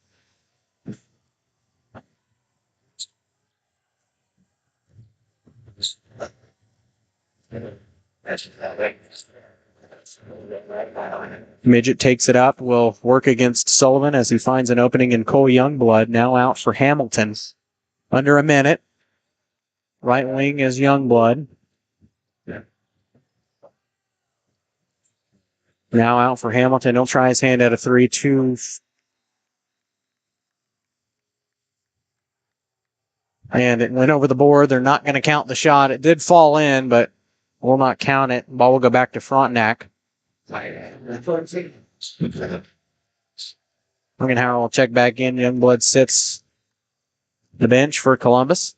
Midget takes it up, will work against Sullivan as he finds an opening in Cole Youngblood, now out for Hamilton. Under a minute. Right wing is Youngblood. Now out for Hamilton. He'll try his hand at a 3-2. And it went over the board. They're not going to count the shot. It did fall in, but will not count it. Ball will go back to Frontenac. Hungenhauer will check back in. Youngblood sits the bench for Columbus.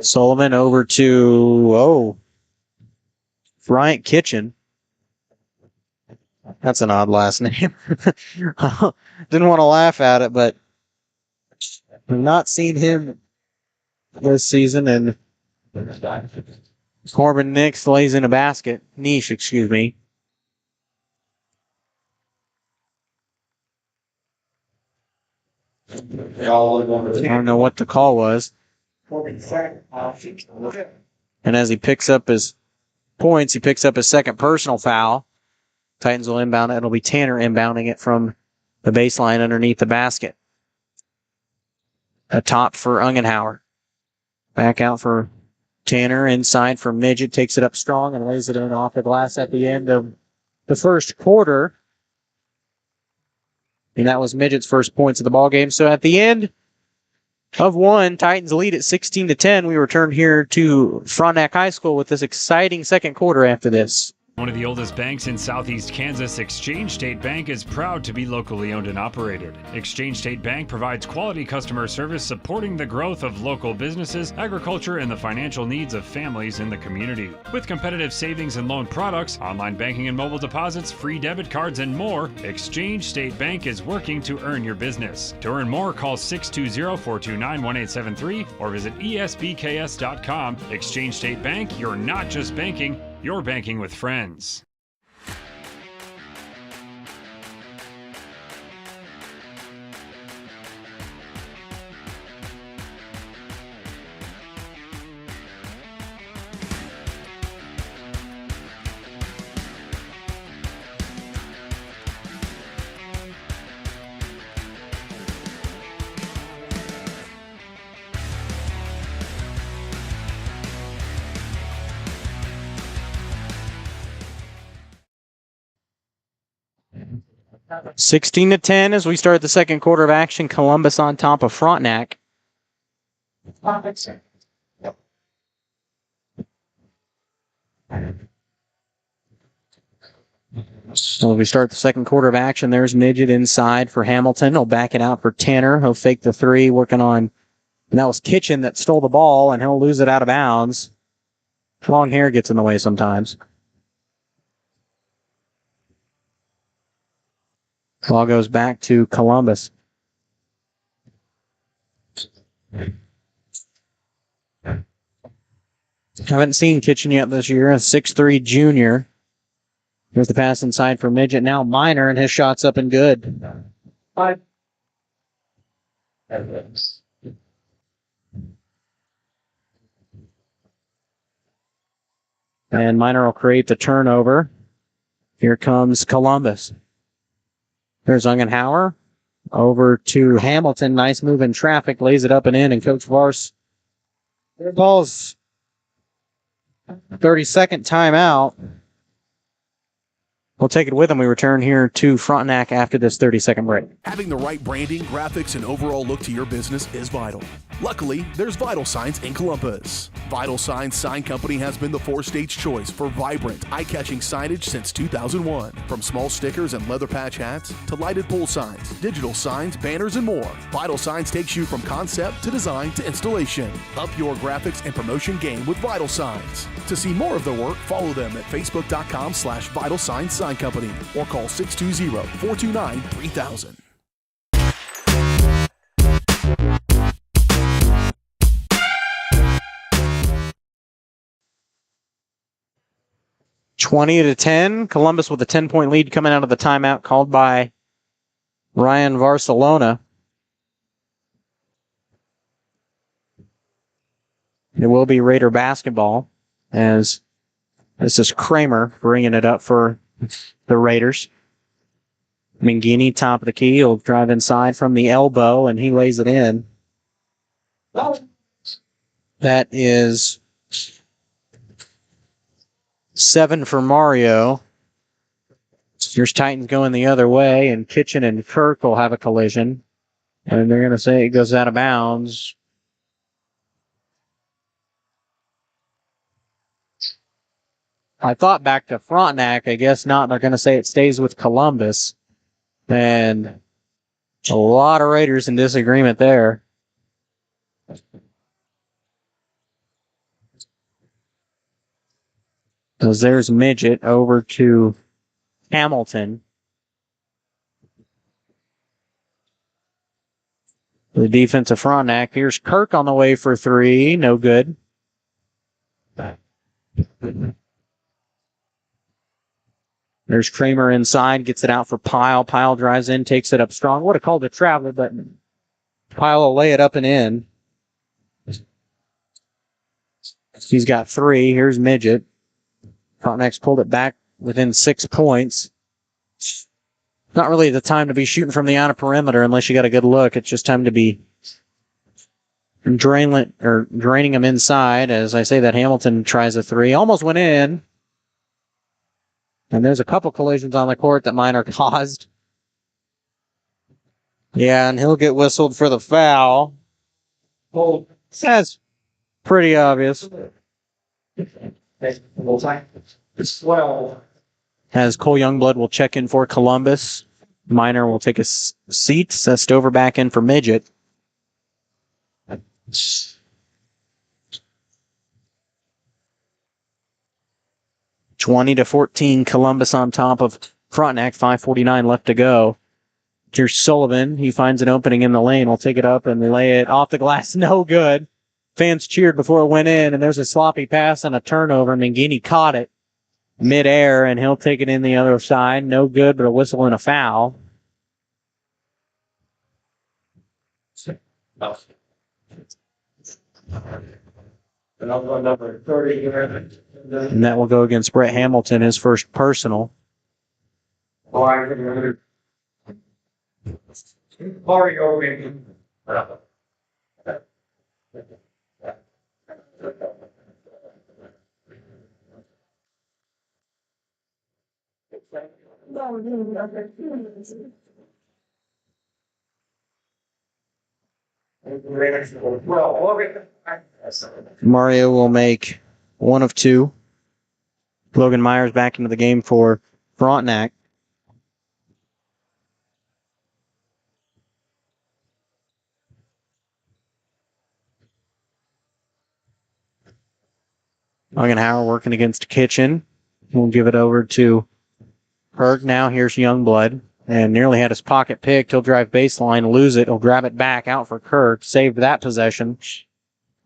Sullivan over to, Bryant Kitchen. That's an odd last name. Didn't want to laugh at it, but I've not seen him this season. And Corbin Nix lays in a basket. Niche, excuse me. I don't know what the call was. And as he picks up his points, he picks up his second personal foul. Titans will inbound it. It'll be Tanner inbounding it from the baseline underneath the basket. A top for Ungenhauer. Back out for Tanner. Inside for Midget. Takes it up strong and lays it in off the glass at the end of the first quarter. And that was Midget's first points of the ball game. So at the end of one, Titans lead at 16-10. We return here to Frontenac High School with this exciting second quarter after this. One of the oldest banks in southeast Kansas, Exchange State Bank is proud to be locally owned and operated. Exchange State Bank provides quality customer service supporting the growth of local businesses, agriculture, and the financial needs of families in the community. With competitive savings and loan products, online banking and mobile deposits, free debit cards, and more, Exchange State Bank is working to earn your business. To earn more, call 620-429-1873 or visit esbks.com. Exchange State Bank, you're not just banking, you're banking with friends. Now 16-10 as we start the second quarter of action. Columbus on top of Frontenac. So we start the second quarter of action. There's Midget inside for Hamilton. He'll back it out for Tanner. He'll fake the three, working on, and that was Kitchen that stole the ball, and he'll lose it out of bounds. Long hair gets in the way sometimes. Ball goes back to Columbus. Haven't seen Kitchen yet this year. A 6'3" junior. Here's the pass inside for Midget. Now Minor, and his shot's up and good. And Minor will create the turnover. Here comes Columbus. There's Ungenhauer. Over to Hamilton. Nice move in traffic. Lays it up and in. And Coach Vars. Their ball's 30-second timeout. We'll take it with them. We return here to Frontenac after this 30-second break. Having the right branding, graphics, and overall look to your business is vital. Luckily, there's Vital Signs in Columbus. Vital Signs Sign Company has been the four-stage choice for vibrant, eye-catching signage since 2001. From small stickers and leather patch hats to lighted pole signs, digital signs, banners, and more, Vital Signs takes you from concept to design to installation. Up your graphics and promotion game with Vital Signs. To see more of their work, follow them at facebook.com/Vital Signs Sign Company or call 620-429-3000. (20-10). Columbus with a 10-point lead coming out of the timeout called by Ryan Barcelona. It will be Raider basketball, as this is Kramer bringing it up for the Raiders. Mangini, top of the key, will drive inside from the elbow, and he lays it in. That is 7 for Mario. Here's Titans going the other way, and Kitchen and Kirk will have a collision. And they're going to say it goes out of bounds. I thought back to Frontenac. I guess not. They're going to say it stays with Columbus. And a lot of Raiders in disagreement there. Because there's Midget over to Hamilton. The defense of Frontenac. Here's Kirk on the way for three. No good. There's Kramer inside. Gets it out for Pyle. Pyle drives in. Takes it up strong. Would have called it travel, but Pyle will lay it up and in. He's got three. Here's Midget. Frontenac's pulled it back within 6 points. Not really the time to be shooting from the outer perimeter unless you got a good look. It's just time to be draining them inside. As I say that, Hamilton tries a three. Almost went in. And there's a couple collisions on the court that Minor caused. Yeah, and he'll get whistled for the foul. Well, that's pretty obvious. As Cole Youngblood will check in for Columbus. Minor will take a seat. Stover back in for Midget. (20-14), Columbus on top of Frontenac. 5:49 left to go. Here's Sullivan. He finds an opening in the lane. Will take it up and lay it off the glass. No good. Fans cheered before it went in, and there's a sloppy pass and a turnover. Mangini caught it midair, and he'll take it in the other side. No good, but a whistle and a foul. Number 30. And that will go against Brett Hamilton, his first personal. Mario will make one of two. Logan Myers back into the game for Frontenac. Ungenhauer working against Kitchen. We'll give it over to Herc. Now here's Youngblood. And nearly had his pocket picked. He'll drive baseline, lose it. He'll grab it back out for Kirk. Saved that possession.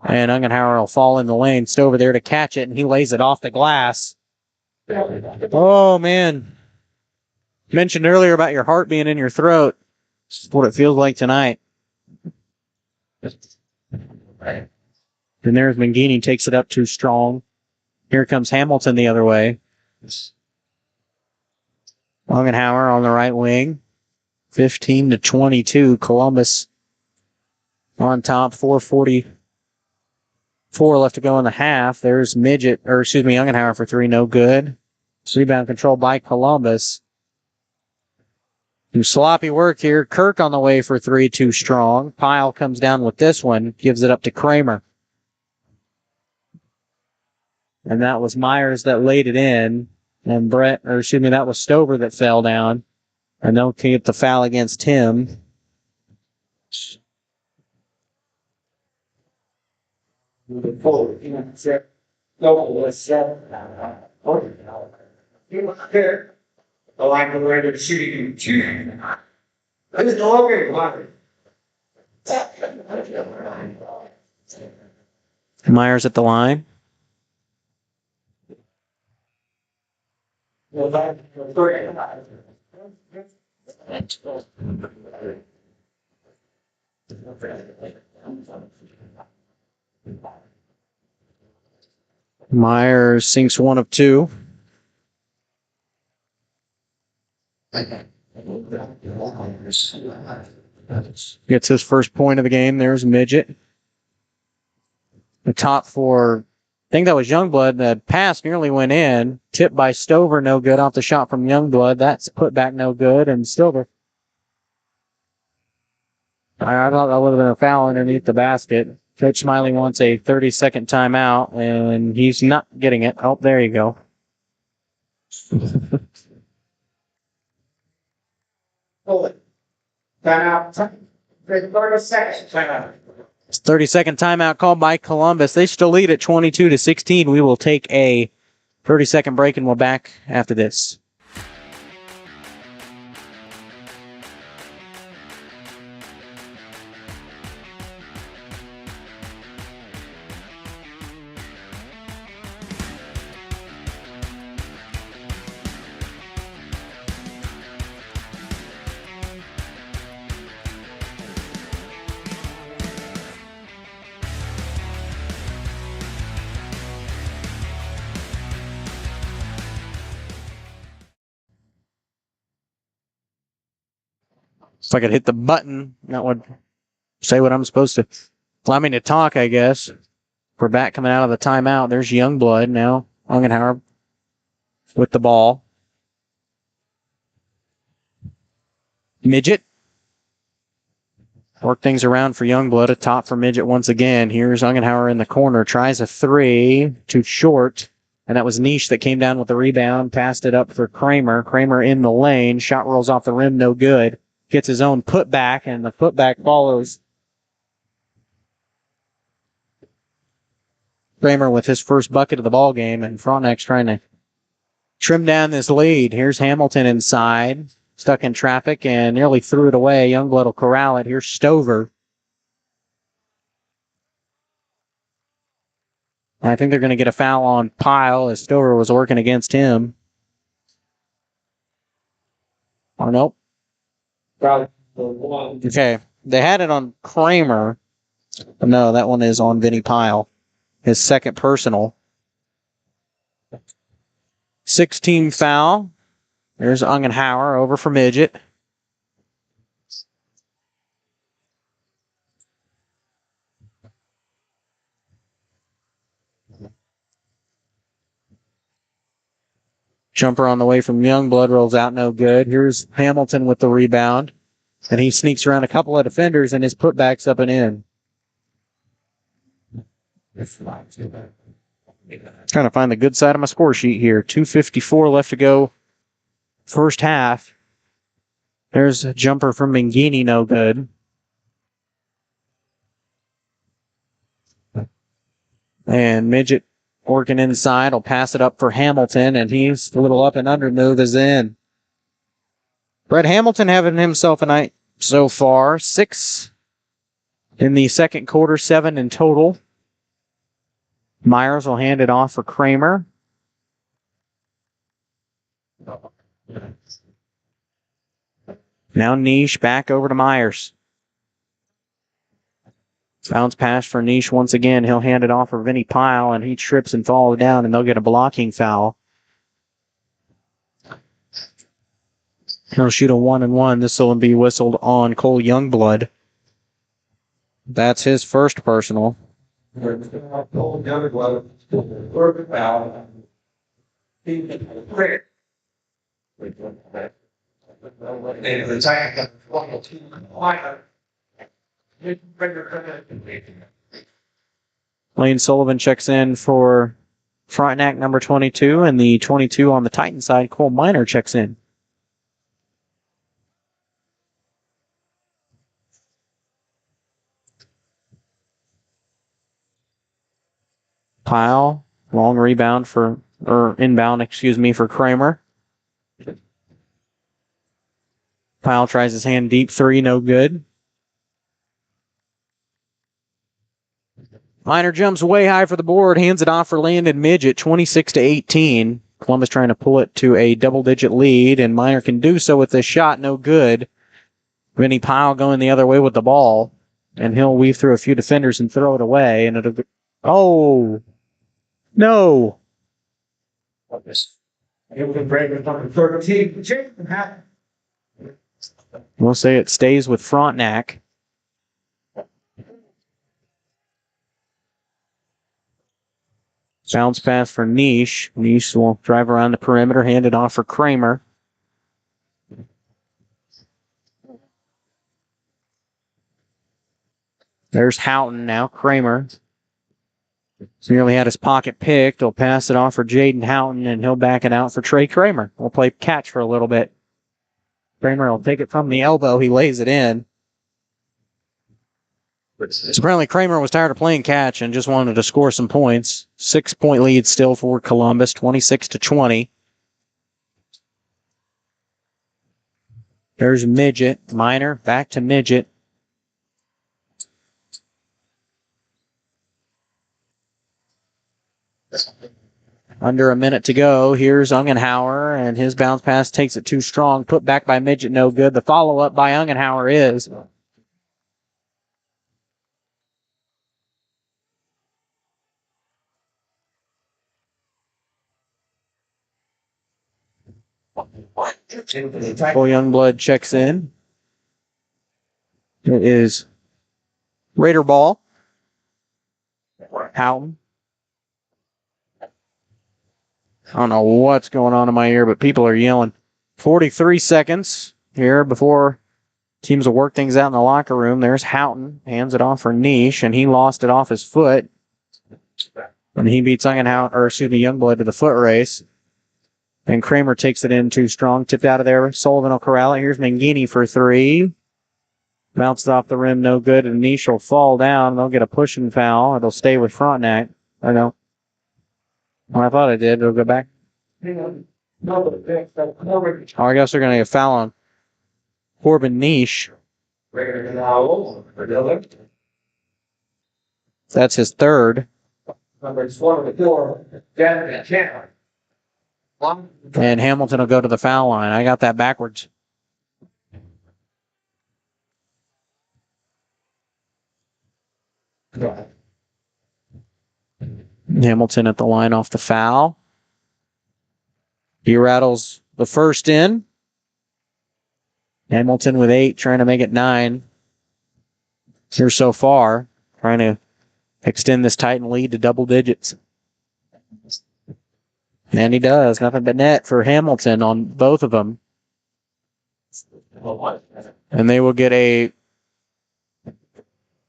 And Ungenhauer will fall in the lane. Stover there to catch it, and he lays it off the glass. Oh, man. Mentioned earlier about your heart being in your throat. That's what it feels like tonight. And there's Mangini, takes it up too strong. Here comes Hamilton the other way. Ungenhauer on the right wing. 15-22. Columbus on top. 4:44 left to go in the half. There's Ungenhauer for three. No good. Rebound control by Columbus. Some sloppy work here. Kirk on the way for three. Too strong. Pyle comes down with this one. Gives it up to Kramer. And that was Myers that laid it in. And that was Stover that fell down. And they'll keep the foul against him. Moving forward. Here. The line of where they're shooting two. That is no longer Myers at the line. Myers sinks one of two. Gets his first point of the game. There's Midget. The top for, I think that was Youngblood. The pass nearly went in. Tipped by Stover, no good off the shot from Youngblood. That's put back no good. And Stover. I thought that would have been a foul underneath the basket. Coach Smiley wants a 30-second timeout, and he's not getting it. Oh, there you go. Hold it. Timeout. 30 seconds. Timeout. 30-second timeout called by Columbus. They still lead at 22-16. We will take a 30-second break, and we're back after this. If I could hit the button, that would say what I'm supposed to. Allow me to talk, I guess. We're back coming out of the timeout. There's Youngblood now. Ungenhauer with the ball. Midget. Work things around for Youngblood. A top for Midget once again. Here's Ungenhauer in the corner. Tries a three. Too short. And that was Niche that came down with the rebound. Passed it up for Kramer. Kramer in the lane. Shot rolls off the rim. No good. Gets his own putback, and the putback follows. Kramer with his first bucket of the ball game, and Frontenac's trying to trim down this lead. Here's Hamilton inside, stuck in traffic, and nearly threw it away. Youngblood will corral it. Here's Stover. I think they're going to get a foul on Pyle as Stover was working against him. Oh, nope. Okay, they had it on Kramer. No, that one is on Vinny Pyle. His second personal. 16 foul. There's Ungenhauer over for Midget. Jumper on the way from Youngblood rolls out no good. Here's Hamilton with the rebound. And he sneaks around a couple of defenders and his putback's up and in. Trying to find the good side of my score sheet here. 2:54 left to go. First half. There's a jumper from Mangini, no good. And Midget working inside will pass it up for Hamilton, and he's a little up and under move is in. Brett Hamilton having himself a night so far. 6 in the second quarter, 7 in total. Myers will hand it off for Kramer. Now Niche back over to Myers. Bounce pass for Niche once again. He'll hand it off for Vinny Pyle, and he trips and falls down, and they'll get a blocking foul. He'll shoot a 1-and-1. This will be whistled on Cole Youngblood. That's his first personal. Lane Sullivan checks in for Frontenac number 22, and the 22 on the Titan side, Cole Miner, checks in. Pyle, long rebound for, or inbound, for Kramer. Pyle tries his hand deep three, no good. Miner jumps way high for the board, hands it off for Landon Midget, 26-18. Columbus trying to pull it to a double-digit lead, and Miner can do so with this shot, no good. Vinny Pyle going the other way with the ball, and he'll weave through a few defenders and throw it away, and it'll be... Oh! No! We'll say it stays with Frontenac. Bounce pass for Niche. Niche will drive around the perimeter, hand it off for Kramer. There's Houghton now. Kramer. So nearly had his pocket picked. He'll pass it off for Jaden Houghton, and he'll back it out for Trey Kramer. We'll play catch for a little bit. Kramer will take it from the elbow. He lays it in. So apparently Kramer was tired of playing catch and just wanted to score some points. 6-point lead still for Columbus, 26-20. There's Midget. Miner back to Midget. Under a minute to go. Here's Ungenhauer, and his bounce pass takes it too strong. Put back by Midget, no good. The follow-up by Ungenhauer is... Cole Youngblood checks in. It is Raider ball. Houghton. I don't know what's going on in my ear, but people are yelling. 43 seconds here before teams will work things out in the locker room. There's Houghton. Hands it off for Niche, and he lost it off his foot. And he beats Youngblood to the foot race. And Kramer takes it in too strong. Tipped out of there. Sullivan will corral it. Here's Mangini for three. Bounced off the rim, no good. And Niche will fall down. They'll get a pushing foul. It'll stay with Frontenac. I know. Well, I thought I did. It'll go back. Oh, I guess they're going to get a foul on Corbin Niche. That's his third. And Hamilton will go to the foul line. I got that backwards. Hamilton at the line off the foul. He rattles the first in. Hamilton with 8, trying to make it 9 here so far. Trying to extend this Titan lead to double digits. And he does. Nothing but net for Hamilton on both of them. And they will get a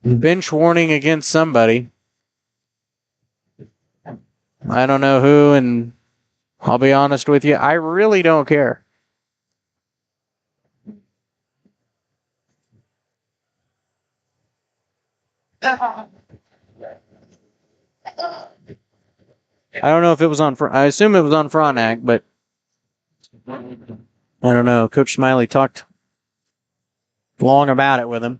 bench warning against somebody. I don't know who, and I'll be honest with you, I really don't care. I don't know if it was on. I assume it was on Frontenac, but I don't know. Coach Smiley talked long about it with him.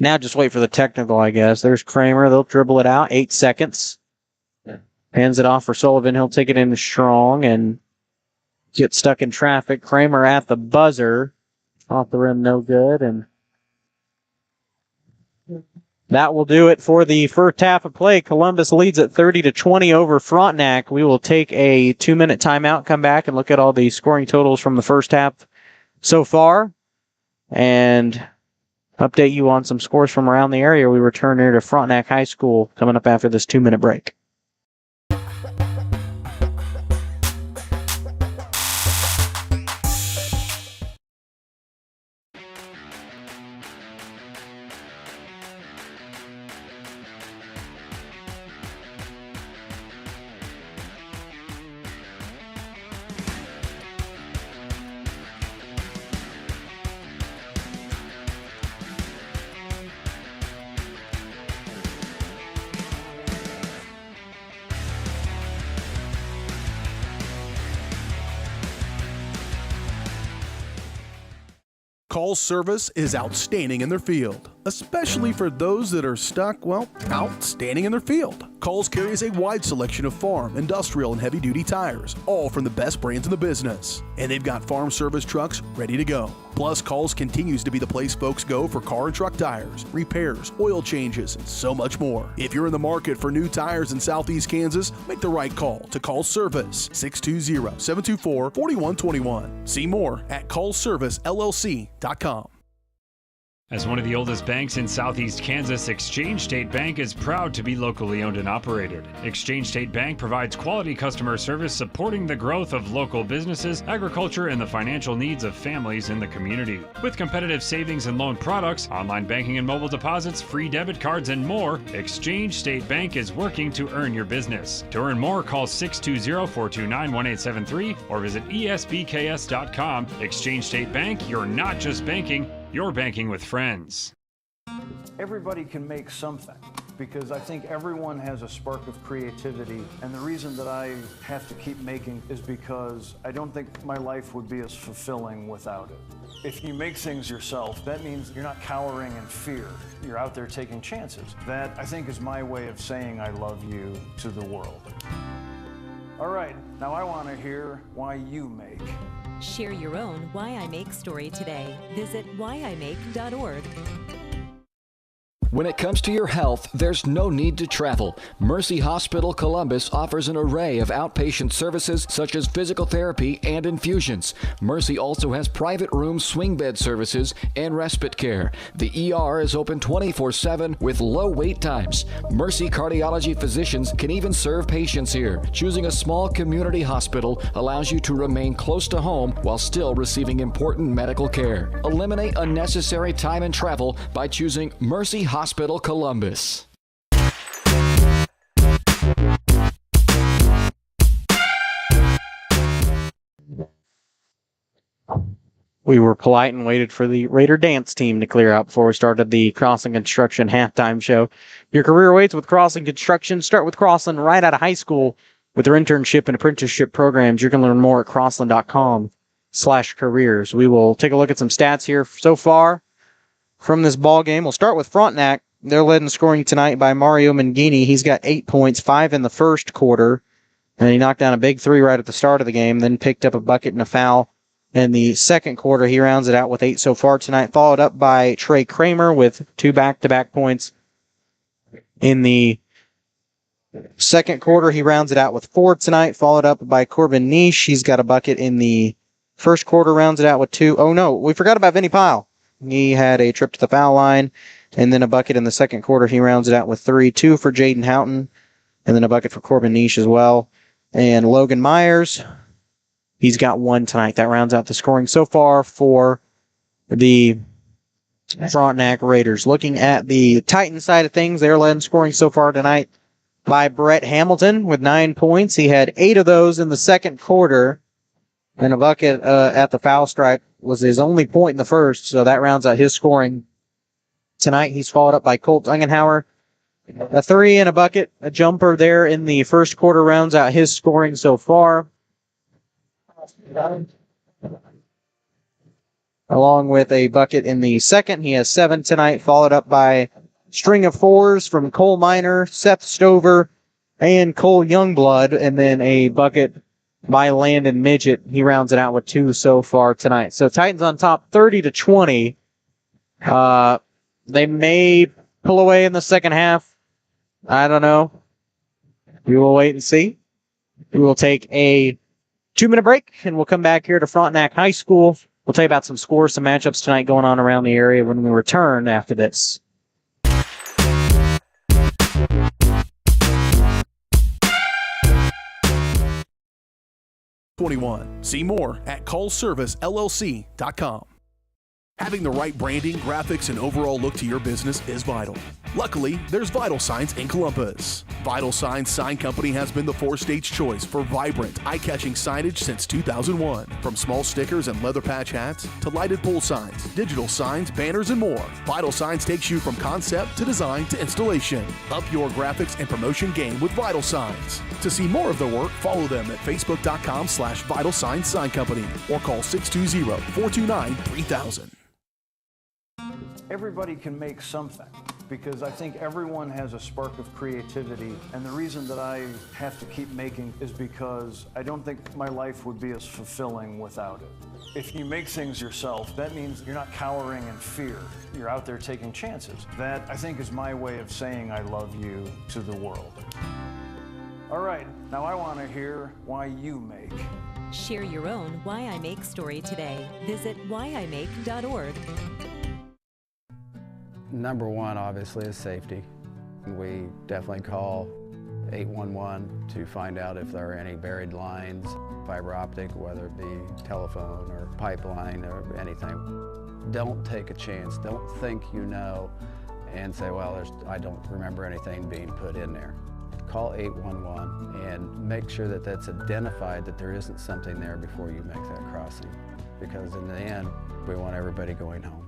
Now just wait for the technical, I guess. There's Kramer. They'll dribble it out. 8 seconds. Hands it off for Sullivan. He'll take it in strong and get stuck in traffic. Kramer at the buzzer. Off the rim, no good. And that will do it for the first half of play. Columbus leads at 30-20 over Frontenac. We will take a 2-minute timeout, come back and look at all the scoring totals from the first half so far, and update you on some scores from around the area. We return here to Frontenac High School coming up after this 2-minute break. Call's service is outstanding in their field, especially for those that are stuck, outstanding in their field. Call's carries a wide selection of farm, industrial, and heavy-duty tires, all from the best brands in the business. And they've got farm service trucks ready to go. Plus, Call's continues to be the place folks go for car and truck tires, repairs, oil changes, and so much more. If you're in the market for new tires in Southeast Kansas, make the right call to Call's Service, 620-724-4121. See more at callservicellc.com. As one of the oldest banks in Southeast Kansas, Exchange State Bank is proud to be locally owned and operated. Exchange State Bank provides quality customer service supporting the growth of local businesses, agriculture, and the financial needs of families in the community. With competitive savings and loan products, online banking and mobile deposits, free debit cards, and more, Exchange State Bank is working to earn your business. To earn more, call 620-429-1873 or visit esbks.com. Exchange State Bank, you're not just banking, you're banking with friends. Everybody can make something, because I think everyone has a spark of creativity, and the reason that I have to keep making is because I don't think my life would be as fulfilling without it. If you make things yourself, that means you're not cowering in fear. You're out there taking chances. That, I think, is my way of saying I love you to the world. All right, now I want to hear why you make. Share your own Why I Make story today. Visit whyimake.org. When it comes to your health, there's no need to travel. Mercy Hospital Columbus offers an array of outpatient services such as physical therapy and infusions. Mercy also has private room swing bed services and respite care. The ER is open 24/7 with low wait times. Mercy cardiology physicians can even serve patients here. Choosing a small community hospital allows you to remain close to home while still receiving important medical care. Eliminate unnecessary time and travel by choosing Mercy Hospital Columbus. We were polite and waited for the Raider dance team to clear out before we started the Crossland Construction halftime show. Your career waits with Crossland Construction. Start with Crossland right out of high school with their internship and apprenticeship programs. You can learn more at crossland.com/careers. We will take a look at some stats here so far from this ball game. We'll start with Frontenac. They're led in scoring tonight by Mario Mangini. He's got 8 points, 5 in the first quarter, and he knocked down a big three right at the start of the game, then picked up a bucket and a foul in the second quarter. He rounds it out with 8 so far tonight, followed up by Trey Kramer with 2 back-to-back points. In the second quarter, he rounds it out with 4 tonight, followed up by Corbin Niche. He's got a bucket in the first quarter, rounds it out with 2. Oh, no, we forgot about Vinny Pyle. He had a trip to the foul line, and then a bucket in the second quarter. He rounds it out with 3, 2 for Jaden Houghton, and then a bucket for Corbin Niche as well. And Logan Myers, he's got 1 tonight. That rounds out the scoring so far for the Frontenac Raiders. Looking at the Titans side of things, they're led in scoring so far tonight by Brett Hamilton with 9 points. He had 8 of those in the second quarter, and a bucket at the foul stripe was his only point in the first, so that rounds out his scoring tonight. He's followed up by Colt Ungenhauer. A 3 and a bucket, a jumper there in the first quarter rounds out his scoring so far. Along with a bucket in the second. He has 7 tonight, followed up by a string of 4s from Cole Miner, Seth Stover, and Cole Youngblood, and then a bucket by Landon Midget. He rounds it out with 2 so far tonight. So Titans on top 30-20. They may pull away in the second half. I don't know. We will wait and see. We will take a 2-minute break, and we'll come back here to Frontenac High School. We'll tell you about some scores, some matchups tonight going on around the area when we return after this. See more at callservicellc.com. Having the right branding, graphics, and overall look to your business is vital. Luckily, there's Vital Signs in Columbus. Vital Signs Sign Company has been the 4-state's choice for vibrant, eye-catching signage since 2001. From small stickers and leather patch hats to lighted pole signs, digital signs, banners, and more, Vital Signs takes you from concept to design to installation. Up your graphics and promotion game with Vital Signs. To see more of their work, follow them at facebook.com/Vital Signs Sign Company or call 620-429-3000. Everybody can make something, because I think everyone has a spark of creativity, and the reason that I have to keep making is because I don't think my life would be as fulfilling without it. If you make things yourself, that means you're not cowering in fear. You're out there taking chances. That, I think, is my way of saying I love you to the world. All right, now I want to hear why you make. Share your own Why I Make story today. Visit whyimake.org. Number one, obviously, is safety. We definitely call 811 to find out if there are any buried lines, fiber optic, whether it be telephone or pipeline or anything. Don't take a chance. Don't think you know and say, well, I don't remember anything being put in there. Call 811 and make sure that that's identified, that there isn't something there before you make that crossing. Because in the end, we want everybody going home.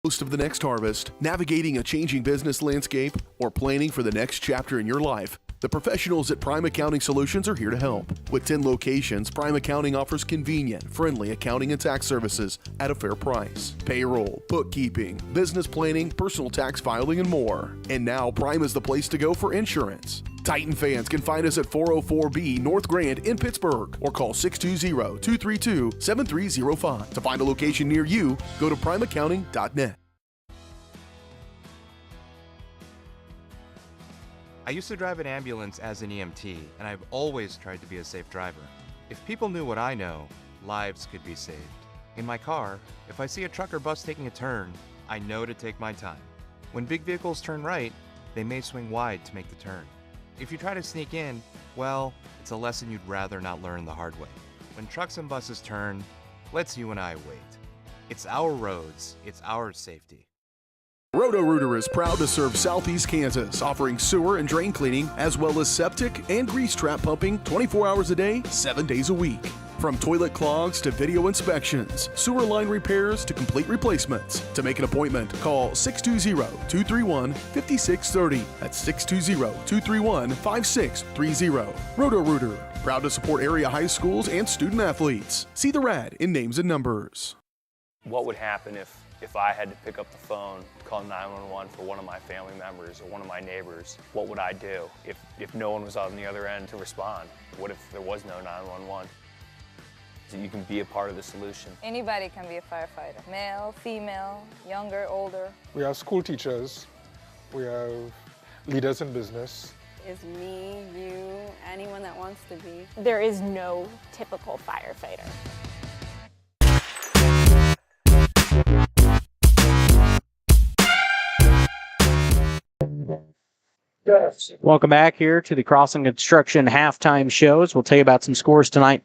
Most of the next harvest, navigating a changing business landscape, or planning for the next chapter in your life, the professionals at Prime Accounting Solutions are here to help. With 10 locations, Prime Accounting offers convenient, friendly accounting and tax services at a fair price. Payroll, bookkeeping, business planning, personal tax filing, and more. And now Prime is the place to go for insurance. Titan fans can find us at 404B North Grand in Pittsburgh or call 620-232-7305. To find a location near you, go to primeaccounting.net. I used to drive an ambulance as an EMT, and I've always tried to be a safe driver. If people knew what I know, lives could be saved. In my car, if I see a truck or bus taking a turn, I know to take my time. When big vehicles turn right, they may swing wide to make the turn. If you try to sneak in, well, it's a lesson you'd rather not learn the hard way. When trucks and buses turn, let's you and I wait. It's our roads, it's our safety. Roto-Rooter is proud to serve Southeast Kansas, offering sewer and drain cleaning, as well as septic and grease trap pumping 24 hours a day, 7 days a week. From toilet clogs to video inspections, sewer line repairs to complete replacements. To make an appointment, call 620-231-5630. That's 620-231-5630. Roto-Rooter, proud to support area high schools and student athletes. See the rad in names and numbers. What would happen if I had to pick up the phone, call 911 for one of my family members or one of my neighbors? What would I do if no one was on the other end to respond? What if there was no 911? So you can be a part of the solution. Anybody can be a firefighter. Male, female, younger, older. We have school teachers. We have leaders in business. Is me, you, anyone that wants to be. There is no typical firefighter. Welcome back here to the Crossing Construction halftime shows. We'll tell you about some scores tonight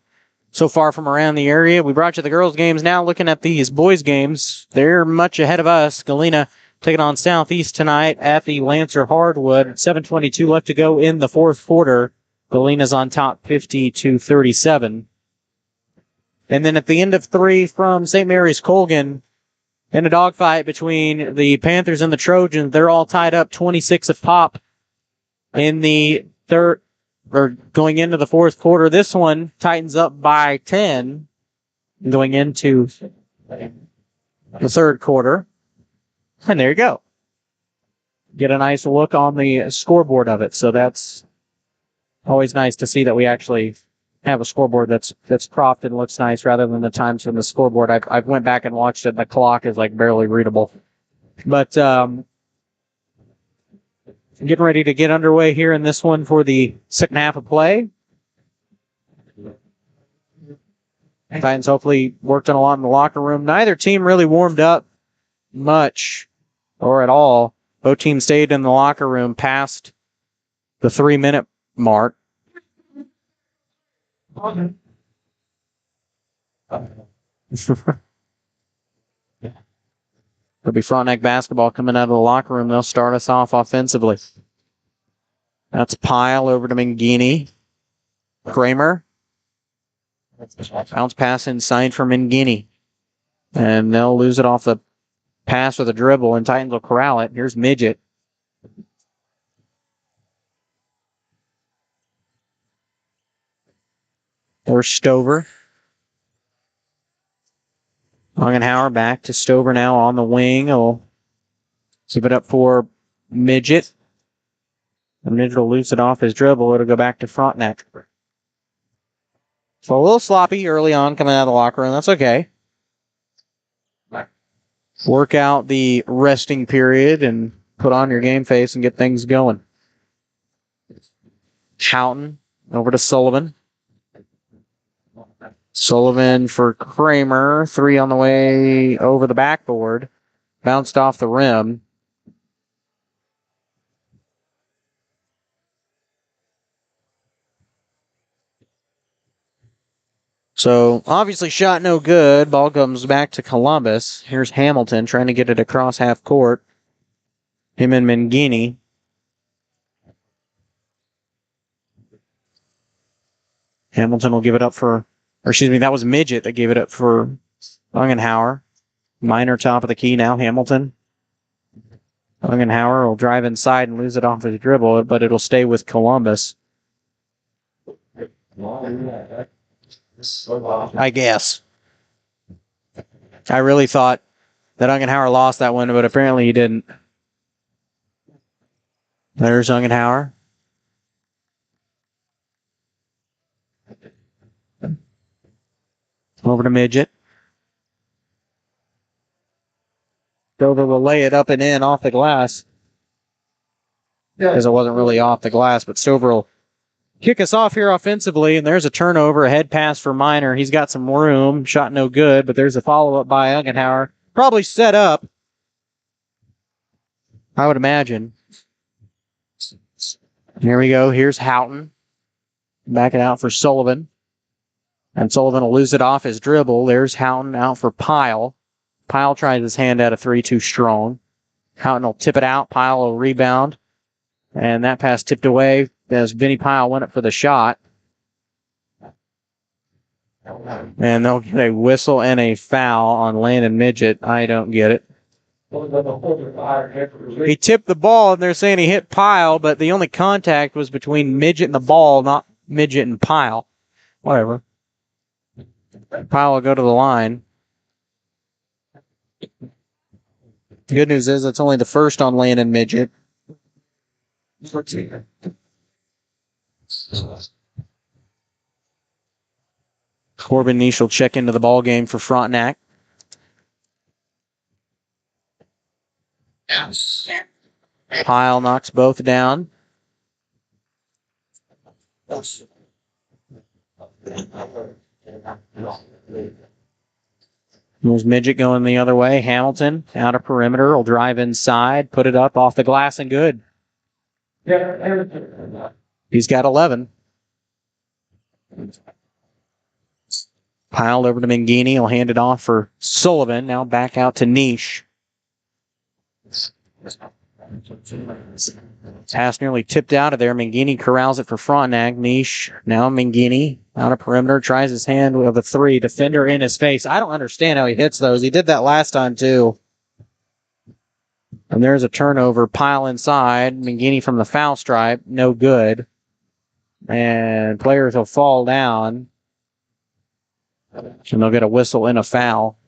so far from around the area. We brought you the girls' games. Now looking at these boys' games, they're much ahead of us. Galena taking on Southeast tonight at the Lancer Hardwood. 7:22 left to go in the fourth quarter. Galena's on top 50-37. And then at the end of three from St. Mary's Colgan, in a dogfight between the Panthers and the Trojans, they're all tied up 26 apiece in the third, or going into the fourth quarter. This one tightens up by 10 going into the third quarter. And there you go. Get a nice look on the scoreboard of it. So that's always nice to see that we actually have a scoreboard that's cropped and looks nice rather than the times from the scoreboard. I've went back and watched it. The clock is like barely readable. But getting ready to get underway here in this one for the second half of play. Titans hopefully worked on a lot in the locker room. Neither team really warmed up much or at all. Both teams stayed in the locker room past the 3-minute mark. It'll be Frontenac basketball coming out of the locker room. They'll start us off offensively. That's Pyle over to Mangini. Kramer. Bounce pass inside for Mangini. And they'll lose it off the pass with a dribble, and Titans will corral it. Here's Midget. Or Stover. Langenhauer back to Stover now on the wing. He'll keep it up for Midget. And Midget will lose it off his dribble. It'll go back to Frontenac. So a little sloppy early on coming out of the locker room. That's okay. Work out the resting period and put on your game face and get things going. Houghton over to Sullivan. Sullivan for Kramer. 3 on the way over the backboard. Bounced off the rim. So, obviously shot no good. Ball comes back to Columbus. Here's Hamilton trying to get it across half court. Him and Mangini. Hamilton will give it up for, or excuse me, that was Midget that gave it up for Langenhauer. Minor top of the key now, Hamilton. Langenhauer will drive inside and lose it off his dribble, but it'll stay with Columbus. I guess. I really thought that Ungenhauer lost that one, but apparently he didn't. There's Ungenhauer. Over to Midget. Stover will lay it up and in off the glass. Because it wasn't really off the glass, but Stover will kick us off here offensively, and there's a turnover, a head pass for Minor. He's got some room. Shot no good, but there's a follow-up by Ungenhauer. Probably set up, I would imagine. Here we go. Here's Houghton. Back it out for Sullivan. And Sullivan will lose it off his dribble. There's Houghton out for Pyle. Pyle tries his hand at a 3 too strong. Houghton will tip it out. Pyle will rebound. And that pass tipped away as Vinny Pyle went up for the shot. And they'll get a whistle and a foul on Landon Midget. I don't get it. He tipped the ball, and they're saying he hit Pyle, but the only contact was between Midget and the ball, not Midget and Pyle. Whatever. Pyle will go to the line. The good news is it's only the first on Landon Midget. Corbin Nish will check into the ball game for Frontenac. Pyle knocks both down. There's Midget going the other way. Hamilton out of perimeter will drive inside, put it up off the glass and good. He's got 11. Piled over to Mangini. He'll hand it off for Sullivan. Now back out to Niche. Pass nearly tipped out of there. Mangini corrals it for Frontenac. Niche. Now Mangini out of perimeter. Tries his hand with a 3. Defender in his face. I don't understand how he hits those. He did that last time too. And there's a turnover. Pile inside. Mangini from the foul stripe. No good. And players will fall down. And they'll get a whistle and a foul.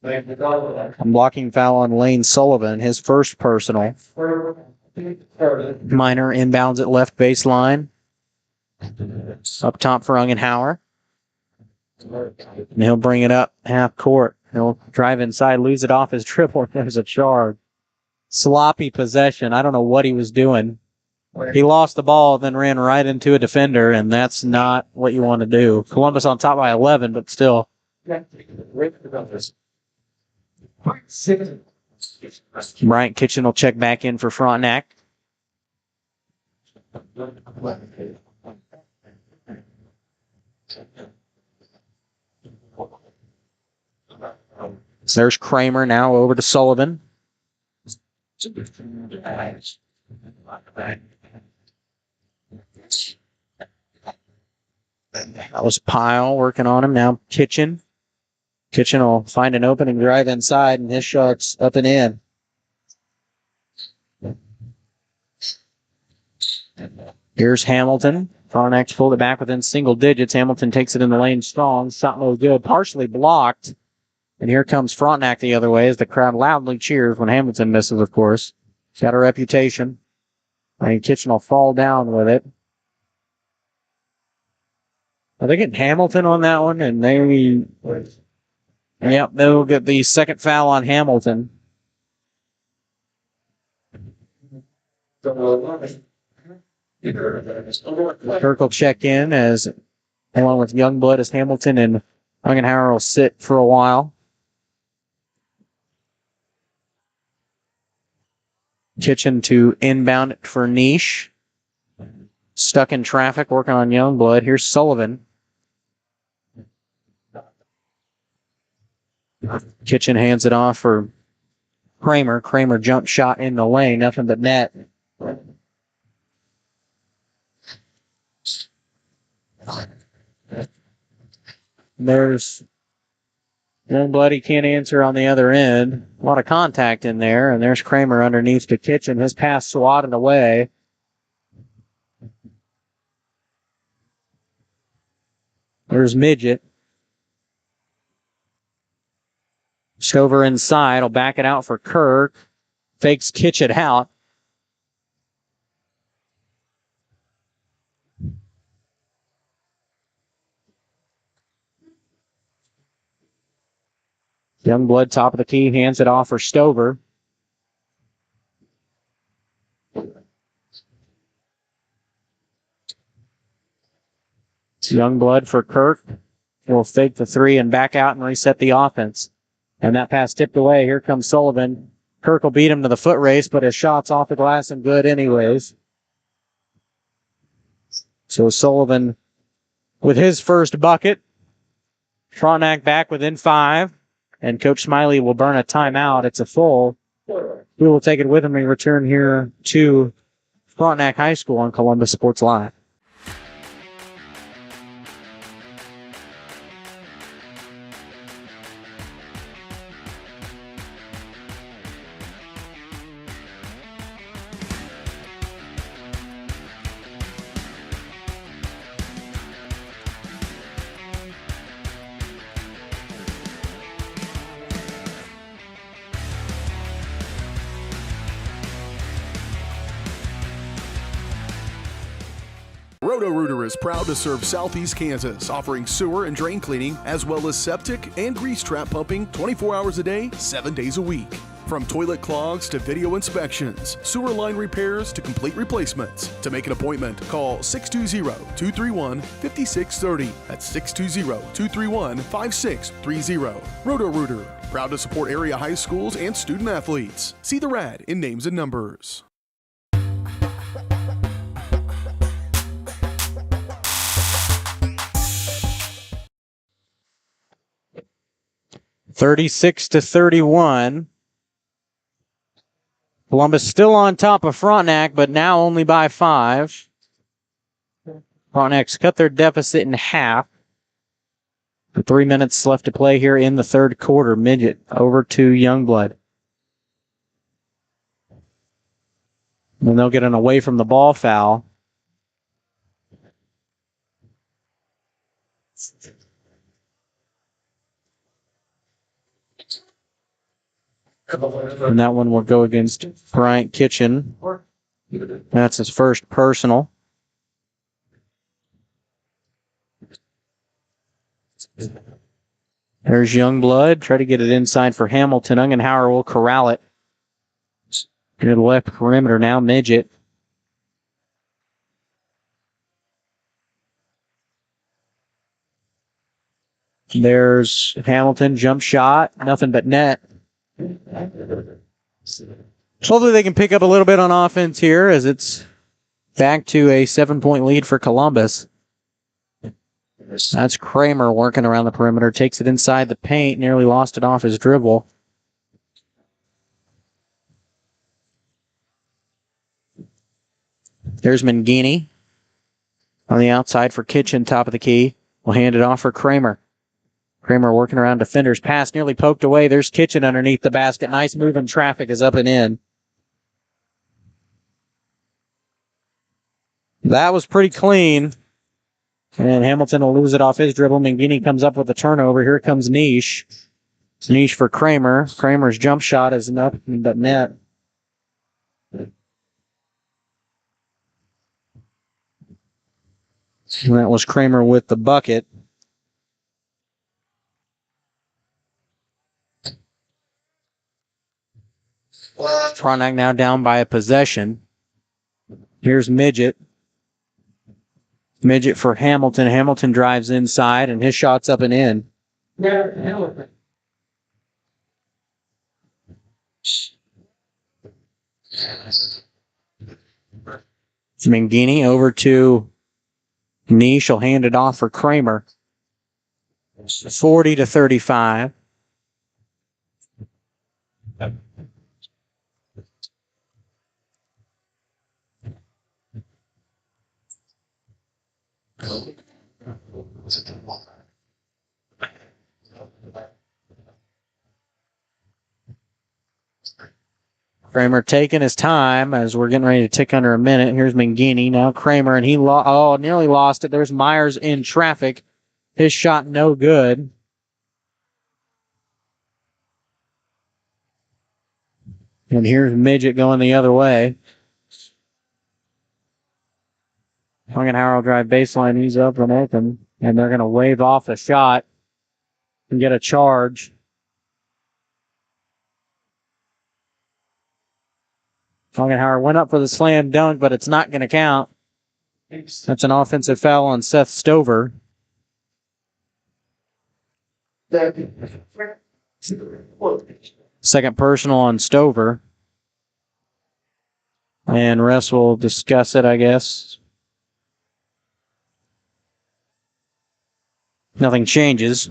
A blocking foul on Lane Sullivan, his first personal. Minor inbounds at left baseline. Up top for Ungenhauer. And he'll bring it up half court. He'll drive inside, lose it off his dribble. There's a charge. Sloppy possession. I don't know what he was doing. He lost the ball, then ran right into a defender, and that's not what you want to do. Columbus on top by 11, but still. Bryant Kitchen will check back in for Frontenac. So there's Kramer now over to Sullivan. That was Pyle working on him. Now Kitchen. Kitchen will find an opening, drive inside, and his shot's up and in. Here's Hamilton. Frontenac pulled it back within single digits. Hamilton takes it in the lane strong. Shot no good. Partially blocked. And here comes Frontenac the other way as the crowd loudly cheers when Hamilton misses, of course. He's got a reputation. And Kitchen will fall down with it. Are they getting Hamilton on that one? And yep, they'll get the second foul on Hamilton. Kirk will check in as along with Youngblood as Hamilton and Ungenhauer will sit for a while. Kitchen to inbound it for Niche. Stuck in traffic, working on Youngblood. Here's Sullivan. Kitchen hands it off for Kramer. Kramer jump shot in the lane, nothing but net. There's Youngblood. He can't answer on the other end. A lot of contact in there, and there's Kramer underneath to Kitchen. His pass swatted away. There's Midget. Stover inside. Will back it out for Kirk. Fakes Kitchen out. Youngblood, top of the key, hands it off for Stover. Youngblood for Kirk. Will fake the 3 and back out and reset the offense. And that pass tipped away. Here comes Sullivan. Kirk will beat him to the foot race, but his shot's off the glass and good anyways. So Sullivan with his first bucket. Frontenac back within 5. And Coach Smiley will burn a timeout. It's a full. We will take it with him and return here to Frontenac High School on Columbus Sports Live. Roto-Rooter is proud to serve Southeast Kansas, offering sewer and drain cleaning, as well as septic and grease trap pumping 24 hours a day, 7 days a week. From toilet clogs to video inspections, sewer line repairs to complete replacements. To make an appointment, call 620-231-5630. That's 620-231-5630. Roto-Rooter, proud to support area high schools and student athletes. See the rad in names and numbers. 36-31. Columbus still on top of Frontenac, but now only by 5. Frontenac's cut their deficit in half. 3 minutes left to play here in the third quarter. Midget over to Youngblood. And they'll get an away from the ball foul. And that one will go against Bryant Kitchen. That's his first personal. There's Youngblood. Try to get it inside for Hamilton. Ungenhauer will corral it. Near the left perimeter now, Midget. There's Hamilton, jump shot, nothing but net. Hopefully they can pick up a little bit on offense here as it's back to a 7-point lead for Columbus. That's Kramer working around the perimeter, takes it inside the paint, nearly lost it off his dribble. There's Mangini on the outside for Kitchen, top of the key. We'll hand it off for Kramer. Kramer working around defenders. Pass nearly poked away. There's Kitchen underneath the basket. Nice move in traffic is up and in. That was pretty clean. And Hamilton will lose it off his dribble. Mangini comes up with a turnover. Here comes Niche. Niche for Kramer. Kramer's jump shot is nothing but net. And that was Kramer with the bucket. Frontenac now down by a possession. Here's Midget. Midget for Hamilton. Hamilton drives inside, and his shot's up and in. Mangini over to Niche. Will hand it off for Kramer. 40-35. Kramer taking his time as we're getting ready to tick under a minute. Here's Mangini. Now Kramer, and he nearly lost it. There's Myers in traffic. His shot no good. And here's Midget going the other way. Ungenhauer will drive baseline. He's up and open. And they're going to wave off the shot and get a charge. Ungenhauer went up for the slam dunk, but it's not going to count. That's an offensive foul on Seth Stover. Second personal on Stover. And refs will discuss it, I guess. Nothing changes.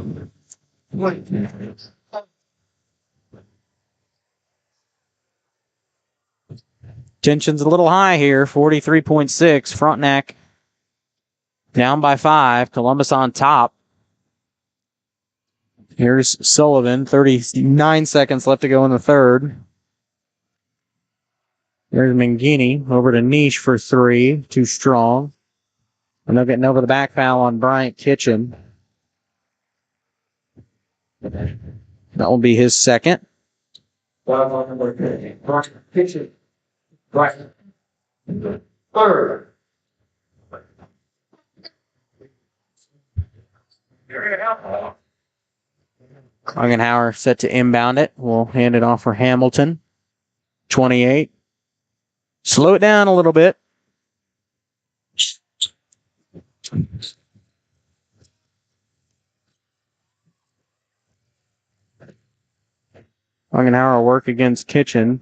Tension's a little high here, 43.6. Frontenac down by 5. Columbus on top. Here's Sullivan, 39 seconds left to go in the third. There's Mangini over to Niche for 3. Too strong. And they're getting over the back foul on Bryant Kitchen. That will be his second. Kitchen. Right. Third. Ungenhauer set to inbound it. We'll hand it off for Hamilton. 28. Slow it down a little bit. Ungenhauer will work against Kitchen.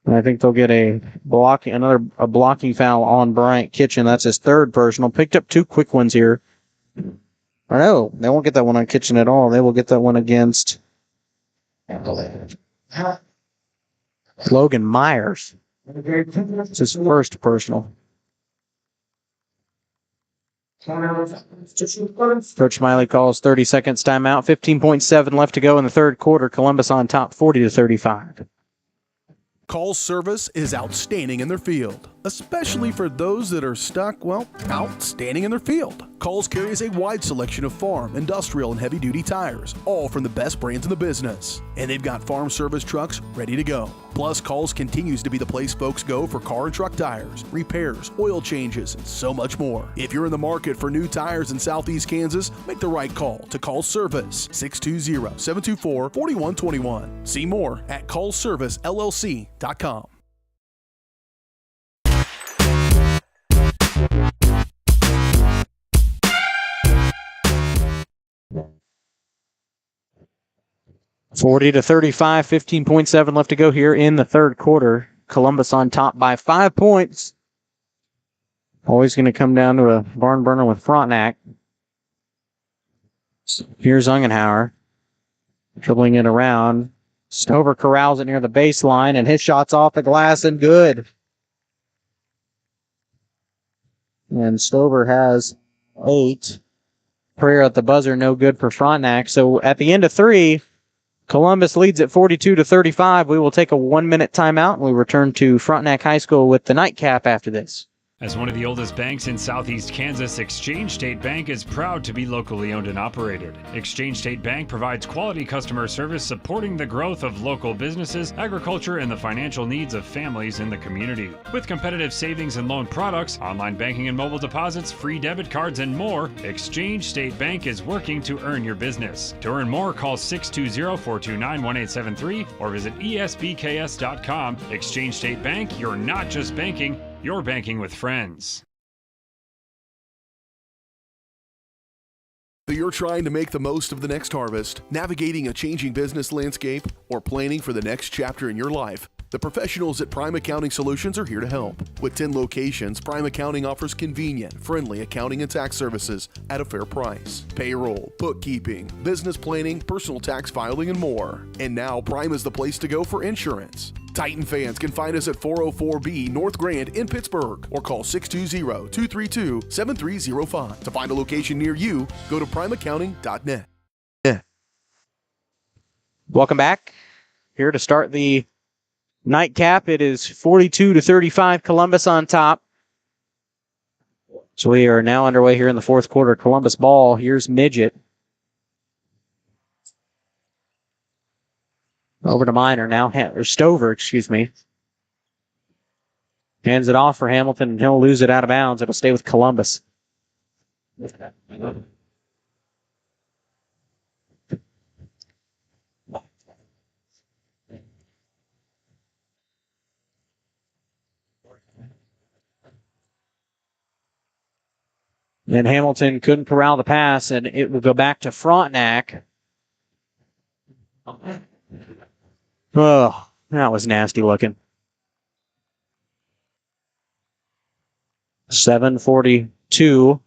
And I think they'll get a blocking foul on Bryant Kitchen. That's his third personal. Picked up 2 quick ones here Or no, they won't get that one on Kitchen at all. They will get that one against Logan Myers. It's his first personal. Coach Smiley calls 30 seconds timeout. 15.7 left to go in the third quarter. Columbus on top 40-35. Call service is outstanding in their field, especially for those that are stuck, well, outstanding in their field. Calls carries a wide selection of farm, industrial, and heavy-duty tires, all from the best brands in the business. And they've got farm service trucks ready to go. Plus, Calls continues to be the place folks go for car and truck tires, repairs, oil changes, and so much more. If you're in the market for new tires in Southeast Kansas, make the right call to Call Service, 620-724-4121. See more at callservicellc.com. $40-35, 15.7 left to go here in the third quarter. Columbus on top by 5 points. Always going to come down to a barn burner with Frontenac. Here's Ungenhauer. Dribbling it around. Stover corrals it near the baseline, and his shot's off the glass and good. And Stover has 8. Prayer at the buzzer, no good for Frontenac. So at the end of 3, Columbus leads at 42-35. We will take a 1-minute timeout, and we return to Frontenac High School with the nightcap after this. As one of the oldest banks in Southeast Kansas, Exchange State Bank is proud to be locally owned and operated. Exchange State Bank provides quality customer service supporting the growth of local businesses, agriculture, and the financial needs of families in the community. With competitive savings and loan products, online banking and mobile deposits, free debit cards, and more, Exchange State Bank is working to earn your business. To earn more, call 620-429-1873 or visit esbks.com. Exchange State Bank, you're not just banking, you're banking with friends. Whether you're trying to make the most of the next harvest, navigating a changing business landscape, or planning for the next chapter in your life, the professionals at Prime Accounting Solutions are here to help. With 10 locations, Prime Accounting offers convenient, friendly accounting and tax services at a fair price. Payroll, bookkeeping, business planning, personal tax filing, and more. And now Prime is the place to go for insurance. Titan fans can find us at 404B North Grand in Pittsburgh or call 620-232-7305. To find a location near you, go to primeaccounting.net. Welcome back. Here to start the nightcap. It is 42-35, Columbus on top. So we are now underway here in the fourth quarter. Columbus ball. Here's Midget. Over to Minor now, or Stover, excuse me. Hands it off for Hamilton, and he'll lose it out of bounds. It'll stay with Columbus. And Hamilton couldn't corral the pass, and it will go back to Frontenac. Oh, that was nasty looking. 7:42.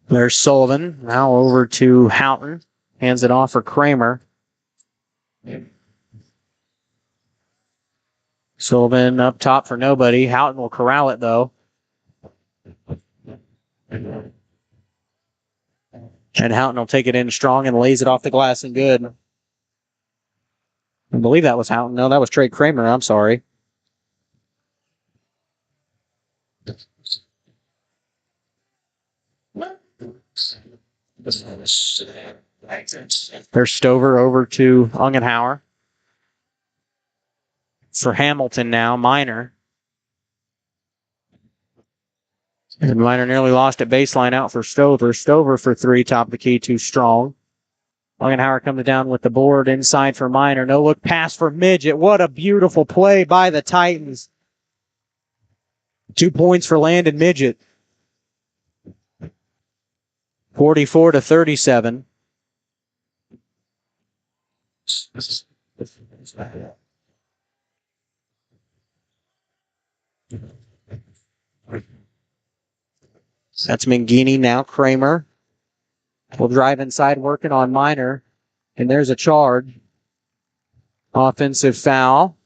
There's Sullivan. Now over to Houghton. Hands it off for Kramer. Sullivan up top for nobody. Houghton will corral it, though. And Houghton will take it in strong and lays it off the glass and good. I believe that was Houghton. No, that was Trey Kramer. I'm sorry. There's Stover over to Ungenhauer. For Hamilton now, Minor. And Minor nearly lost at baseline out for Stover. Stover for 3, top of the key, too strong. Ungenhauer comes down with the board inside for Minor. No look pass for Midget. What a beautiful play by the Titans. 2 points for Landon Midget. 44-37. That's Mangini, now Kramer. Will drive inside, working on Minor. And there's a charge. Offensive foul.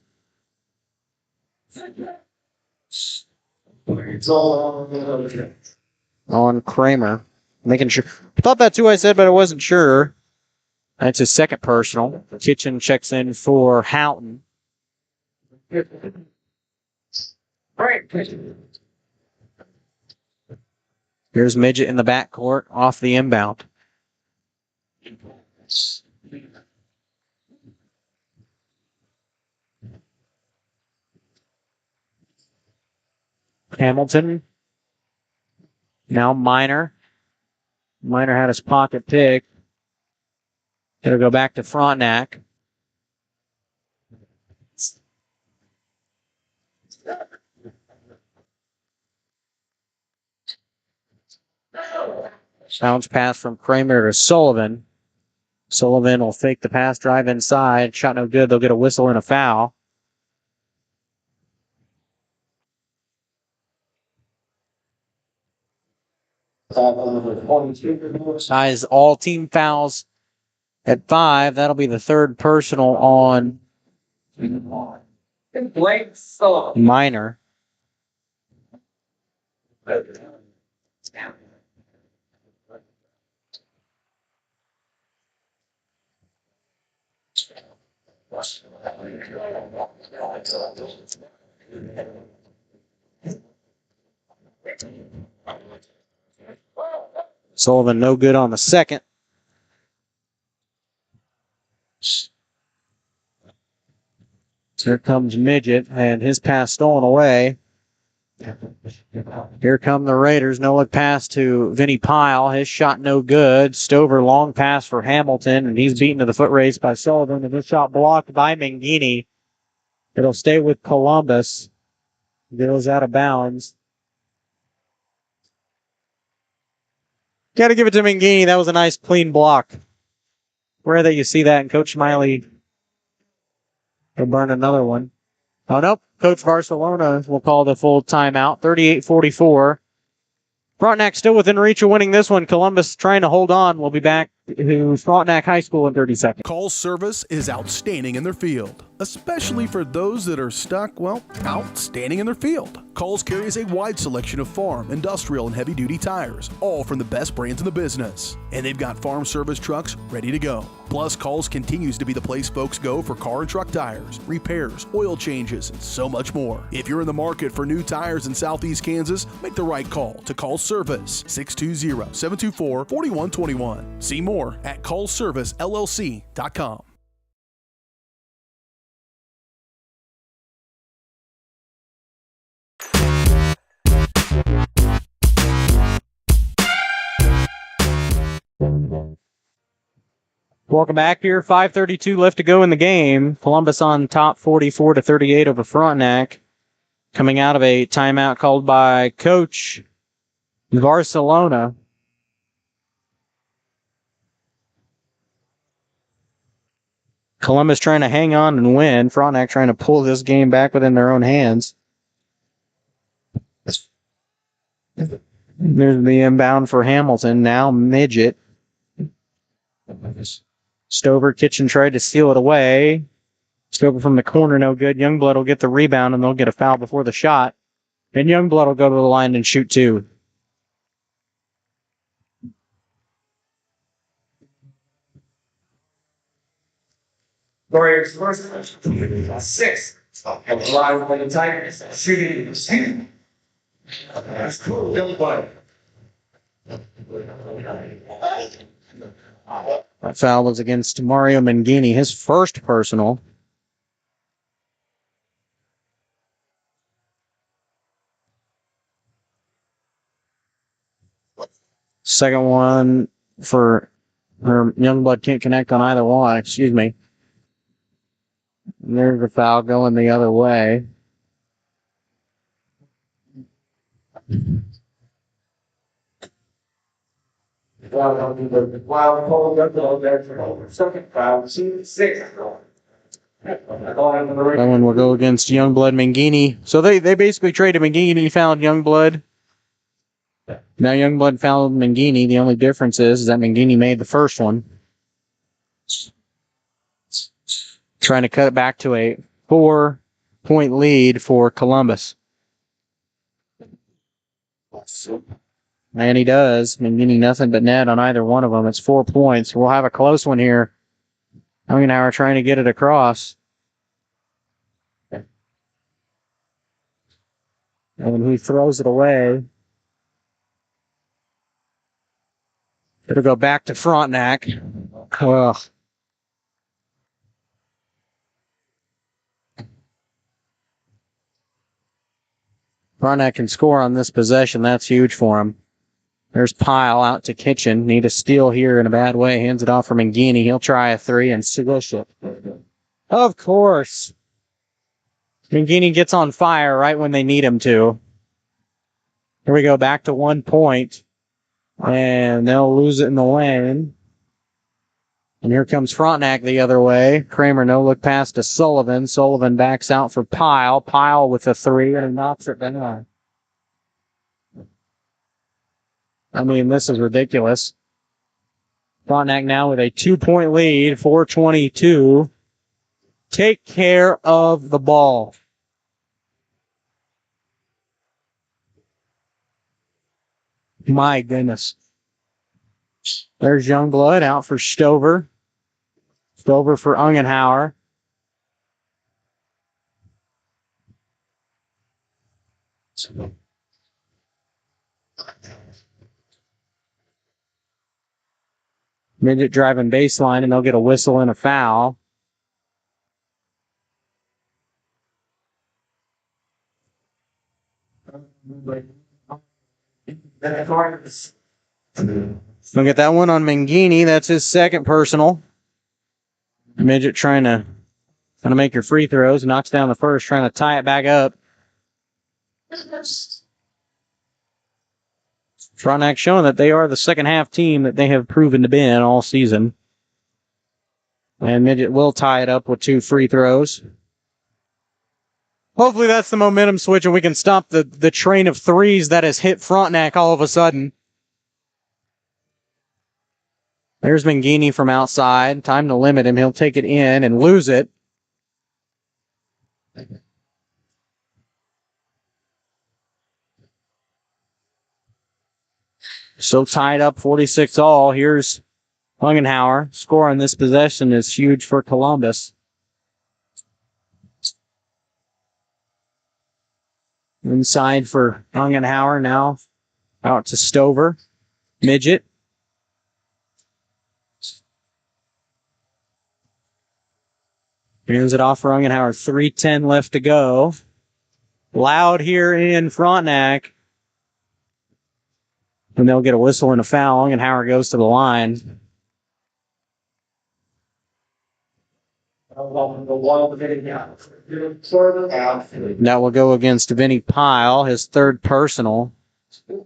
On Kramer. Making sure. I thought that's who I said, but I wasn't sure. That's his second personal. Kitchen checks in for Houghton. Here's Midget in the backcourt off the inbound. Hamilton. Now Minor. Minor had his pocket pick. It'll go back to Frontenac. Bounce pass from Kramer to Sullivan. Sullivan will fake the pass, drive inside. Shot no good. They'll get a whistle and a foul. Ties all team fouls at 5. That'll be the third personal on Minor. Sullivan no good on the second. Here comes Midget, and his pass stolen away. Here come the Raiders. No look pass to Vinny Pyle. His shot no good. Stover long pass for Hamilton, and he's beaten to the foot race by Sullivan, and this shot blocked by Mangini. It'll stay with Columbus. Goes out of bounds. Got to give it to Mangini. That was a nice, clean block. Rare that you see that, and Coach Smiley will burn another one. Oh, nope. Coach Barcelona will call the full timeout. 38-44. Frontenac still within reach of winning this one. Columbus trying to hold on. We'll be back to Frontenac High School in 30 seconds. Call's service is outstanding in their field, especially for those that are stuck, well, outstanding in their field. Call's carries a wide selection of farm, industrial, and heavy-duty tires, all from the best brands in the business. And they've got farm service trucks ready to go. Plus, Call's continues to be the place folks go for car and truck tires, repairs, oil changes, and so much more. If you're in the market for new tires in Southeast Kansas, make the right call to Call's Service, 620-724-4121. See more at callservicellc.com. Welcome back here. 5:32 left to go in the game. Columbus on top 44-38 over Frontenac. Coming out of a timeout called by Coach Barcelona. Columbus trying to hang on and win. Frontenac trying to pull this game back within their own hands. There's the inbound for Hamilton. Now Midget. Stover, Kitchen tried to steal it away. Stover from the corner, no good. Youngblood will get the rebound, and they'll get a foul before the shot. And Youngblood will go to the line and shoot two. Warriors first 6. And the line for the Tigers shooting 10. That's cool. Don't play. That foul was against Mario Mangini, his first personal. Second one for Youngblood can't connect on either one. Excuse me. And there's the foul going the other way. Second foul, 6. That one will go against Youngblood Mangini. So they basically traded Mangini, found Youngblood. Now Youngblood fouled Mangini. The only difference is that Mangini made the first one. Trying to cut it back to a 4-point lead for Columbus. And he does. Mangini nothing but net on either one of them. It's 4 points. We'll have a close one here. Ungenhauer trying to get it across. And he throws it away. It'll go back to Frontenac. Ugh. Frontenac can score on this possession. That's huge for him. There's Pyle out to Kitchen. Need a steal here in a bad way. Hands it off for Mangini. He'll try a three and swish it. Of course. Mangini gets on fire right when they need him to. Here we go, back to 1 point. And they'll lose it in the lane. And here comes Frontenac the other way. Kramer no look pass to Sullivan. Sullivan backs out for Pyle. Pyle with a three and knocks it down. I mean, this is ridiculous. Frontenac now with a 2-point lead, 4:22. Take care of the ball. My goodness. There's Youngblood out for Stover. Stover for Ungenhauer. Midget driving baseline, and they'll get a whistle and a foul. Look at that one on Mangini. That's his second personal. Midget trying to make your free throws. Knocks down the first, trying to tie it back up. Frontenac showing that they are the second half team that they have proven to be in all season. And Midget will tie it up with 2 free throws. Hopefully that's the momentum switch and we can stop the train of threes that has hit Frontenac all of a sudden. There's Mangini from outside. Time to limit him. He'll take it in and lose it. So tied up 46 all. Here's Ungenhauer. Score on this possession is huge for Columbus. Inside for Ungenhauer now. Out to Stover. Midget. Hands it off for Ungenhauer. 3:10 left to go. Loud here in Frontenac. And they'll get a whistle and a foul. Ungenhauer goes to the line. That will go against Vinny Pyle, his third personal. Colt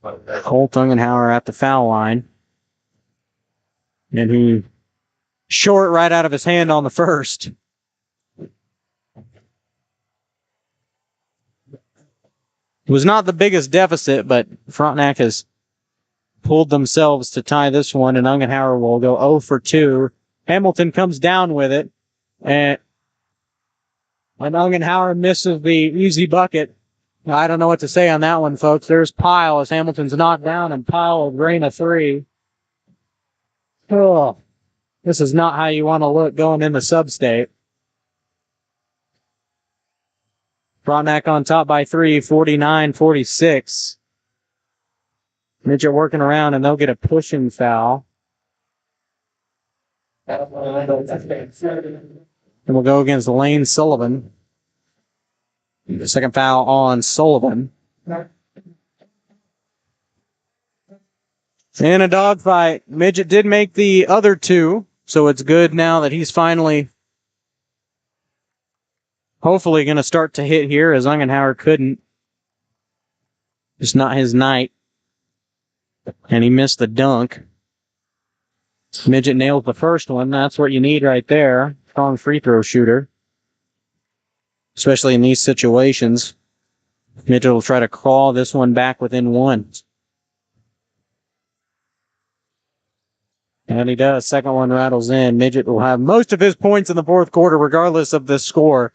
Ungenhauer at the foul line. And he short right out of his hand on the first. It was not the biggest deficit, but Frontenac has pulled themselves to tie this one, and Ungenhauer will go 0 for 2. Hamilton comes down with it, and Ungenhauer misses the easy bucket. I don't know what to say on that one, folks. There's Pyle as Hamilton's knocked down, and Pyle will drain a 3. Oh, this is not how you want to look going into sub-state. Frontenac on top by 3, 49-46. Midget working around, and they'll get a pushing foul. And we'll go against Lane Sullivan. The second foul on Sullivan. In a dogfight, Midget did make the other 2, so it's good now that he's finally hopefully going to start to hit here, as Ungenhauer couldn't. It's not his night. And he missed the dunk. Midget nails the first one. That's what you need right there. Strong free throw shooter. Especially in these situations. Midget will try to crawl this one back within one. And he does. Second one rattles in. Midget will have most of his points in the fourth quarter, regardless of the score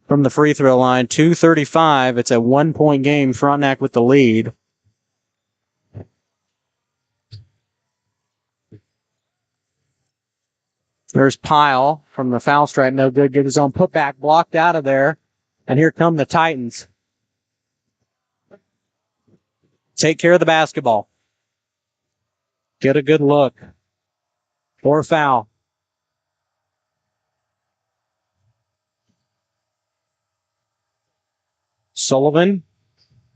from the free throw line. 2:35. It's a 1-point game. Frontenac with the lead. There's Pyle from the foul stripe. No good. Get his own putback blocked out of there. And here come the Titans. Take care of the basketball. Get a good look. Or foul. Sullivan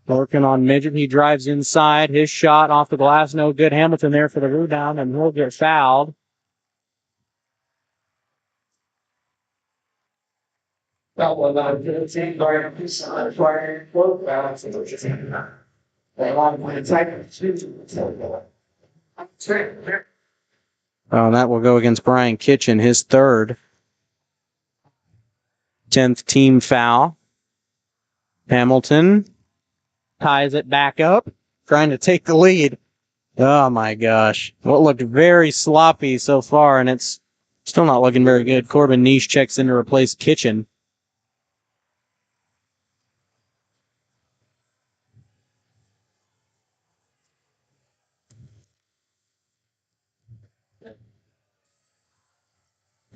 working on Midget. He drives inside. His shot off the glass. No good. Hamilton there for the rebound, and he'll get fouled. Oh, that will go against Brian Kitchen, his third. 10th team foul. Hamilton ties it back up, trying to take the lead. Oh my gosh. What looked very sloppy so far, and it's still not looking very good. Corbin Niche checks in to replace Kitchen.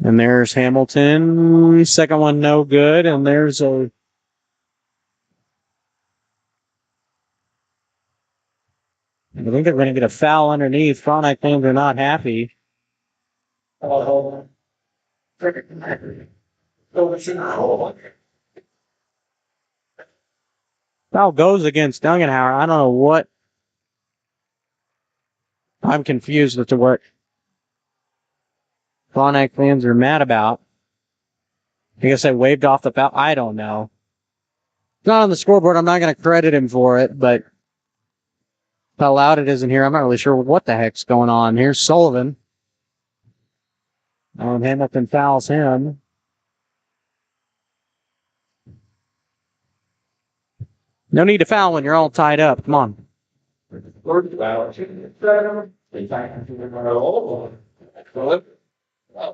And there's Hamilton. Second one no good, and there's a I think they're going to get a foul underneath. Frontenac fans are not happy. Foul goes against Dungenhauer. I don't know what. I'm confused as to what Frontenac fans are mad about. I guess I waved off the foul. I don't know. It's not on the scoreboard. I'm not going to credit him for it, but how loud it is in here, I'm not really sure what the heck's going on. Here's Sullivan. Hamilton fouls him. No need to foul when you're all tied up. Come on.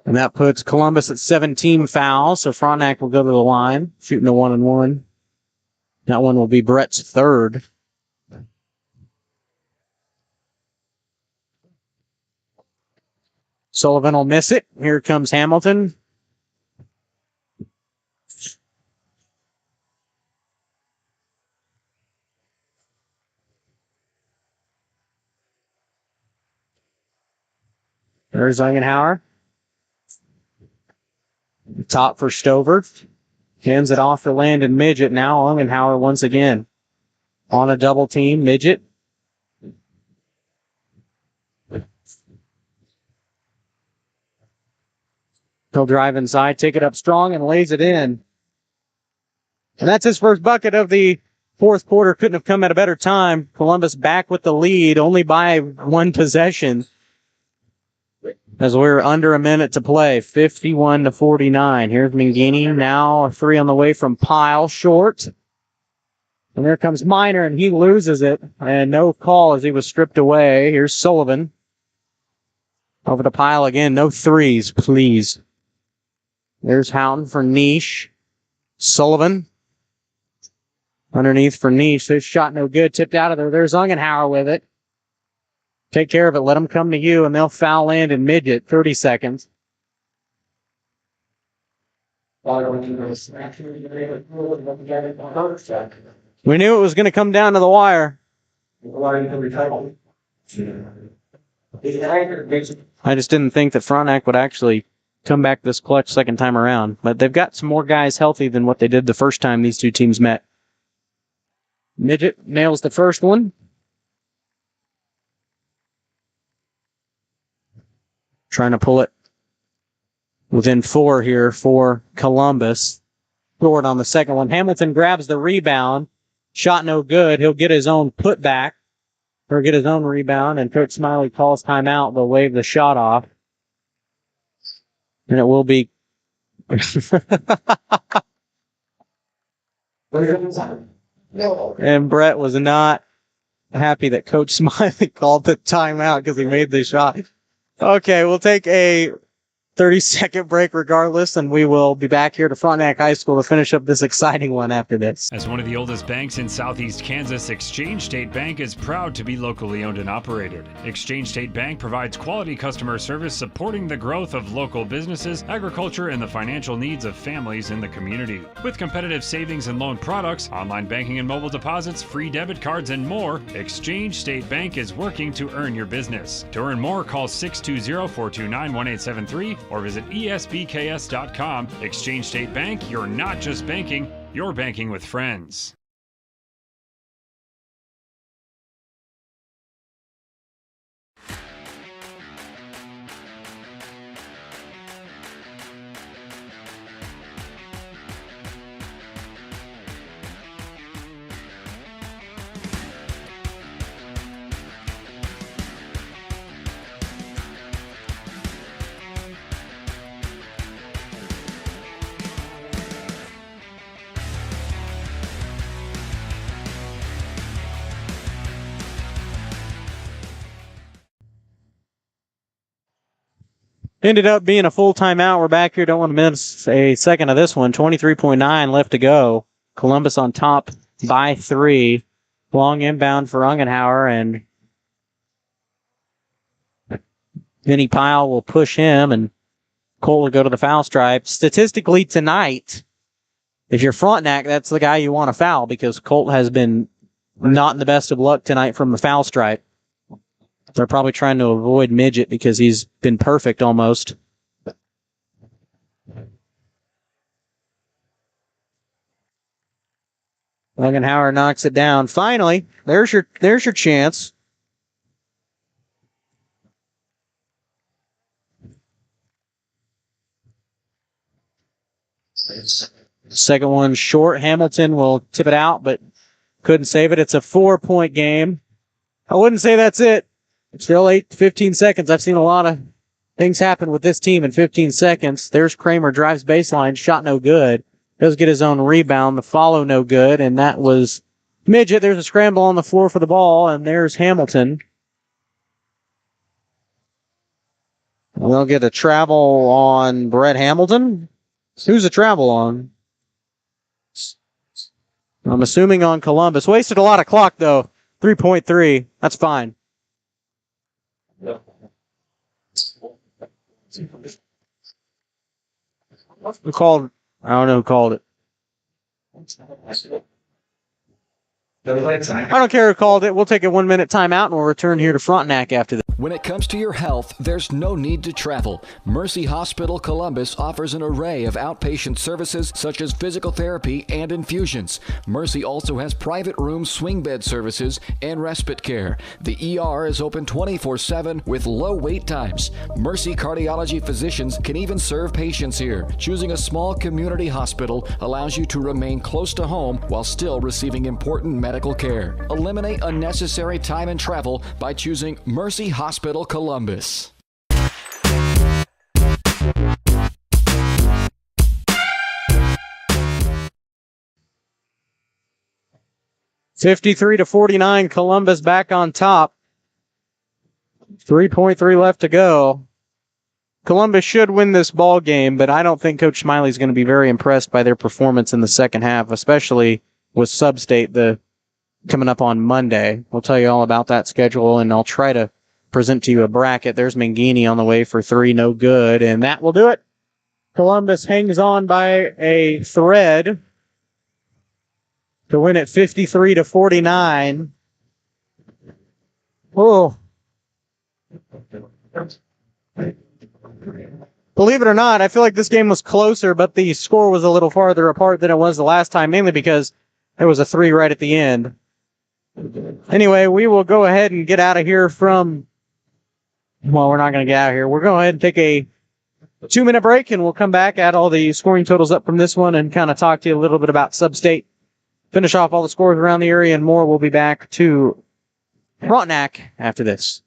And that puts Columbus at 17 fouls, so Frontenac will go to the line, shooting a 1-and-1. That one will be Brett's third. Sullivan will miss it. Here comes Hamilton. There's Ungenhauer. Top for Stover. Hands it off to Landon Midget. Now Ungenhauer once again. On a double team. Midget. He'll drive inside, take it up strong, and lays it in. And that's his first bucket of the fourth quarter. Couldn't have come at a better time. Columbus back with the lead, only by one possession. As we're under a minute to play, 51-49. Here's Mangini. Now a three on the way from Pyle, short. And there comes Miner, and he loses it. And no call as he was stripped away. Here's Sullivan. Over to Pyle again. No threes, please. There's Houghton for Niche. Sullivan. Underneath for Niche. This shot no good. Tipped out of there. There's Ungenhauer with it. Take care of it. Let them come to you, and they'll foul Landon Midget. 30 seconds. We knew it was going to come down to the wire. I just didn't think that Frontenac would actually come back this clutch second time around. But they've got some more guys healthy than what they did the first time these two teams met. Midget nails the first one. Trying to pull it within 4 here for Columbus. Short on the second one. Hamilton grabs the rebound. Shot no good. He'll get his own putback. Or get his own rebound. And Coach Smiley calls timeout. They'll wave the shot off. And it will be... And Brett was not happy that Coach Smiley called the timeout because he made the shot. Okay, we'll take a 30-second break regardless, and we will be back here to Frontenac High School to finish up this exciting one after this. As one of the oldest banks in Southeast Kansas, Exchange State Bank is proud to be locally owned and operated. Exchange State Bank provides quality customer service supporting the growth of local businesses, agriculture, and the financial needs of families in the community. With competitive savings and loan products, online banking and mobile deposits, free debit cards, and more, Exchange State Bank is working to earn your business. To earn more, call 620-429-1873 or visit esbks.com. Exchange State Bank, you're not just banking, you're banking with friends. Ended up being a full timeout. We're back here. Don't want to miss a second of this one. 23.9 left to go. Columbus on top by 3. Long inbound for Ungenhauer, and Vinny Pyle will push him, and Cole will go to the foul stripe. Statistically tonight, if you're Frontenac, that's the guy you want to foul because Colt has been not in the best of luck tonight from the foul stripe. They're probably trying to avoid Midget because he's been perfect almost. Ungenhauer knocks it down. Finally, there's your chance. Second one short. Hamilton will tip it out, but couldn't save it. It's a 4-point game. I wouldn't say that's it. Still 15 seconds. I've seen a lot of things happen with this team in 15 seconds. There's Kramer, drives baseline, shot no good. Does get his own rebound, the follow no good, and that was Midget. There's a scramble on the floor for the ball, and there's Hamilton. We'll get a travel on Brett Hamilton. Who's the travel on? I'm assuming on Columbus. Wasted a lot of clock, though. 3.3. That's fine. Who called? I don't know who called it. I don't care who called it. We'll take a 1-minute timeout and we'll return here to Frontenac after this. When it comes to your health, there's no need to travel. Mercy Hospital Columbus offers an array of outpatient services such as physical therapy and infusions. Mercy also has private room swing bed services and respite care. The ER is open 24/7 with low wait times. Mercy cardiology physicians can even serve patients here. Choosing a small community hospital allows you to remain close to home while still receiving important medical care. Eliminate unnecessary time and travel by choosing Mercy Hospital Columbus. (53-49), Columbus back on top. 3.3 left to go. Columbus should win this ball game, but I don't think Coach Smiley's going to be very impressed by their performance in the second half, especially with Sub-State coming up on Monday. We'll tell you all about that schedule, and I'll try to present to you a bracket. There's Mangini on the way for 3, no good, and that will do it. Columbus hangs on by a thread to win it 53-49. Oh. Believe it or not, I feel like this game was closer, but the score was a little farther apart than it was the last time, mainly because there was a 3 right at the end. Anyway, we will go ahead and get out of here we're not going to get out of here. We'll go ahead and take a 2-minute break, and we'll come back, add all the scoring totals up from this one, and kind of talk to you a little bit about Sub-State. Finish off all the scores around the area and more. We'll be back to Frontenac after this.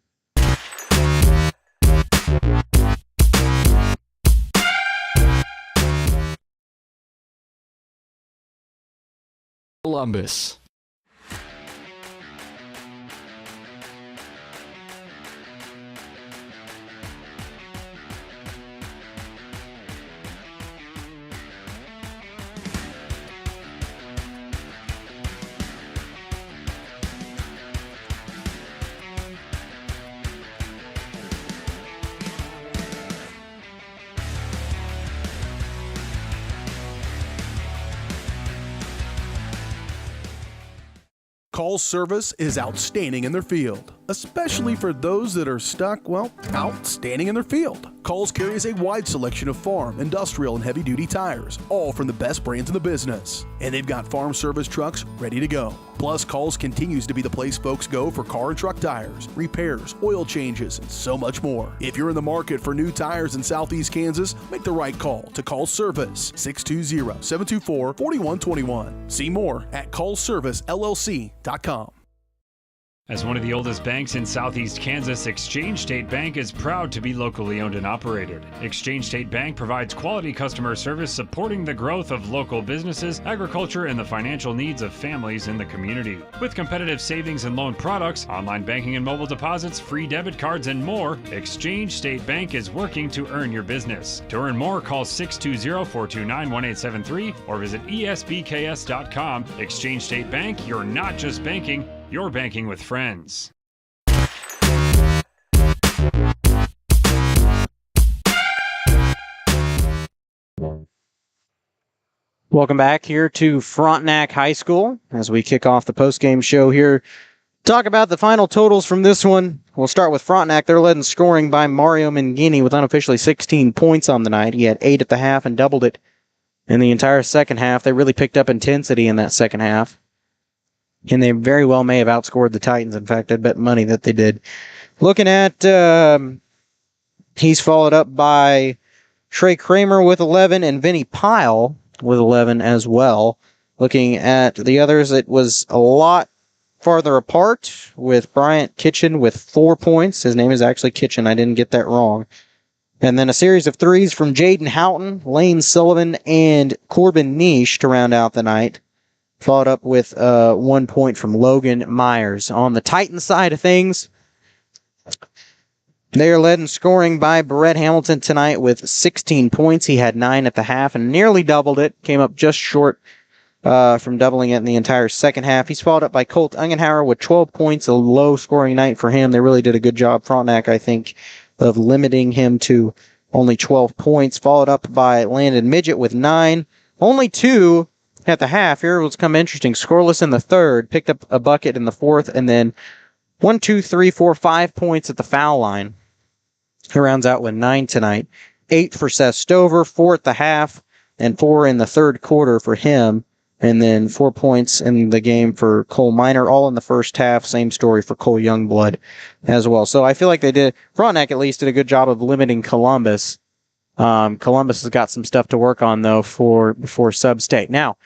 Columbus. Call's service is outstanding in their field, especially for those that are stuck, outstanding in their field. Call's carries a wide selection of farm, industrial, and heavy-duty tires, all from the best brands in the business. And they've got farm service trucks ready to go. Plus, Call's continues to be the place folks go for car and truck tires, repairs, oil changes, and so much more. If you're in the market for new tires in Southeast Kansas, make the right call to Call's Service, 620-724-4121. See more at callservicellc.com. As one of the oldest banks in Southeast Kansas, Exchange State Bank is proud to be locally owned and operated. Exchange State Bank provides quality customer service supporting the growth of local businesses, agriculture, and the financial needs of families in the community. With competitive savings and loan products, online banking and mobile deposits, free debit cards, and more, Exchange State Bank is working to earn your business. To earn more, call 620-429-1873 or visit esbks.com. Exchange State Bank, you're not just banking, you're banking with friends. Welcome back here to Frontenac High School as we kick off the postgame show here. Talk about the final totals from this one. We'll start with Frontenac. They're led in scoring by Mario Mangini with unofficially 16 points on the night. He had 8 at the half and doubled it in the entire second half. They really picked up intensity in that second half. And they very well may have outscored the Titans. In fact, I'd bet money that they did. Looking at, he's followed up by Trey Kramer with 11 and Vinny Pyle with 11 as well. Looking at the others, it was a lot farther apart with Bryant Kitchen with 4 points. His name is actually Kitchen. I didn't get that wrong. And then a series of threes from Jaden Houghton, Lane Sullivan, and Corbin Niche to round out the night. Followed up with 1 point from Logan Myers. On the Titans side of things, they are led in scoring by Brett Hamilton tonight with 16 points. He had 9 at the half and nearly doubled it. Came up just short from doubling it in the entire second half. He's followed up by Colt Ungenhauer with 12 points, a low-scoring night for him. They really did a good job, Frontenac, I think, of limiting him to only 12 points. Followed up by Landon Midget with 9. Only 2 at the half. Here was come interesting. Scoreless in the third, picked up a bucket in the fourth, and then 5 points at the foul line. He rounds out with 9 tonight. 8 for Seth Stover, 4 at the half, and 4 in the third quarter for him. And then 4 points in the game for Cole Minor, all in the first half. Same story for Cole Youngblood as well. So I feel like Frontenac at least did a good job of limiting Columbus. Columbus has got some stuff to work on, though, for Sub-State. Now,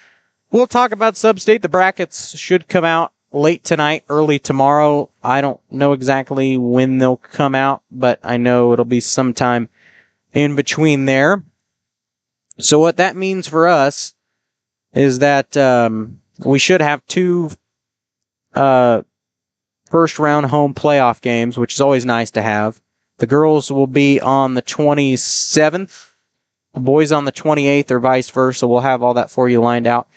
we'll talk about Sub-State. The brackets should come out late tonight, early tomorrow. I don't know exactly when they'll come out, but I know it'll be sometime in between there. So what that means for us is that we should have 2 first-round home playoff games, which is always nice to have. The girls will be on the 27th, the boys on the 28th, or vice versa. We'll have all that for you lined out.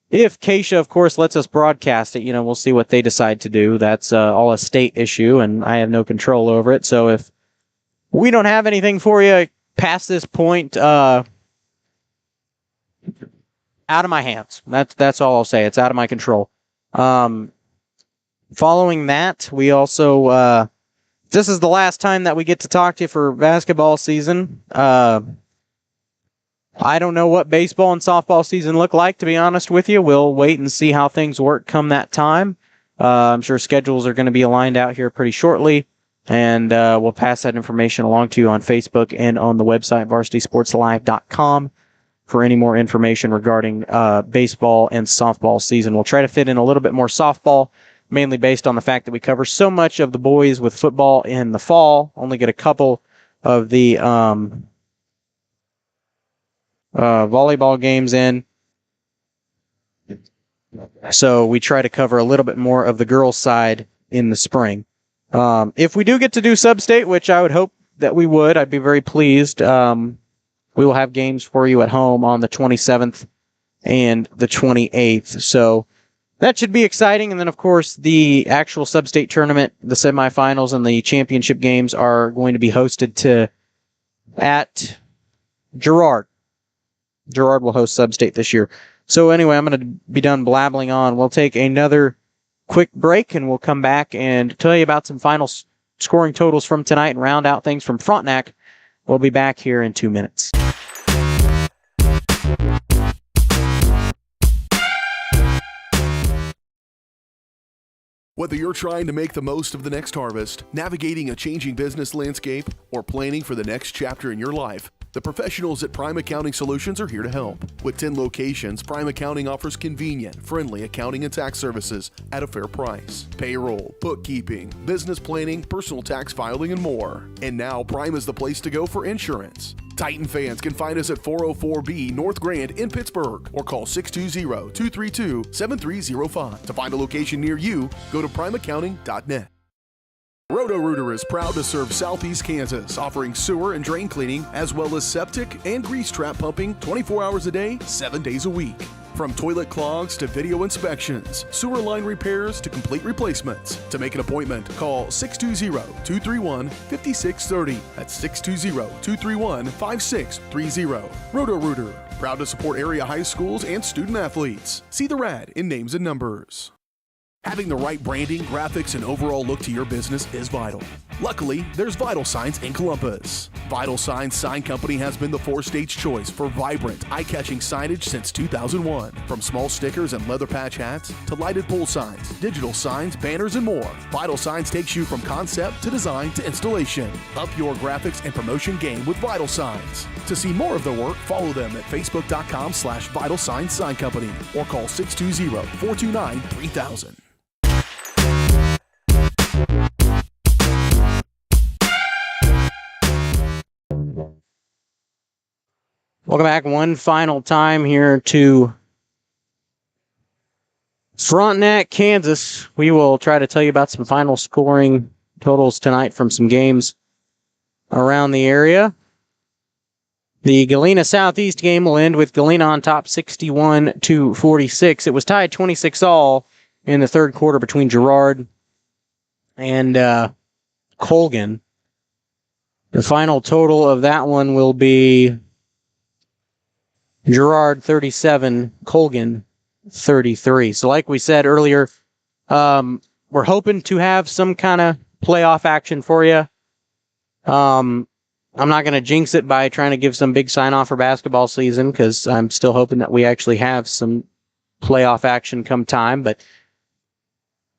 If Keisha, of course, lets us broadcast it, we'll see what they decide to do. That's all a state issue, and I have no control over it. So if we don't have anything for you past this point, out of my hands. That's all I'll say. It's out of my control. Following that, we also... this is the last time that we get to talk to you for basketball season. I don't know what baseball and softball season look like, to be honest with you. We'll wait and see how things work come that time. I'm sure schedules are going to be aligned out here pretty shortly, and we'll pass that information along to you on Facebook and on the website, varsitysportslive.com, for any more information regarding baseball and softball season. We'll try to fit in a little bit more softball, mainly based on the fact that we cover so much of the boys with football in the fall, only get a couple of the volleyball games in. So we try to cover a little bit more of the girls' side in the spring. If we do get to do Sub-State, which I would hope that we would, I'd be very pleased. We will have games for you at home on the 27th and the 28th. So that should be exciting. And then, of course, the actual Sub-State tournament, the semifinals and the championship games are going to be hosted at Girard. Girard will host Sub-State this year. So anyway, I'm going to be done blabbling on. We'll take another quick break, and we'll come back and tell you about some final scoring totals from tonight and round out things from Frontenac. We'll be back here in 2 minutes. Whether you're trying to make the most of the next harvest, navigating a changing business landscape, or planning for the next chapter in your life, the professionals at Prime Accounting Solutions are here to help. With 10 locations, Prime Accounting offers convenient, friendly accounting and tax services at a fair price. Payroll, bookkeeping, business planning, personal tax filing, and more. And now Prime is the place to go for insurance. Titan fans can find us at 404B North Grand in Pittsburgh or call 620-232-7305. To find a location near you, go to primeaccounting.net. Roto-Rooter is proud to serve Southeast Kansas, offering sewer and drain cleaning as well as septic and grease trap pumping 24 hours a day, 7 days a week. From toilet clogs to video inspections, sewer line repairs to complete replacements. To make an appointment, call 620-231-5630. That's 620-231-5630. Roto-Rooter, proud to support area high schools and student athletes. See the rad in names and numbers. Having the right branding, graphics, and overall look to your business is vital. Luckily, there's Vital Signs in Columbus. Vital Signs Sign Company has been the four-stage choice for vibrant, eye-catching signage since 2001. From small stickers and leather patch hats to lighted pole signs, digital signs, banners, and more, Vital Signs takes you from concept to design to installation. Up your graphics and promotion game with Vital Signs. To see more of their work, follow them at facebook.com/Vital Signs Sign Company or call 620-429-3000. Welcome back one final time here to Frontenac, Kansas. We will try to tell you about some final scoring totals tonight from some games around the area. The Galena Southeast game will end with Galena on top 61-46. It was tied 26-all in the third quarter between Girard and Colgan. The final total of that one will be Girard 37, Colgan 33. So like we said earlier, we're hoping to have some kind of playoff action for you. I'm not going to jinx it by trying to give some big sign-off for basketball season because I'm still hoping that we actually have some playoff action come time. But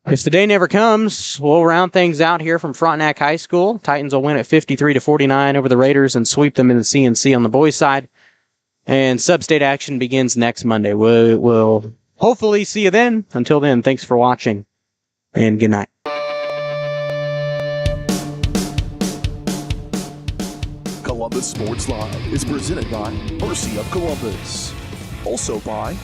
if the day never comes, we'll round things out here from Frontenac High School. Titans will win at 53-49 over the Raiders and sweep them in the CNC on the boys' side. And sub-state action begins next Monday. We'll hopefully see you then. Until then, thanks for watching, and good night. Columbus Sports Live is presented by Mercy of Columbus. Also by